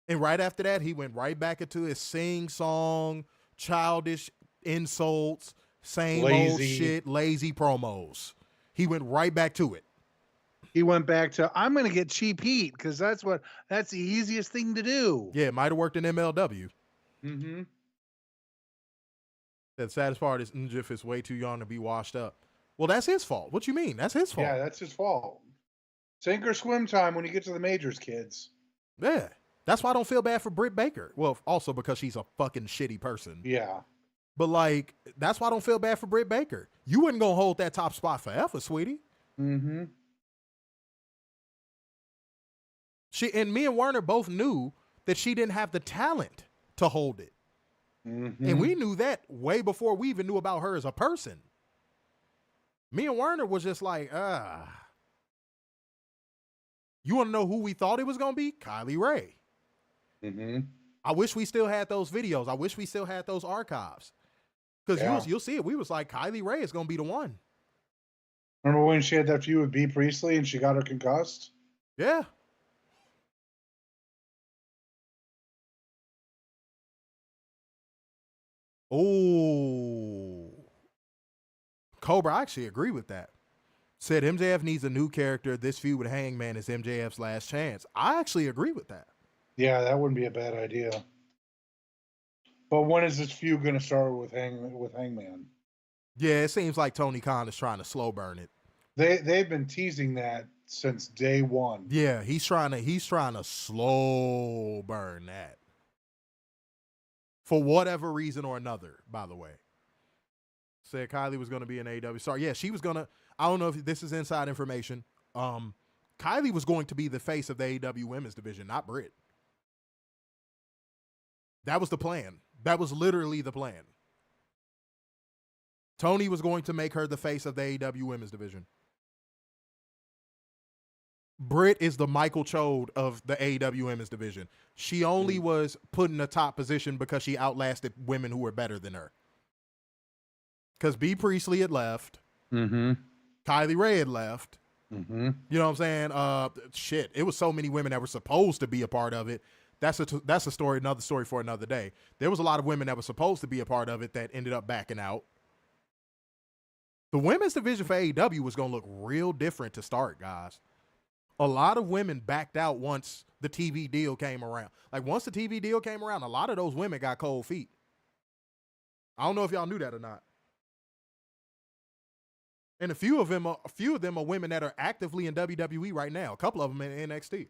And right after that, he went right back into his sing-song, childish insults, same old shit, lazy promos. He went right back to it. He went back to, I'm going to get cheap heat because that's the easiest thing to do. Yeah, it might have worked in MLW. Mm-hmm. The saddest part is MJF is way too young to be washed up. Well, that's his fault. What you mean? That's his fault. Yeah, that's his fault. Sink or swim time when you get to the majors, kids. Yeah. That's why I don't feel bad for Britt Baker. Well, also because she's a fucking shitty person. Yeah. But, like, that's why I don't feel bad for Britt Baker. You wasn't going to hold that top spot forever, sweetie. Mm-hmm. And me and Werner both knew that she didn't have the talent to hold it. Mm-hmm. And we knew that way before we even knew about her as a person. Me and Werner was just like, You want to know who we thought it was going to be? Kylie Ray. Mm-hmm. I wish we still had those videos. I wish we still had those archives. Because you'll see it. We was like, Kylie Ray is going to be the one. Remember when she had that feud with B. Priestley and she got her concussed? Yeah. Oh. Cobra, I actually agree with that. Said MJF needs a new character. This feud with Hangman is MJF's last chance. I actually agree with that. Yeah, that wouldn't be a bad idea. But when is this feud going to start with Hangman? Yeah, it seems like Tony Khan is trying to slow burn it. They've been teasing that since day one. Yeah, he's trying to slow burn that. For whatever reason or another, by the way. Said Kylie was going to be in AEW. Sorry, yeah, she was going to, I don't know if this is inside information. Kylie was going to be the face of the AEW women's division, not Britt. That was the plan. That was literally the plan. Tony was going to make her the face of the AEW women's division. Britt is the Michael Chode of the AEW women's division. She only was put in a top position because she outlasted women who were better than her. Because B. Priestley had left. Mm-hmm. Kylie Ray had left. Mm-hmm. You know what I'm saying? Shit. It was so many women that were supposed to be a part of it that's a story, another story for another day. There was a lot of women that were supposed to be a part of it that ended up backing out. The women's division for AEW was going to look real different to start, guys. A lot of women backed out once the TV deal came around. Like, once the TV deal came around, a lot of those women got cold feet. I don't know if y'all knew that or not. And a few of them are women that are actively in WWE right now. A couple of them in NXT.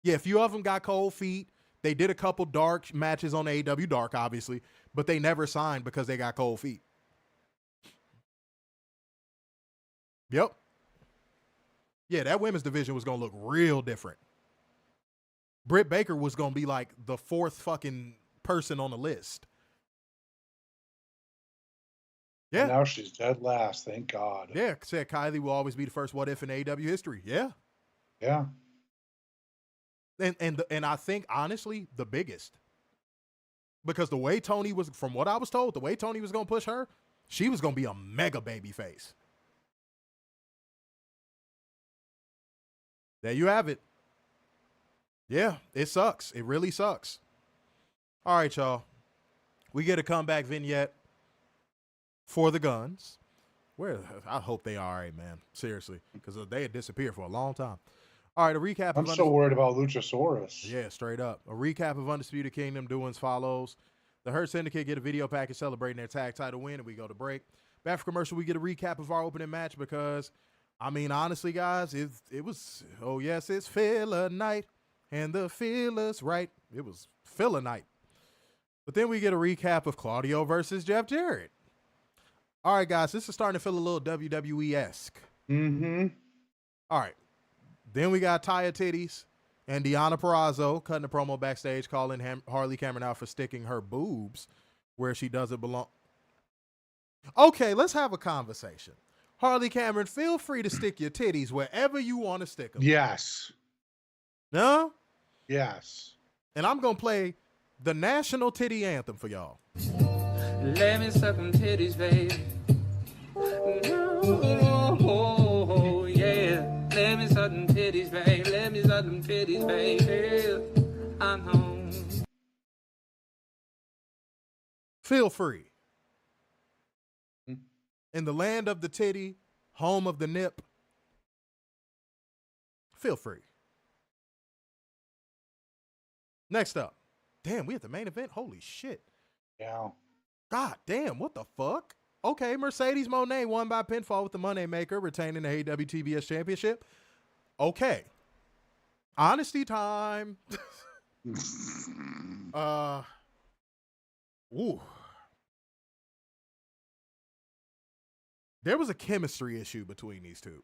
Yeah, a few of them got cold feet. They did a couple dark matches on AEW Dark, obviously, but they never signed because they got cold feet. Yep. Yeah, that women's division was going to look real different. Britt Baker was going to be like the fourth fucking person on the list. Yeah. And now she's dead last, thank God. Yeah, said Kylie will always be the first what if in AEW history. Yeah. Yeah. And I think, honestly, the biggest. Because the way Tony was, from what I was told, the way Tony was going to push her, she was going to be a mega baby face. There you have it. Yeah, it sucks. It really sucks. All right, y'all. We get a comeback vignette for the Guns. I hope they are all right, man. Seriously, because they had disappeared for a long time. All right, a recap. I'm so worried about Luchasaurus. Yeah, straight up. A recap of Undisputed Kingdom doings follows. The Hurt Syndicate get a video package celebrating their tag title win, and we go to break. Back for commercial, we get a recap of our opening match because, I mean, honestly, guys, it was, oh, yes, it's filler night, and the feelers right. It was filler night. But then we get a recap of Claudio versus Jeff Jarrett. All right, guys, this is starting to feel a little WWE-esque. Mm-hmm. All right. Then we got Taya Titties and Deonna Purrazzo cutting a promo backstage, calling Harley Cameron out for sticking her boobs where she doesn't belong. Okay, let's have a conversation. Harley Cameron, feel free to stick your titties wherever you want to stick them. Yes. No? Yes. And I'm going to play the national titty anthem for y'all. Let me suck them titties, baby. Oh, yeah. Let me suck them titties, baby. Let me suck them titties, baby. I know. Feel free. In the land of the titty, home of the nip, feel free. Next up. Damn, we at the main event? Holy shit. Yeah. God damn, what the fuck? Okay, Mercedes Moné won by pinfall with the Moneymaker, retaining the AEW TBS Championship. Okay. Honesty time. Ooh. There was a chemistry issue between these two.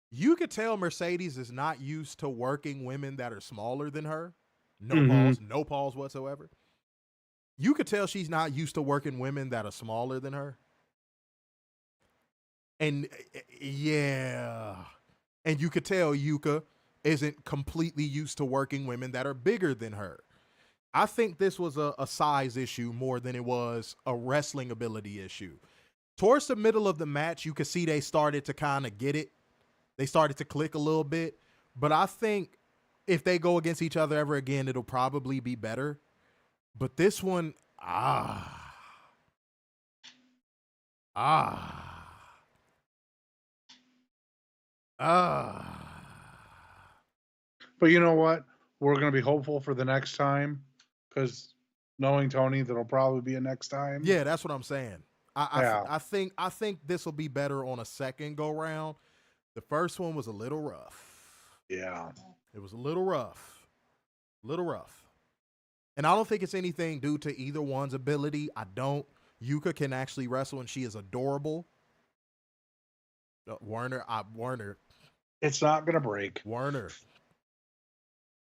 You could tell Mercedes is not used to working women that are smaller than her. No pause whatsoever. You could tell she's not used to working women that are smaller than her. And yeah. And you could tell Yuka isn't completely used to working women that are bigger than her. I think this was a size issue more than it was a wrestling ability issue. Towards the middle of the match, you could see they started to kind of get it. They started to click a little bit. But I think if they go against each other ever again, it'll probably be better. But this one, But you know what? We're going to be hopeful for the next time because knowing Tony, that'll probably be a next time. Yeah, that's what I'm saying. I think this will be better on a second go round. The first one was a little rough. Yeah. It was a little rough. And I don't think it's anything due to either one's ability. I don't. Yuka can actually wrestle, and she is adorable. Werner. It's not going to break. Werner.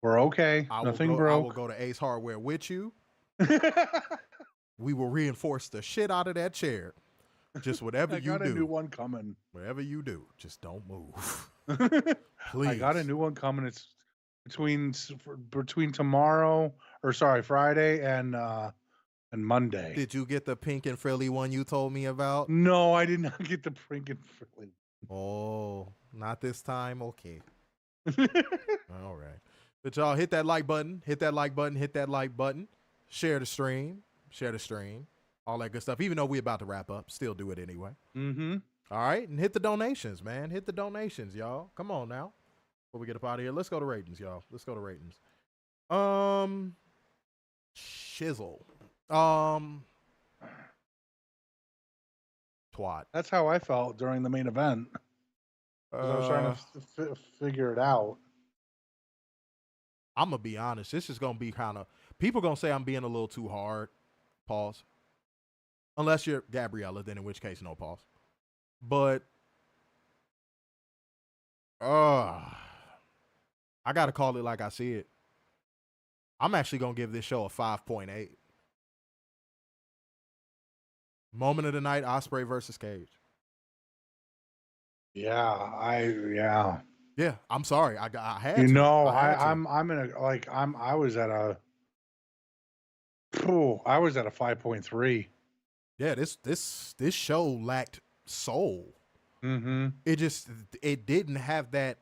We're okay. Nothing broke. I will go to Ace Hardware with you. We will reinforce the shit out of that chair. Just whatever you do. I got a new one coming. Whatever you do, just don't move. Please. I got a new one coming. It's between Friday and Monday. Did you get the pink and frilly one you told me about? No, I did not get the pink and frilly. Oh, not this time? Okay. All right. But y'all hit that like button, hit that like button, hit that like button. Share the stream, all that good stuff. Even though we're about to wrap up, still do it anyway. Mm-hmm. All right, and hit the donations, man. Hit the donations, y'all. Come on now. Before we get up out of here, let's go to ratings, y'all. Let's go to ratings. Shizzle. Twat. That's how I felt during the main event. 'Cause I was trying to figure it out. I'm going to be honest. This is going to be kind of, people going to say I'm being a little too hard. Pause. Unless you're Gabriella, then in which case, no pause. But, I got to call it like I see it. I'm actually going to give this show a 5.8. Moment of the night, Ospreay versus Cage. Yeah. Yeah, I'm sorry. I had You to. know, I'm in a like I was at a 5.3. Yeah, this show lacked soul. Mm-hmm. It didn't have that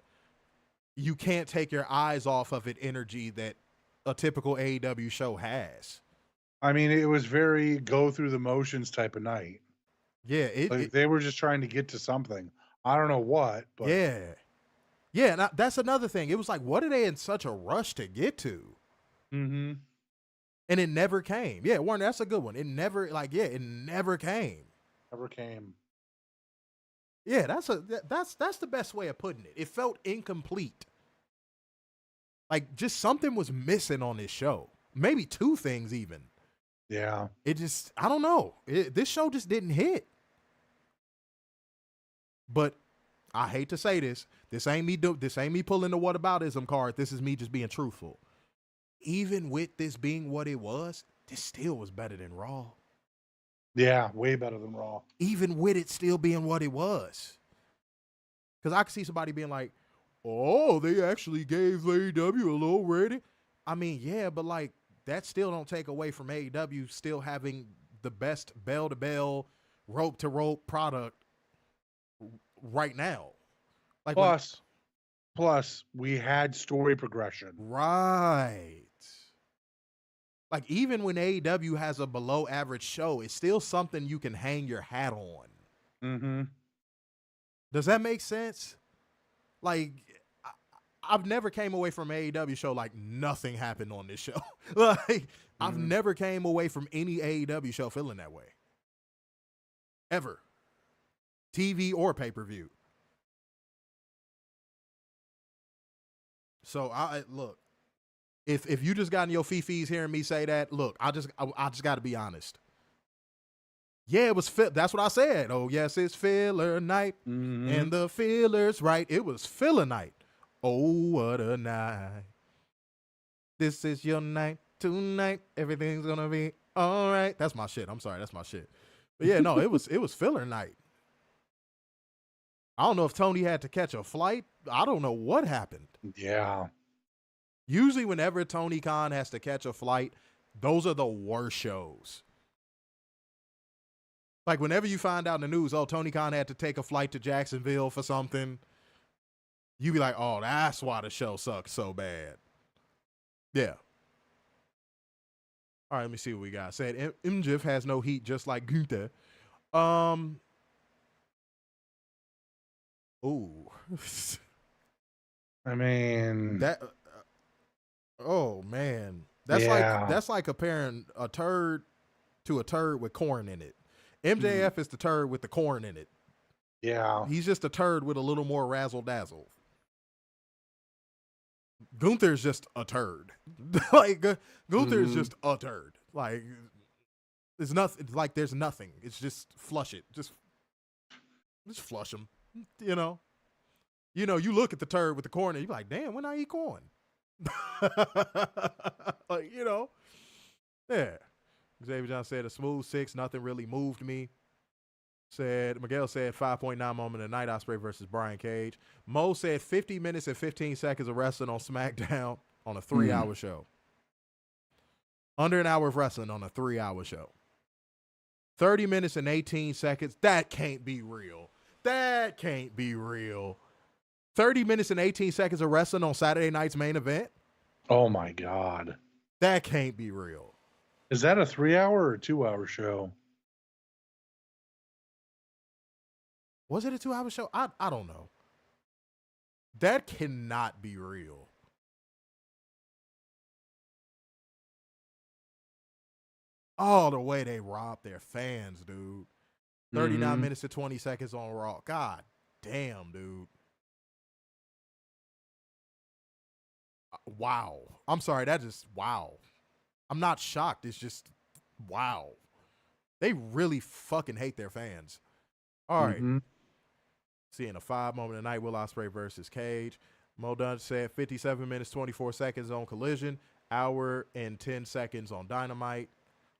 you can't take your eyes off of it energy that a typical AEW show has. I mean, it was very go through the motions type of night. Yeah, They were just trying to get to something. I don't know what, but yeah. And that's another thing. It was like, what are they in such a rush to get to? Mm-hmm. And it never came. Yeah, Warren, that's a good one. It never came. Never came. Yeah, that's the best way of putting it. It felt incomplete. Like just something was missing on this show. Maybe two things even. Yeah. I don't know. This show just didn't hit. But I hate to say this. This ain't me pulling the whataboutism card. This is me just being truthful. Even with this being what it was, this still was better than Raw. Yeah, way better than Raw. Even with it still being what it was. Because I could see somebody being like, oh, they actually gave AEW a low rating. I mean, yeah, but like that still don't take away from AEW still having the best bell-to-bell, rope-to-rope product right now. Like plus we had story progression. Right. Like even when AEW has a below average show, it's still something you can hang your hat on. Mm-hmm. Does that make sense? Like I've never came away from an AEW show like nothing happened on this show. Like I've never came away from any AEW show feeling that way. Ever. TV or pay-per-view. So I look, if you just got in your fifis hearing me say that, look, I just got to be honest. Yeah, it was that's what I said. Oh yes, it's filler night, and the filler's right. It was filler night. Oh what a night! This is your night tonight. Everything's gonna be all right. That's my shit. I'm sorry, that's my shit. But yeah, no, it was filler night. I don't know if Tony had to catch a flight. I don't know what happened. Yeah. Usually whenever Tony Khan has to catch a flight, those are the worst shows. Like whenever you find out in the news, oh, Tony Khan had to take a flight to Jacksonville for something, you be like, oh, that's why the show sucks so bad. Yeah. All right, let me see what we got. Said MJF has no heat just like Gunther. Ooh. I mean that oh man. That's like comparing a turd to a turd with corn in it. MJF is the turd with the corn in it. Yeah. He's just a turd with a little more razzle dazzle. Gunther's just a turd. Like Gunther's just a turd. Like there's nothing. Like there's nothing. It's just flush it. Just flush him. You know, you look at the turd with the corn and you're like, damn, when I eat corn? Like, yeah. Xavier John said a smooth 6, nothing really moved me. Miguel said 5.9 moment of the night, Ospreay versus Brian Cage. Mo said 50 minutes and 15 seconds of wrestling on SmackDown on a 3-hour show. Under an hour of wrestling on a 3-hour show. 30 minutes and 18 seconds. That can't be real. That can't be real. 30 minutes and 18 seconds of wrestling on Saturday night's main event? Oh my God. That can't be real. Is that a 3-hour or 2-hour show? Was it a 2-hour show? I don't know. That cannot be real. Oh, the way they robbed their fans, dude. 39 minutes and 20 seconds on Raw. God damn, dude. Wow. I'm sorry, that just, wow. I'm not shocked. It's just, wow. They really fucking hate their fans. All right. Seeing a 5 moment of night, Will Ospreay versus Cage. Mo Dunn said 57 minutes, 24 seconds on Collision, hour and 10 seconds on Dynamite.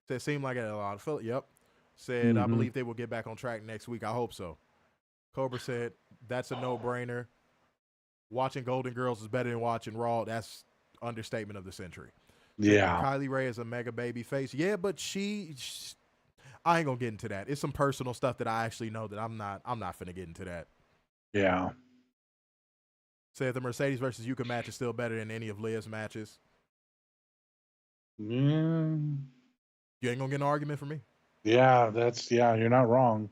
Said seemed like it had a lot of fill. Yep. Said, I believe they will get back on track next week. I hope so. Cobra said, that's a no-brainer. Watching Golden Girls is better than watching Raw. That's understatement of the century. Yeah. Kylie Ray is a mega baby face. Yeah, but I ain't gonna get into that. It's some personal stuff that I actually know that I'm not finna get into that. Yeah. Said the Mercedes versus Yuka match is still better than any of Liv's matches. You ain't gonna get an argument from me. Yeah, you're not wrong.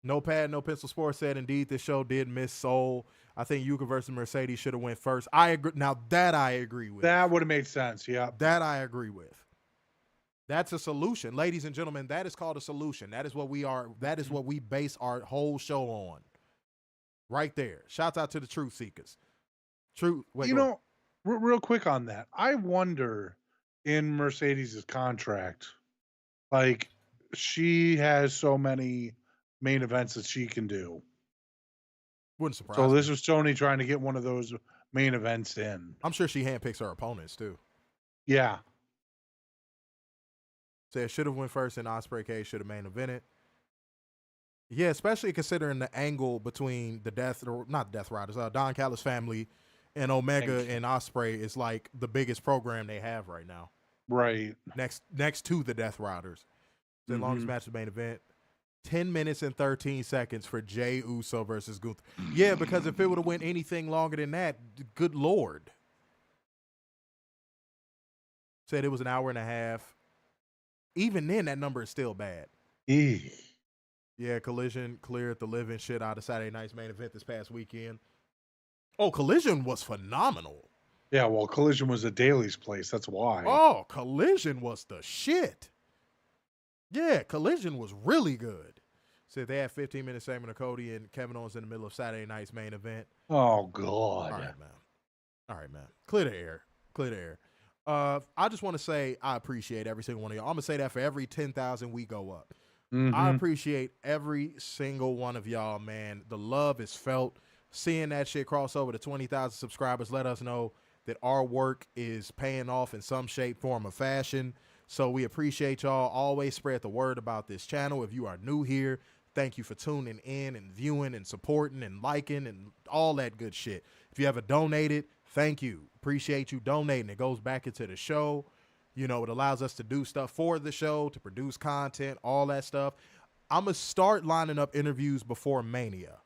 No Pad, No Pencil Sports said, indeed, this show did miss Soul. I think Yuka versus Mercedes should have went first. I agree. Now, that I agree with. That would have made sense, yeah. That I agree with. That's a solution. Ladies and gentlemen, that is called a solution. That is what we are. That is what we base our whole show on. Right there. Shouts out to the Truth Seekers. Real quick on that. I wonder in Mercedes' contract, like, she has so many main events that she can do. Wouldn't surprise me. So this me. was Tony trying to get one of those main events in. I'm sure she handpicks her opponents too. Yeah. Said should have went first and Ospreay Cage should have main evented. Yeah, especially considering the angle between the Death Riders, Don Callis family and Omega and Ospreay is like the biggest program they have right now. Right. Next to the Death Riders. The longest match of the main event. 10 minutes and 13 seconds for Jey Uso versus Gunther. Yeah, because if it would have went anything longer than that, good Lord. Said it was an hour and a half. Even then, that number is still bad. Yeah, Collision cleared the living shit out of Saturday night's main event this past weekend. Oh, Collision was phenomenal. Yeah, well, Collision was a Daly's place. That's why. Oh, Collision was the shit. Yeah, Collision was really good. Said they had 15-minute segment of Cody and Kevin Owens in the middle of Saturday night's main event. Oh, God. All right, man. Clear the air. I just want to say I appreciate every single one of y'all. I'm going to say that for every 10,000 we go up. I appreciate every single one of y'all, man. The love is felt. Seeing that shit cross over to 20,000 subscribers let us know that our work is paying off in some shape, form, or fashion. So we appreciate y'all. Always spread the word about this channel. If you are new here, thank you for tuning in and viewing and supporting and liking and all that good shit. If you ever donated, thank you. Appreciate you donating. It goes back into the show. You know, it allows us to do stuff for the show, to produce content, all that stuff. I'm going to start lining up interviews before Mania.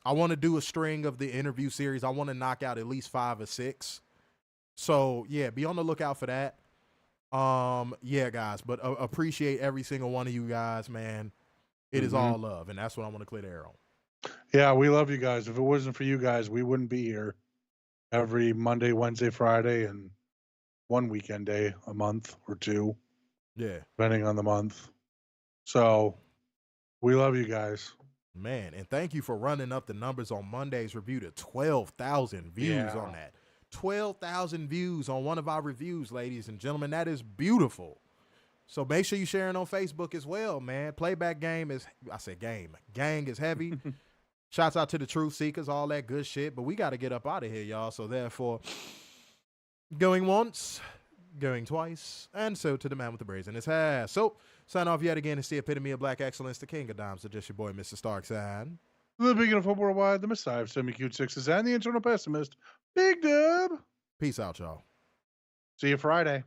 I want to do a string of the interview series. I want to knock out at least 5 or 6. So, yeah, be on the lookout for that. Yeah, guys, but appreciate every single one of you guys, man. It is all love, and that's what I want to clear the air on. Yeah, we love you guys. If it wasn't for you guys, we wouldn't be here every Monday, Wednesday, Friday, and one weekend day a month or 2. Yeah. Depending on the month. So we love you guys. Man, and thank you for running up the numbers on Monday's review to 12,000 views on that. 12,000 views on one of our reviews, ladies and gentlemen. That is beautiful. So make sure you sharing on Facebook as well, man. Playback game is, gang is heavy. Shouts out to the Truth Seekers, all that good shit. But we got to get up out of here, y'all. So therefore, going once, going twice, and so to the man with the braids in his hair. So sign off yet again. It's the epitome of black excellence, the king of dimes, so just your boy, Mr. Starkside. The beginning of football worldwide, the Messiah of semi-cute sixes, and the internal pessimist, Big Dub. Peace out, y'all. See you Friday.